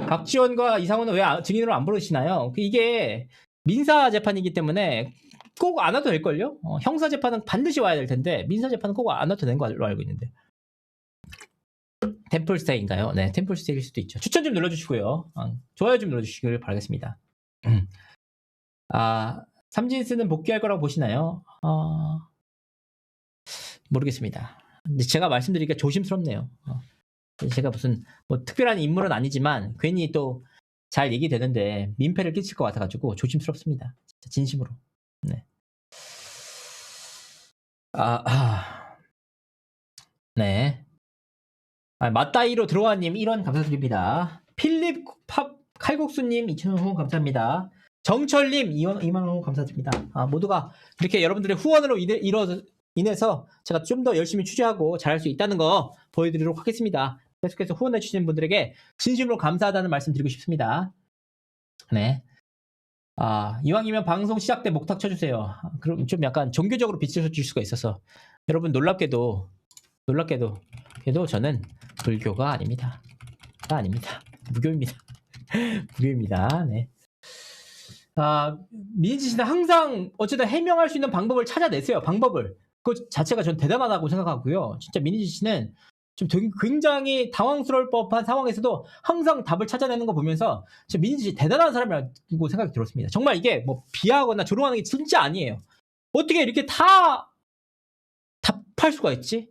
박지원과 이상훈은 왜 증인으로 안 부르시나요? 이게 민사 재판이기 때문에 꼭 안 와도 될걸요? 형사 재판은 반드시 와야 될 텐데 민사 재판은 꼭 안 와도 되는 걸로 알고 있는데. 템플스테이인가요? 네, 템플스테이일 수도 있죠. 추천 좀 눌러주시고요. 좋아요 좀 눌러주시길 바라겠습니다. 삼진스는 복귀할 거라고 보시나요? 모르겠습니다. 근데 제가 말씀드리기가 조심스럽네요. 제가 무슨 뭐 특별한 인물은 아니지만 괜히 또 잘 얘기되는데 민폐를 끼칠 것 같아가지고 조심스럽습니다. 진짜 진심으로. 네. 네. 맞다이로 들어와님 1원 감사드립니다. 필립 팝 칼국수님 2,000원 후원 감사합니다. 정철님 2만 원 후원 감사드립니다. 모두가 이렇게 여러분들의 후원으로 인해서 제가 좀 더 열심히 취재하고 잘할 수 있다는 거 보여드리도록 하겠습니다. 계속해서 후원해 주시는 분들에게 진심으로 감사하다는 말씀 드리고 싶습니다. 네. 이왕이면 방송 시작 때 목탁 쳐주세요. 그럼 좀 약간 종교적으로 비춰줄 수가 있어서 여러분 놀랍게도 그래도 저는 불교가 아닙니다. 아닙니다. 무교입니다. 무교입니다. 네. 민지 씨는 항상 어쨌든 해명할 수 있는 방법을 찾아내세요. 방법을. 그 자체가 전 대단하다고 생각하고요. 진짜 민지 씨는 좀 굉장히 당황스러울 법한 상황에서도 항상 답을 찾아내는 거 보면서 진짜 민지 씨 대단한 사람이라고 생각이 들었습니다. 정말 이게 뭐 비하하거나 조롱하는 게 진짜 아니에요. 어떻게 이렇게 다 답할 수가 있지?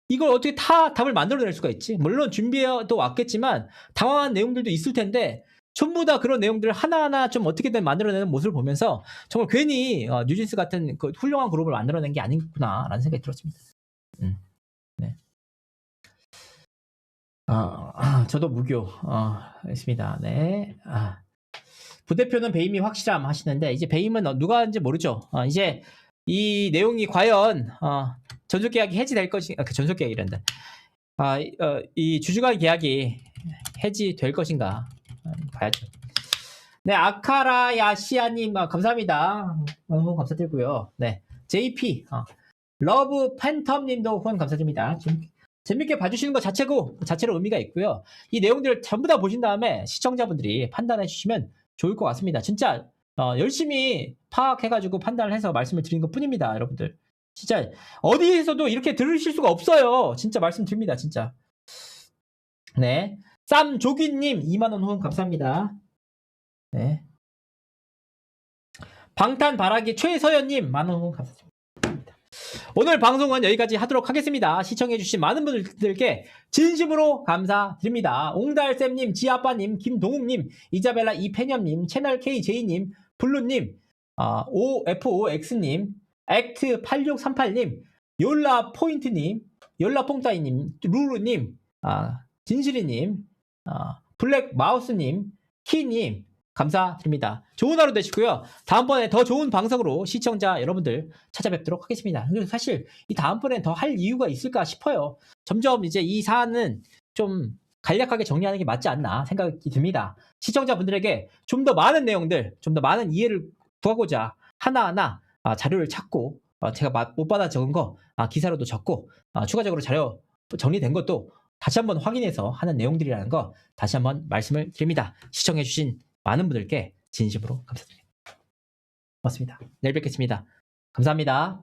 이걸 어떻게 다 답을 만들어낼 수가 있지? 물론 준비해도 왔겠지만 당황한 내용들도 있을 텐데 전부 다 그런 내용들을 하나하나 좀 어떻게든 만들어내는 모습을 보면서 정말 괜히 뉴진스 같은 그 훌륭한 그룹을 만들어낸 게 아니구나라는 생각이 들었습니다. 네. 저도 무교 있습니다. 네. 부대표는 배임이 확실함 하시는데 이제 배임은 누가 하는지 모르죠. 이제 이 내용이 과연 전속계약이 해지될 것인가? 전속계약이란다. 이 주주간 계약이 해지될 것인가? 봐야죠. 네, 아카라 야시아님 감사합니다. 너무 감사드리고요. 네, JP 러브 팬텀님도 후원 감사드립니다. 재밌게 봐주시는 것 자체로 의미가 있고요. 이 내용들을 전부 다 보신 다음에 시청자분들이 판단해 주시면 좋을 것 같습니다. 진짜 열심히 파악해가지고 판단을 해서 말씀을 드린 것 뿐입니다. 여러분들 진짜 어디에서도 이렇게 들으실 수가 없어요. 진짜 말씀드립니다. 진짜. 네, 쌈조기님 2만원 후원 감사합니다. 네, 방탄바라기 최서연님 만원 후원 감사드립니다. 오늘 방송은 여기까지 하도록 하겠습니다. 시청해주신 많은 분들께 진심으로 감사드립니다. 옹달쌤님, 지아빠님, 김동욱님, 이자벨라 이페념님, 채널 KJ님, 블루님, OFOX님, 액트8638님, 열라포인트님, 열라퐁따이님, 루루님, 진실이님, 블랙마우스님, 키님, 감사드립니다. 좋은 하루 되시고요. 다음번에 더 좋은 방송으로 시청자 여러분들 찾아뵙도록 하겠습니다. 그리고 사실 이 다음번엔 더 할 이유가 있을까 싶어요. 점점 이제 이 사안은 좀 간략하게 정리하는 게 맞지 않나 생각이 듭니다. 시청자분들에게 좀 더 많은 내용들, 좀 더 많은 이해를 구하고자 하나하나 자료를 찾고 제가 못 받아 적은 거 기사로도 적고 추가적으로 자료 정리된 것도 다시 한번 확인해서 하는 내용들이라는 거 다시 한번 말씀을 드립니다. 시청해주신 많은 분들께 진심으로 감사드립니다. 고맙습니다. 내일 뵙겠습니다. 감사합니다.